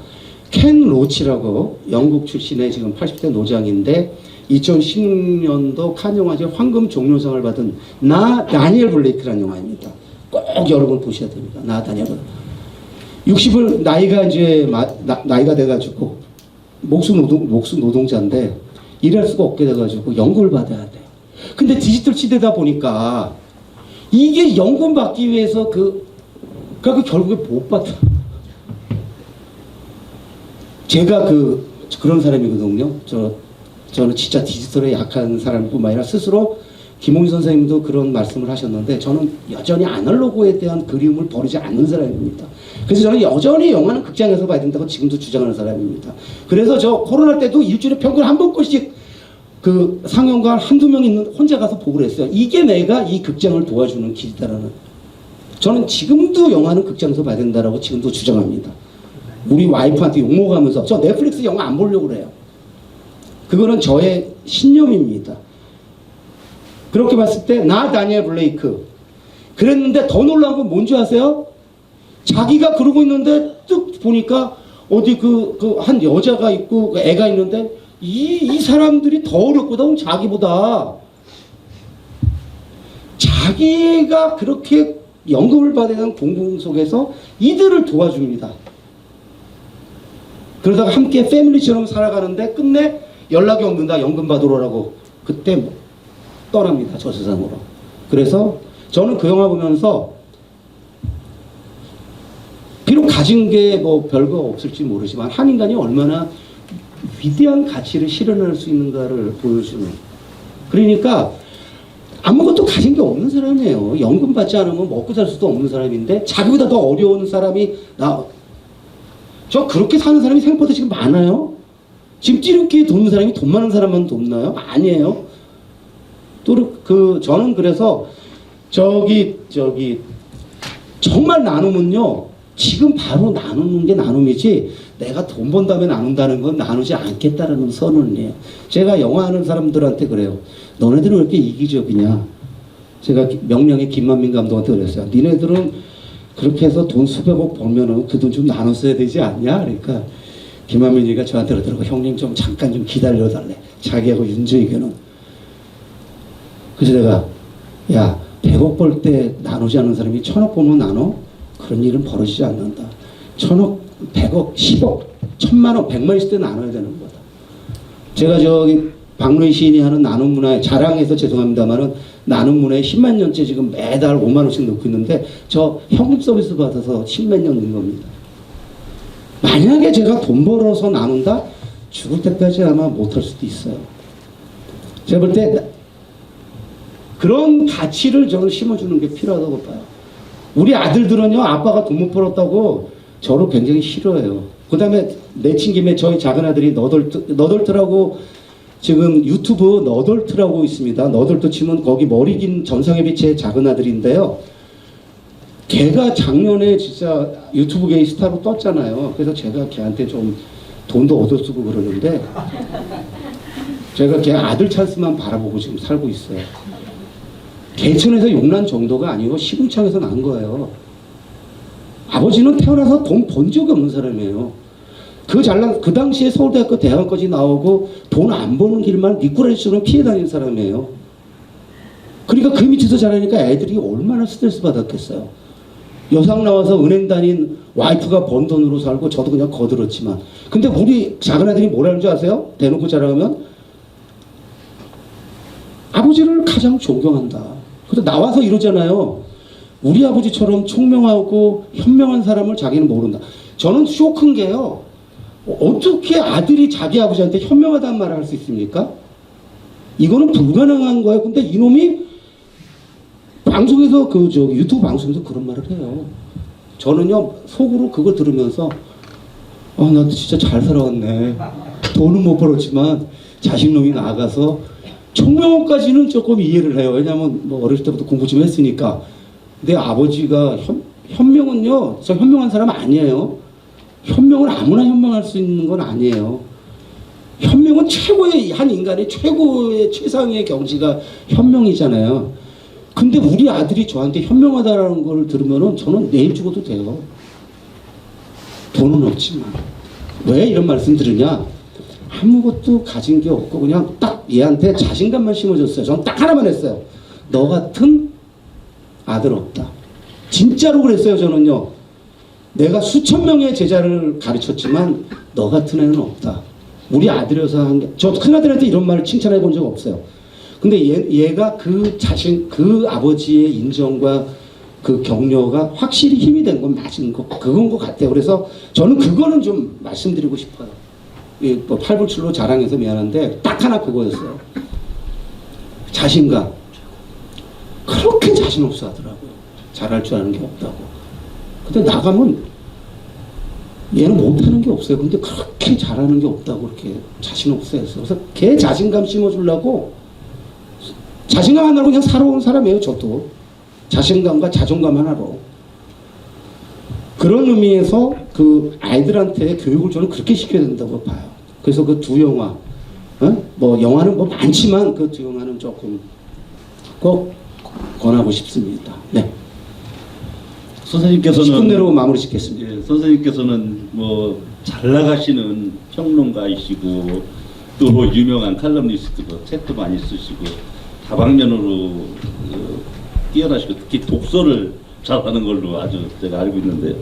켄 로치라고 영국 출신의 지금 80대 노장인데 2016년도 칸 영화제 황금 종려상을 받은 나 다니엘 블레이크라는 영화입니다. 꼭 여러분 보셔야 됩니다. 나 다니엘 블레이크. 60을 나이가 이제 나이가 돼가지고 목수 노동자인데 일할 수가 없게 돼가지고 연금을 받아야 돼. 근데 디지털 시대다 보니까 이게 연금 받기 위해서 그러니까 결국에 못 받아. 제가 그런 사람이거든요. 저는 진짜 디지털에 약한 사람뿐만 아니라 스스로 김홍희 선생님도 그런 말씀을 하셨는데 저는 여전히 아날로그에 대한 그리움을 버리지 않는 사람입니다. 그래서 저는 여전히 영화는 극장에서 봐야 된다고 지금도 주장하는 사람입니다. 그래서 저 코로나 때도 일주일에 평균 한 번꼴씩 그 상영관 한두 명 있는 혼자 가서 보고 그랬어요. 이게 내가 이 극장을 도와주는 길이다라는. 저는 지금도 영화는 극장에서 봐야 된다라고 지금도 주장합니다. 우리 와이프한테 욕먹으면서 저 넷플릭스 영화 안 보려고 그래요. 그거는 저의 신념입니다. 그렇게 봤을 때 나 다니엘 블레이크 그랬는데 더 놀라운 건 뭔지 아세요? 자기가 그러고 있는데 뚝 보니까 어디 한 여자가 있고 애가 있는데 이 사람들이 더 어렵거든. 자기보다. 자기가 그렇게 연금을 받아야 하는 공공 속에서 이들을 도와줍니다. 그러다가 함께 패밀리처럼 살아가는데 끝내 연락이 없는다. 연금 받으러라고. 그때 떠납니다. 저 세상으로. 그래서 저는 그 영화 보면서 비록 가진 게 뭐 별거 없을지 모르지만 한 인간이 얼마나 위대한 가치를 실현할 수 있는가를 보여주는. 그러니까 아무것도 가진 게 없는 사람이에요. 연금 받지 않으면 먹고 살 수도 없는 사람인데 자기보다 더 어려운 사람이 저 그렇게 사는 사람이 생각보다 지금 많아요. 지금 찌르기에 돕는 사람이 돈 많은 사람만 돕나요? 아니에요. 또 저는 그래서 저기 정말 나눔은요 지금 바로 나누는 게 나눔이지 내가 돈 번 다음에 나눈다는 건 나누지 않겠다라는 선언이에요. 제가 영화 하는 사람들한테 그래요. 너네들은 왜 이렇게 이기적이냐. 제가 명령의 김만민 감독한테 그랬어요. 니네들은 그렇게 해서 돈 수백억 벌면은 그 돈 좀 나눠 써야 되지 않냐. 그러니까 김만민이가 저한테 그러더라고. 형님 좀 잠깐 좀 기다려달래. 자기하고 윤주에게는. 그래서 내가 야 100억 벌 때 나누지 않는 사람이 1000억 벌면 나눠? 그런 일은 벌어지지 않는다. 1000억, 100억, 10억, 1000만원, 100만 있을 때 나눠야 되는 거다. 제가 저기 박노희 시인이 하는 나눔 문화에 자랑해서 죄송합니다만은 나눔 문화에 10만 년째 지금 매달 5만 원씩 넣고 있는데 저 현금 서비스 받아서 10몇 년 된 겁니다. 만약에 제가 돈 벌어서 나눈다? 죽을 때까지 아마 못할 수도 있어요. 제가 볼 때 그런 가치를 저는 심어주는 게 필요하다고 봐요. 우리 아들들은요 아빠가 돈 못 벌었다고 저를 굉장히 싫어해요. 그 다음에 내친 김에 저희 작은 아들이 너덜트라고 지금 유튜브 너덜트라고 있습니다. 너덜트 치면 거기 머리 긴 전상엽이 제 작은 아들인데요. 걔가 작년에 진짜 유튜브계의 스타로 떴잖아요. 그래서 제가 걔한테 좀 돈도 얻어쓰고 그러는데 제가 걔 아들 찬스만 바라보고 지금 살고 있어요. 개천에서 용난 정도가 아니고 시궁창에서 난 거예요. 아버지는 태어나서 돈 번 적이 없는 사람이에요. 그 당시에 서울대학교 대학까지 나오고 돈 안 버는 길만 미꾸라지처럼 피해 다니는 사람이에요. 그러니까 그 밑에서 자라니까 애들이 얼마나 스트레스 받았겠어요. 여상 나와서 은행 다닌 와이프가 번 돈으로 살고 저도 그냥 거들었지만 근데 우리 작은 아들이 뭐라는 줄 아세요? 대놓고 자랑하면 아버지를 가장 존경한다. 그래서 나와서 이러잖아요. 우리 아버지처럼 총명하고 현명한 사람을 자기는 모른다. 저는 쇼크인 게요. 어떻게 아들이 자기 아버지한테 현명하다는 말을 할 수 있습니까? 이거는 불가능한 거예요. 근데 이놈이 방송에서 유튜브 방송에서 그런 말을 해요. 저는요 속으로 그걸 들으면서 나 진짜 잘 살아왔네. 돈은 못 벌었지만 자식놈이 나가서 총명까지는 조금 이해를 해요. 왜냐하면 뭐 어렸을 때부터 공부 좀 했으니까. 내 아버지가 현명은요, 저 현명한 사람 아니에요. 현명을 아무나 현명할 수 있는 건 아니에요. 현명은 최고의 한 인간의 최고의 최상의 경지가 현명이잖아요. 근데 우리 아들이 저한테 현명하다라는 걸 들으면은 저는 내일 죽어도 돼요. 돈은 없지만 왜 이런 말씀 드리냐? 아무것도 가진 게 없고 그냥 딱 얘한테 자신감만 심어줬어요. 전 딱 하나만 했어요. 너 같은 아들 없다. 진짜로 그랬어요. 저는요. 내가 수천 명의 제자를 가르쳤지만 너 같은 애는 없다. 우리 아들이어서 한 게, 저 큰아들한테 이런 말을 칭찬해 본 적 없어요. 근데 얘가 그 그 아버지의 인정과 그 격려가 확실히 힘이 된 건 맞은 거, 그건 것 같아요. 그래서 저는 그거는 좀 말씀드리고 싶어요. 뭐 팔불출로 자랑해서 미안한데 딱 하나 그거였어요. 자신감. 그렇게 자신 없어 하더라고요. 잘할 줄 아는 게 없다고. 근데 나가면 얘는 못하는 게 없어요. 근데 그렇게 잘하는 게 없다고 그렇게 자신 없어 했어. 그래서 걔 자신감 심어주려고 자신감 하나로 그냥 살아온 사람이에요. 저도. 자신감과 자존감 하나로. 그런 의미에서 그 아이들한테 교육을 저는 그렇게 시켜야 된다고 봐요. 그래서 그 두 영화, 뭐 영화는 뭐 많지만 그 두 영화는 조금 꼭 권하고 싶습니다. 네. 선생님께서는 10분 내로 마무리 짓겠습니다. 예, 선생님께서는 뭐 잘 나가시는 평론가이시고 또 유명한 칼럼니스트고 책도 많이 쓰시고 다방면으로 뛰어나시고 특히 독서를 잘하는 걸로 아주 제가 알고 있는데요.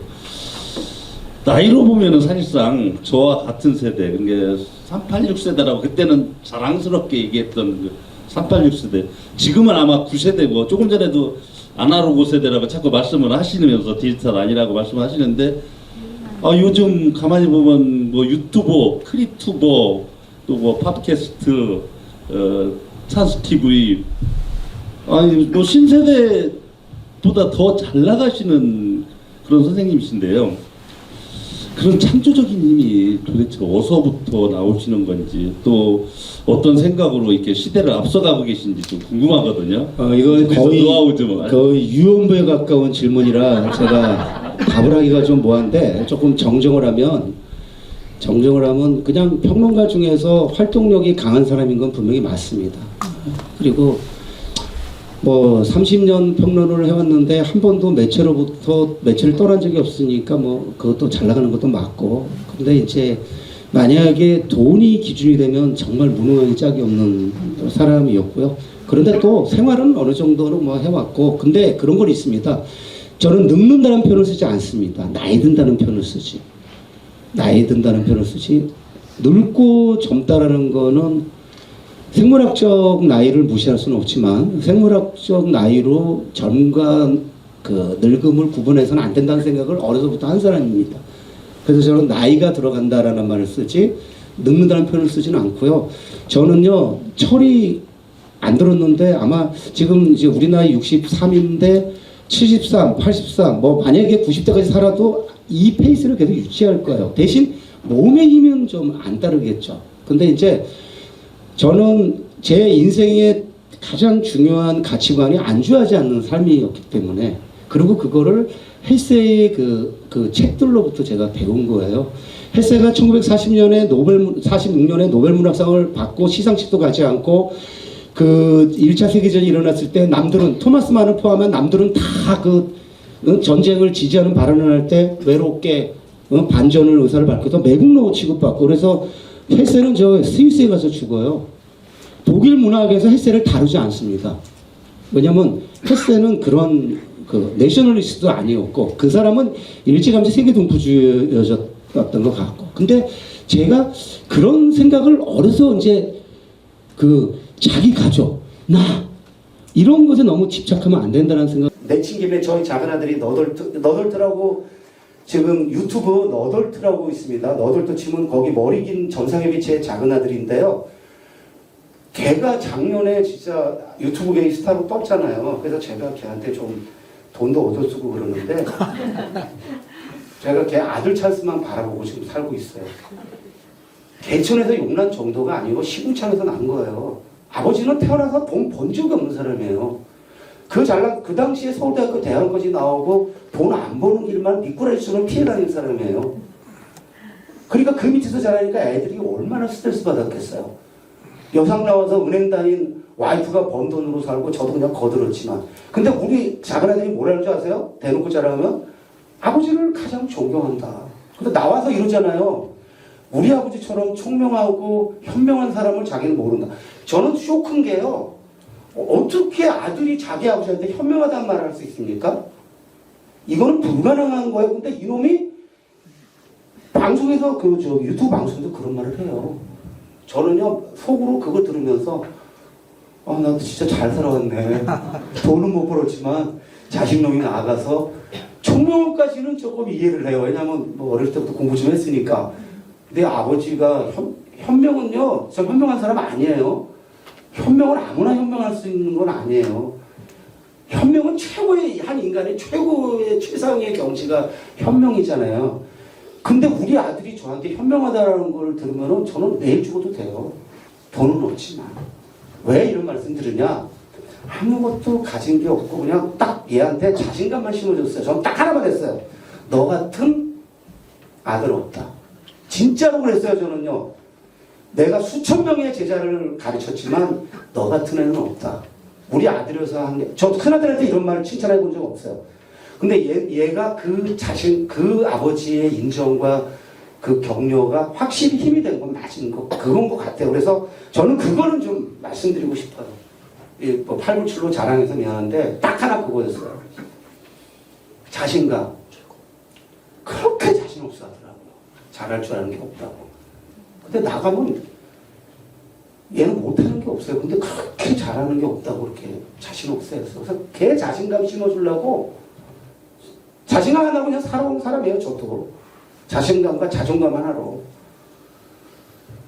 나이로 보면은 사실상 저와 같은 세대, 그게 386 세대라고 그때는 자랑스럽게 얘기했던 그 386 세대, 지금은 아마 9세대고 조금 전에도 아날로그 세대라고 자꾸 말씀을 하시면서 디지털 아니라고 말씀하시는데 요즘 가만히 보면 뭐 유튜버, 크립투버, 또 뭐 팟캐스트, 찬스 TV, 아니 뭐 신세대보다 더 잘 나가시는 그런 선생님이신데요. 그런 창조적인 힘이 도대체 어디서부터 나오시는 건지, 또 어떤 생각으로 이렇게 시대를 앞서가고 계신지 좀 궁금하거든요. 이건 노하우 좀 거의 유언부에 가까운 질문이라 제가 답을 하기가 좀 뭐한데, 조금 정정을 하면 그냥 평론가 중에서 활동력이 강한 사람인 건 분명히 맞습니다. 그리고 뭐 30년 평론을 해왔는데 한 번도 매체를 떠난 적이 없으니까 뭐 그것도 잘 나가는 것도 맞고, 근데 이제 만약에 돈이 기준이 되면 정말 무능한 짝이 없는 사람이었고요. 그런데 또 생활은 어느 정도는 뭐 해왔고, 근데 그런 건 있습니다. 저는 늙는다는 표현을 쓰지 않습니다. 나이 든다는 표현을 쓰지. 나이 든다는 표현을 쓰지. 늙고 젊다라는 거는 생물학적 나이를 무시할 수는 없지만 생물학적 나이로 젊과 그 늙음을 구분해서는 안 된다는 생각을 어려서부터 한 사람입니다. 그래서 저는 나이가 들어간다라는 말을 쓰지 늙는다는 표현을 쓰지는 않고요. 저는요, 철이 안 들었는데 아마 지금 이제 우리 나이 63인데 73, 83, 뭐 만약에 90대까지 살아도 이 페이스를 계속 유지할 거예요. 대신 몸의 힘은 좀 안 따르겠죠. 근데 이제 저는 제 인생의 가장 중요한 가치관이 안주하지 않는 삶이었기 때문에, 그리고 그거를 헬세의 그 책들로부터 제가 배운 거예요. 헬세가 1940년에 46년에 노벨문학상을 받고 시상식도 가지 않고 그 1차 세계전이 일어났을 때 남들은, 토마스 만을 포함한 남들은 다 그 전쟁을 지지하는 발언을 할 때 외롭게 반전을 의사를 밝혀서 매국노 취급받고, 그래서 헬세는 저 스위스에 가서 죽어요. 독일 문학에서 헬세를 다루지 않습니다. 왜냐면 헬세는 그런 그 내셔널리스트도 아니었고, 그 사람은 일제감시 세계 동포주의였던 것 같고, 근데 제가 그런 생각을 어려서 이제 그 자기 가족, 나 이런 것에 너무 집착하면 안 된다는 생각. 내친 김에 저희 작은 아들이 너덜트라고 지금 유튜브 너덜트라고 있습니다. 너덜트 치면 거기 머리 긴 전상엽이 제 작은 아들인데요. 걔가 작년에 진짜 유튜브계의 스타로 떴잖아요. 그래서 제가 걔한테 좀 돈도 얻어쓰고 그러는데 제가 걔 아들 찬스만 바라보고 지금 살고 있어요. 개천에서 용난 정도가 아니고 시궁창에서 난 거예요. 아버지는 태어나서 돈 번 적이 없는 사람이에요. 그 당시에 서울대학교 대학까지 나오고 돈 안 버는 길만 미꾸라지처럼 피해 다니는 사람이에요. 그러니까 그 밑에서 자라니까 애들이 얼마나 스트레스 받았겠어요. 여상 나와서 은행 다닌 와이프가 번 돈으로 살고 저도 그냥 거들었지만, 근데 우리 작은 아들이 뭐라는 줄 아세요? 대놓고 자랑하면 아버지를 가장 존경한다. 근데 나와서 이러잖아요. 우리 아버지처럼 총명하고 현명한 사람을 자기는 모른다. 저는 쇼크인 게요. 어떻게 아들이 자기 아버지한테 현명하다는 말을 할 수 있습니까? 이거는 불가능한 거예요. 근데 이놈이 방송에서 유튜브 방송도 그런 말을 해요. 저는요 속으로 그거 들으면서 나도 진짜 잘 살아왔네. 돈은 못 벌었지만 자식놈이 나가서 총명까지는 조금 이해를 해요. 왜냐하면 뭐 어릴 때부터 공부 좀 했으니까. 내 아버지가 현명은요, 저 현명한 사람 아니에요. 현명은 아무나 현명할 수 있는 건 아니에요. 현명은 최고의, 한 인간의 최고의 최상의 경지가 현명이잖아요. 근데 우리 아들이 저한테 현명하다라는 걸 들으면은 저는 내일 죽어도 돼요. 돈은 없지만. 왜 이런 말씀 드리냐? 아무것도 가진 게 없고 그냥 딱 얘한테 자신감만 심어줬어요. 저는 딱 하나만 했어요. 너 같은 아들 없다. 진짜로 그랬어요. 저는요. 내가 수천 명의 제자를 가르쳤지만 너 같은 애는 없다. 우리 아들이어서 한 게, 저 큰아들한테 이런 말을 칭찬해 본 적 없어요. 근데 얘가 그 아버지의 인정과 그 격려가 확실히 힘이 된 건 맞은 거, 그건 것 같아요. 그래서 저는 그거는 좀 말씀드리고 싶어요. 뭐 897로 자랑해서 미안한데 딱 하나 그거였어요. 자신감. 그렇게 자신 없어 하더라고요. 잘할 줄 아는 게 없다고. 근데 나가면 얘는 못하는 게 없어요. 근데 그렇게 잘하는 게 없다고 그렇게 자신 없어 했어. 그래서 걔 자신감 심어주려고 자신감 하나고 그냥 살아온 사람이에요. 저도. 자신감과 자존감 하나로.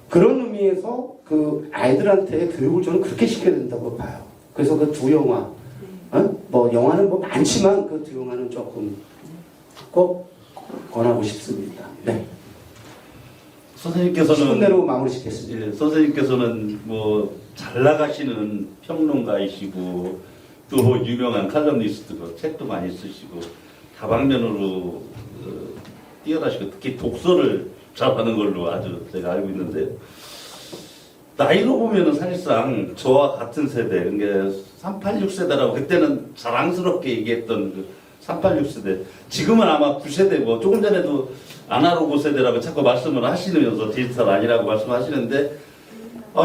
그런 의미에서 그 아이들한테 교육을 저는 그렇게 시켜야 된다고 봐요. 그래서 그 두 영화, 뭐 영화는 뭐 많지만 그 두 영화는 조금 꼭 권하고 싶습니다. 네. 선생님께서는 대로 마무리 짓겠습니다. 예, 선생님께서는 뭐 잘 나가시는 평론가이시고 또 유명한 칼럼니스트고 책도 많이 쓰시고 다방면으로 뛰어나시고 특히 독서를 잘하는 걸로 아주 제가 알고 있는데요. 나이로 보면은 사실상 저와 같은 세대, 그러니까 386세대라고 그때는 자랑스럽게 얘기했던 그 386세대, 지금은 아마 9세대고 조금 전에도 아날로그 세대라고 자꾸 말씀을 하시면서 디지털 아니라고 말씀하시는데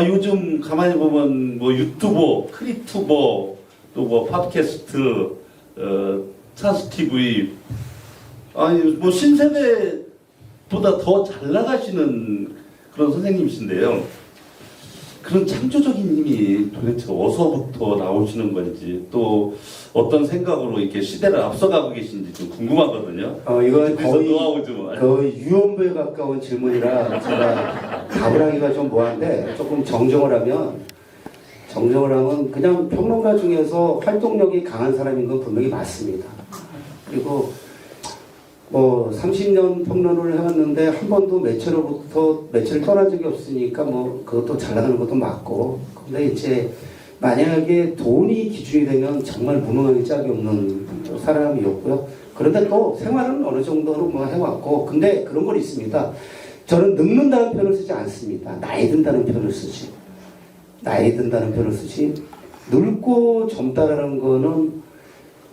요즘 가만히 보면 뭐 유튜버, 크리투버, 또 뭐 팟캐스트, 찬스 TV, 뭐 신세대보다 더 잘 나가시는 그런 선생님이신데요. 그런 창조적인 힘이 도대체 어디서부터 나오시는 건지, 또 어떤 생각으로 이렇게 시대를 앞서가고 계신지 좀 궁금하거든요. 이건 노하우 좀 거의 유언부에 가까운 질문이라 제가 답을 하기가 좀 뭐한데, 조금 정정을 하면 그냥 평론가 중에서 활동력이 강한 사람인 건 분명히 맞습니다. 그리고 뭐 30년 평론을 해왔는데 한 번도 매체를 떠난 적이 없으니까 뭐 그것도 잘 나가는 것도 맞고, 근데 이제 만약에 돈이 기준이 되면 정말 무능하기 짝이 없는 사람이었고요. 그런데 또 생활은 어느 정도로 뭐 해왔고, 근데 그런 건 있습니다. 저는 늙는다는 표현을 쓰지 않습니다. 나이 든다는 표현을 쓰지. 나이 든다는 표현을 쓰지. 늙고 젊다라는 거는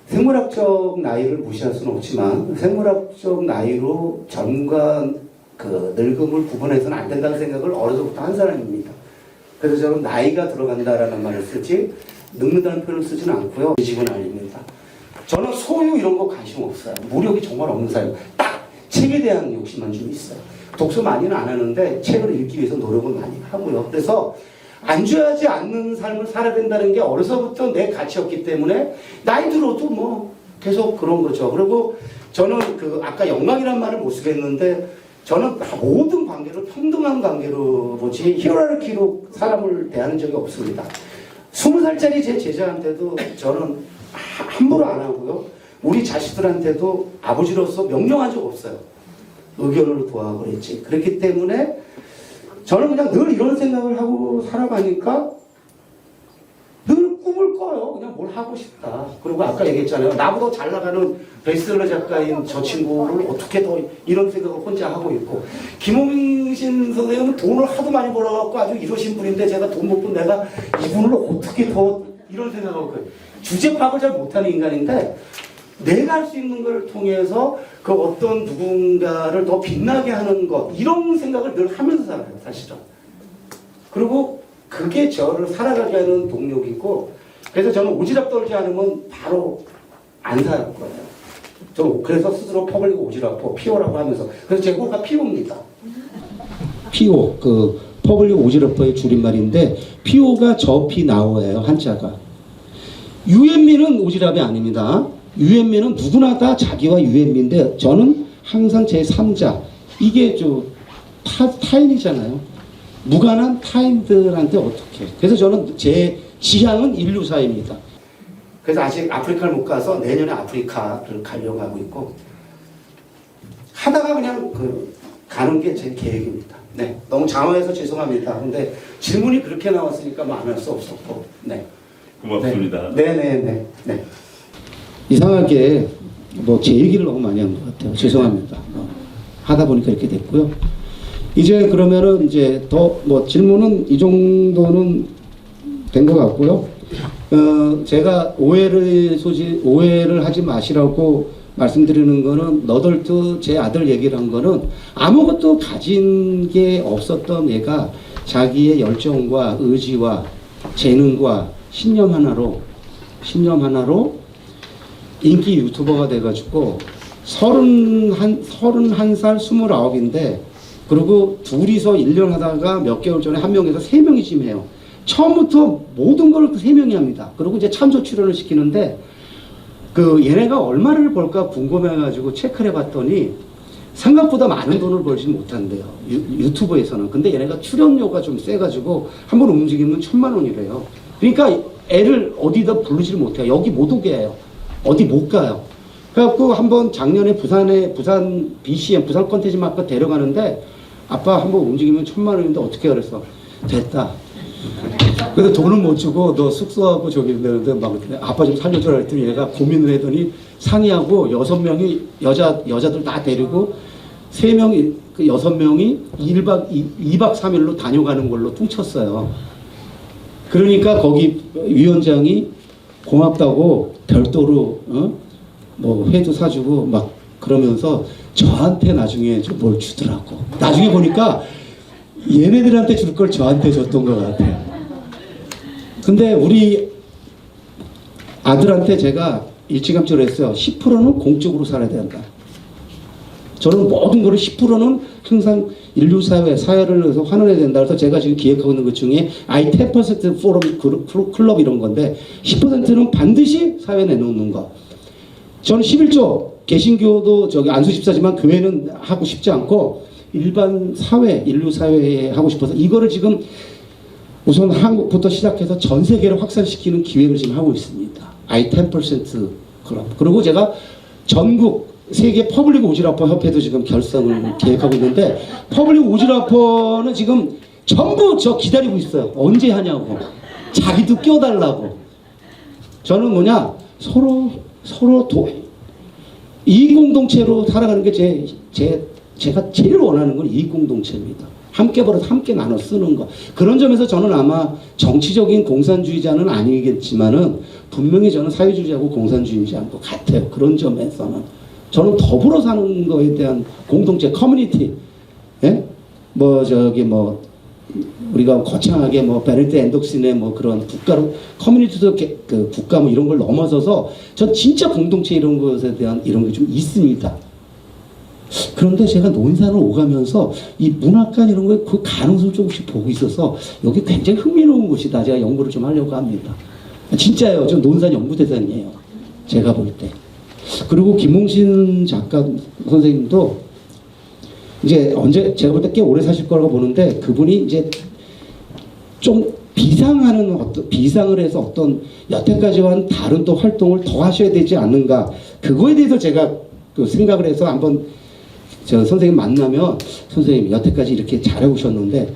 생물학적 나이를 무시할 수는 없지만 생물학적 나이로 젊과 그 늙음을 구분해서는 안 된다는 생각을 어려서부터 한 사람입니다. 그래서 저는 나이가 들어간다라는 말을 쓰지 늙는다는 표현을 쓰지는 않고요. 직은 아닙니다. 저는 소유 이런 거 관심 없어요. 무력이 정말 없는 사람. 딱 책에 대한 욕심만 좀 있어요. 독서 많이는 안 하는데 책을 읽기 위해서 노력을 많이 하고요. 그래서 안주하지 않는 삶을 살아야 된다는 게 어려서부터 내 가치였기 때문에 나이 들어도 뭐 계속 그런 거죠. 그리고 저는 아까 영광이란 말을 못 쓰겠는데 저는 모든 관계를 평등한 관계로 보지 히에라르키로 사람을 대하는 적이 없습니다. 20살짜리 제 제자한테도 저는 함부로 안 하고요. 우리 자식들한테도 아버지로서 명령한 적 없어요. 의견을 구하고 그랬지. 그렇기 때문에 저는 그냥 늘 이런 생각을 하고 살아가니까 늘 꿈을 꿔요. 그냥 뭘 하고 싶다. 그리고 아까 얘기했잖아요. 나보다 잘 나가는 베스트셀러 작가인 저 친구를 어떻게 더 이런 생각을 혼자 하고 있고, 김홍신 선생님은 돈을 하도 많이 벌어갖고 아주 이러신 분인데 제가 돈 못 번 내가 이분을 어떻게 더 이런 생각을 하고 주제 파악을 잘 못하는 인간인데 내가 할 수 있는 걸 통해서 그 어떤 누군가를 더 빛나게 하는 것, 이런 생각을 늘 하면서 살아요, 사실은. 그리고 그게 저를 살아가게 하는 동력이고, 그래서 저는 오지랖 떨지 않으면 바로 안 살 거예요. 저 그래서 스스로 퍼블릭 오지랖, 피오라고 하면서. 그래서 제 호가 피오입니다. 피오, 그 퍼블릭 오지랖의 줄임말인데, 피오가 저피 나오예요, 한자가. 유엔미는 오지랖이 아닙니다. 유엔미는 누구나 다 자기와 유엔미인데, 저는 항상 제 3자, 이게 타인이잖아요. 무관한 타인들한테 어떻게. 그래서 저는 제 지향은 인류사입니다. 그래서 아직 아프리카를 못 가서 내년에 아프리카를 가려고 하고 있고, 하다가 그냥 가는 게 제 계획입니다. 네, 너무 장황해서 죄송합니다. 근데 질문이 그렇게 나왔으니까 뭐 안 할 수 없었고, 네. 고맙습니다. 네. 이상하게 뭐 제 얘기를 너무 많이 한 것 같아요. 죄송합니다. 하다 보니까 이렇게 됐고요. 이제 그러면은 이제 더 뭐 질문은 이 정도는 된 것 같고요. 제가 오해를 하지 마시라고 말씀드리는 거는, 너덜트 제 아들 얘기를 한 거는 아무것도 가진 게 없었던 애가 자기의 열정과 의지와 재능과 신념 하나로 인기 유튜버가 돼가지고 31살 29인데, 그리고 둘이서 1년 하다가 몇 개월 전에 한 명에서 3명이 지금 해요. 처음부터 모든 걸 3명이 합니다. 그리고 이제 찬조 출연을 시키는데, 얘네가 얼마를 벌까 궁금해가지고 체크를 해봤더니 생각보다 많은 돈을 벌지 못한대요, 유튜브에서는. 근데 얘네가 출연료가 좀 세가지고 한 번 움직이면 1,000만 원이래요. 그러니까 애를 어디다 부르지를 못해요. 여기 못 오게 해요. 어디 못 가요. 그래갖고 한번 작년에 부산 BCM, 부산 컨텐츠 마켓 데려가는데, 아빠 한번 움직이면 1,000만 원인데 어떻게 해? 그래서 됐다. 근데 돈은 못 주고 너 숙소하고 저기 내는데 막 아빠 좀 살려줘라 했더니 얘가 고민을 했더니 상의하고 6명이 여자들 다 데리고 3명이 6명이 2박 3일로 다녀가는 걸로 퉁쳤어요. 그러니까 거기 위원장이 고맙다고 별도로 뭐 회도 사주고 막 그러면서 저한테 나중에 좀 뭘 주더라고. 나중에 보니까 얘네들한테 줄 걸 저한테 줬던 것 같아요. 근데 우리 아들한테 제가 일찌감치로 했어요. 10%는 공적으로 살아야 된다. 저는 모든 거를 10%는 항상 사회를 위해서 환원해야 된다. 그래서 제가 지금 기획하고 있는 것 중에 I10% 포럼 클럽 이런 건데, 10%는 반드시 사회에 내놓는 거. 저는 11조, 개신교도 안수 집사지만 교회는 하고 싶지 않고 일반 사회, 인류 사회에 하고 싶어서 이거를 지금 우선 한국부터 시작해서 전 세계를 확산시키는 기획을 지금 하고 있습니다. I10% 클럽. 그리고 제가 전국 세계 퍼블릭 오지랖퍼 협회도 지금 결성을 계획하고 있는데, 퍼블릭 오지랖퍼는 지금 전부 저 기다리고 있어요. 언제 하냐고. 자기도 껴달라고. 저는 뭐냐, 서로 이익 공동체로 살아가는 게 제가 제일 원하는 건 이익 공동체입니다. 함께 벌어서 함께 나눠 쓰는 거. 그런 점에서 저는 아마 정치적인 공산주의자는 아니겠지만은 분명히 저는 사회주의자고 공산주의자인 것 같아요. 그런 점에서는 저는 더불어 사는 거에 대한 공동체, 커뮤니티, 예? 우리가 거창하게 베네딕트 앤더슨의 그런 국가로 커뮤니티도 국가 이런 걸 넘어서서 전 진짜 공동체 이런 것에 대한 이런 게 좀 있습니다. 그런데 제가 논산을 오가면서 이 문학관 이런 거에 그 가능성을 조금씩 보고 있어서 여기 굉장히 흥미로운 곳이다. 제가 연구를 좀 하려고 합니다. 진짜예요. 저 논산 연구대상이에요. 제가 볼 때. 그리고 김홍신 작가 선생님도 이제 제가 볼 때 꽤 오래 사실 거라고 보는데, 그분이 이제 좀 비상을 해서 어떤 여태까지와는 다른 또 활동을 더 하셔야 되지 않는가. 그거에 대해서 제가 생각을 해서 한번 저 선생님 만나면, 선생님 여태까지 이렇게 잘해오셨는데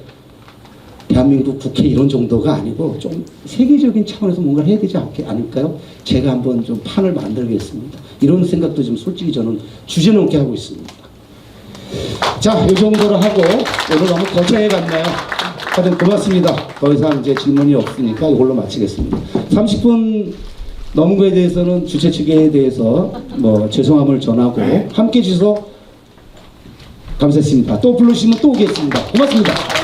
대한민국 국회 이런 정도가 아니고 좀 세계적인 차원에서 뭔가를 해야 되지 않을까요? 제가 한번 좀 판을 만들겠습니다. 이런 생각도 좀 솔직히 저는 주제넘게 하고 있습니다. 자, 이 정도로 하고, 오늘 너무 거창해 갔나요? 하여튼 고맙습니다. 더 이상 이제 질문이 없으니까 이걸로 마치겠습니다. 30분 넘은 거에 대해서는 주최 측에 대해서 뭐 죄송함을 전하고 함께 해주셔서 감사했습니다. 또 불러주시면 또 오겠습니다. 고맙습니다.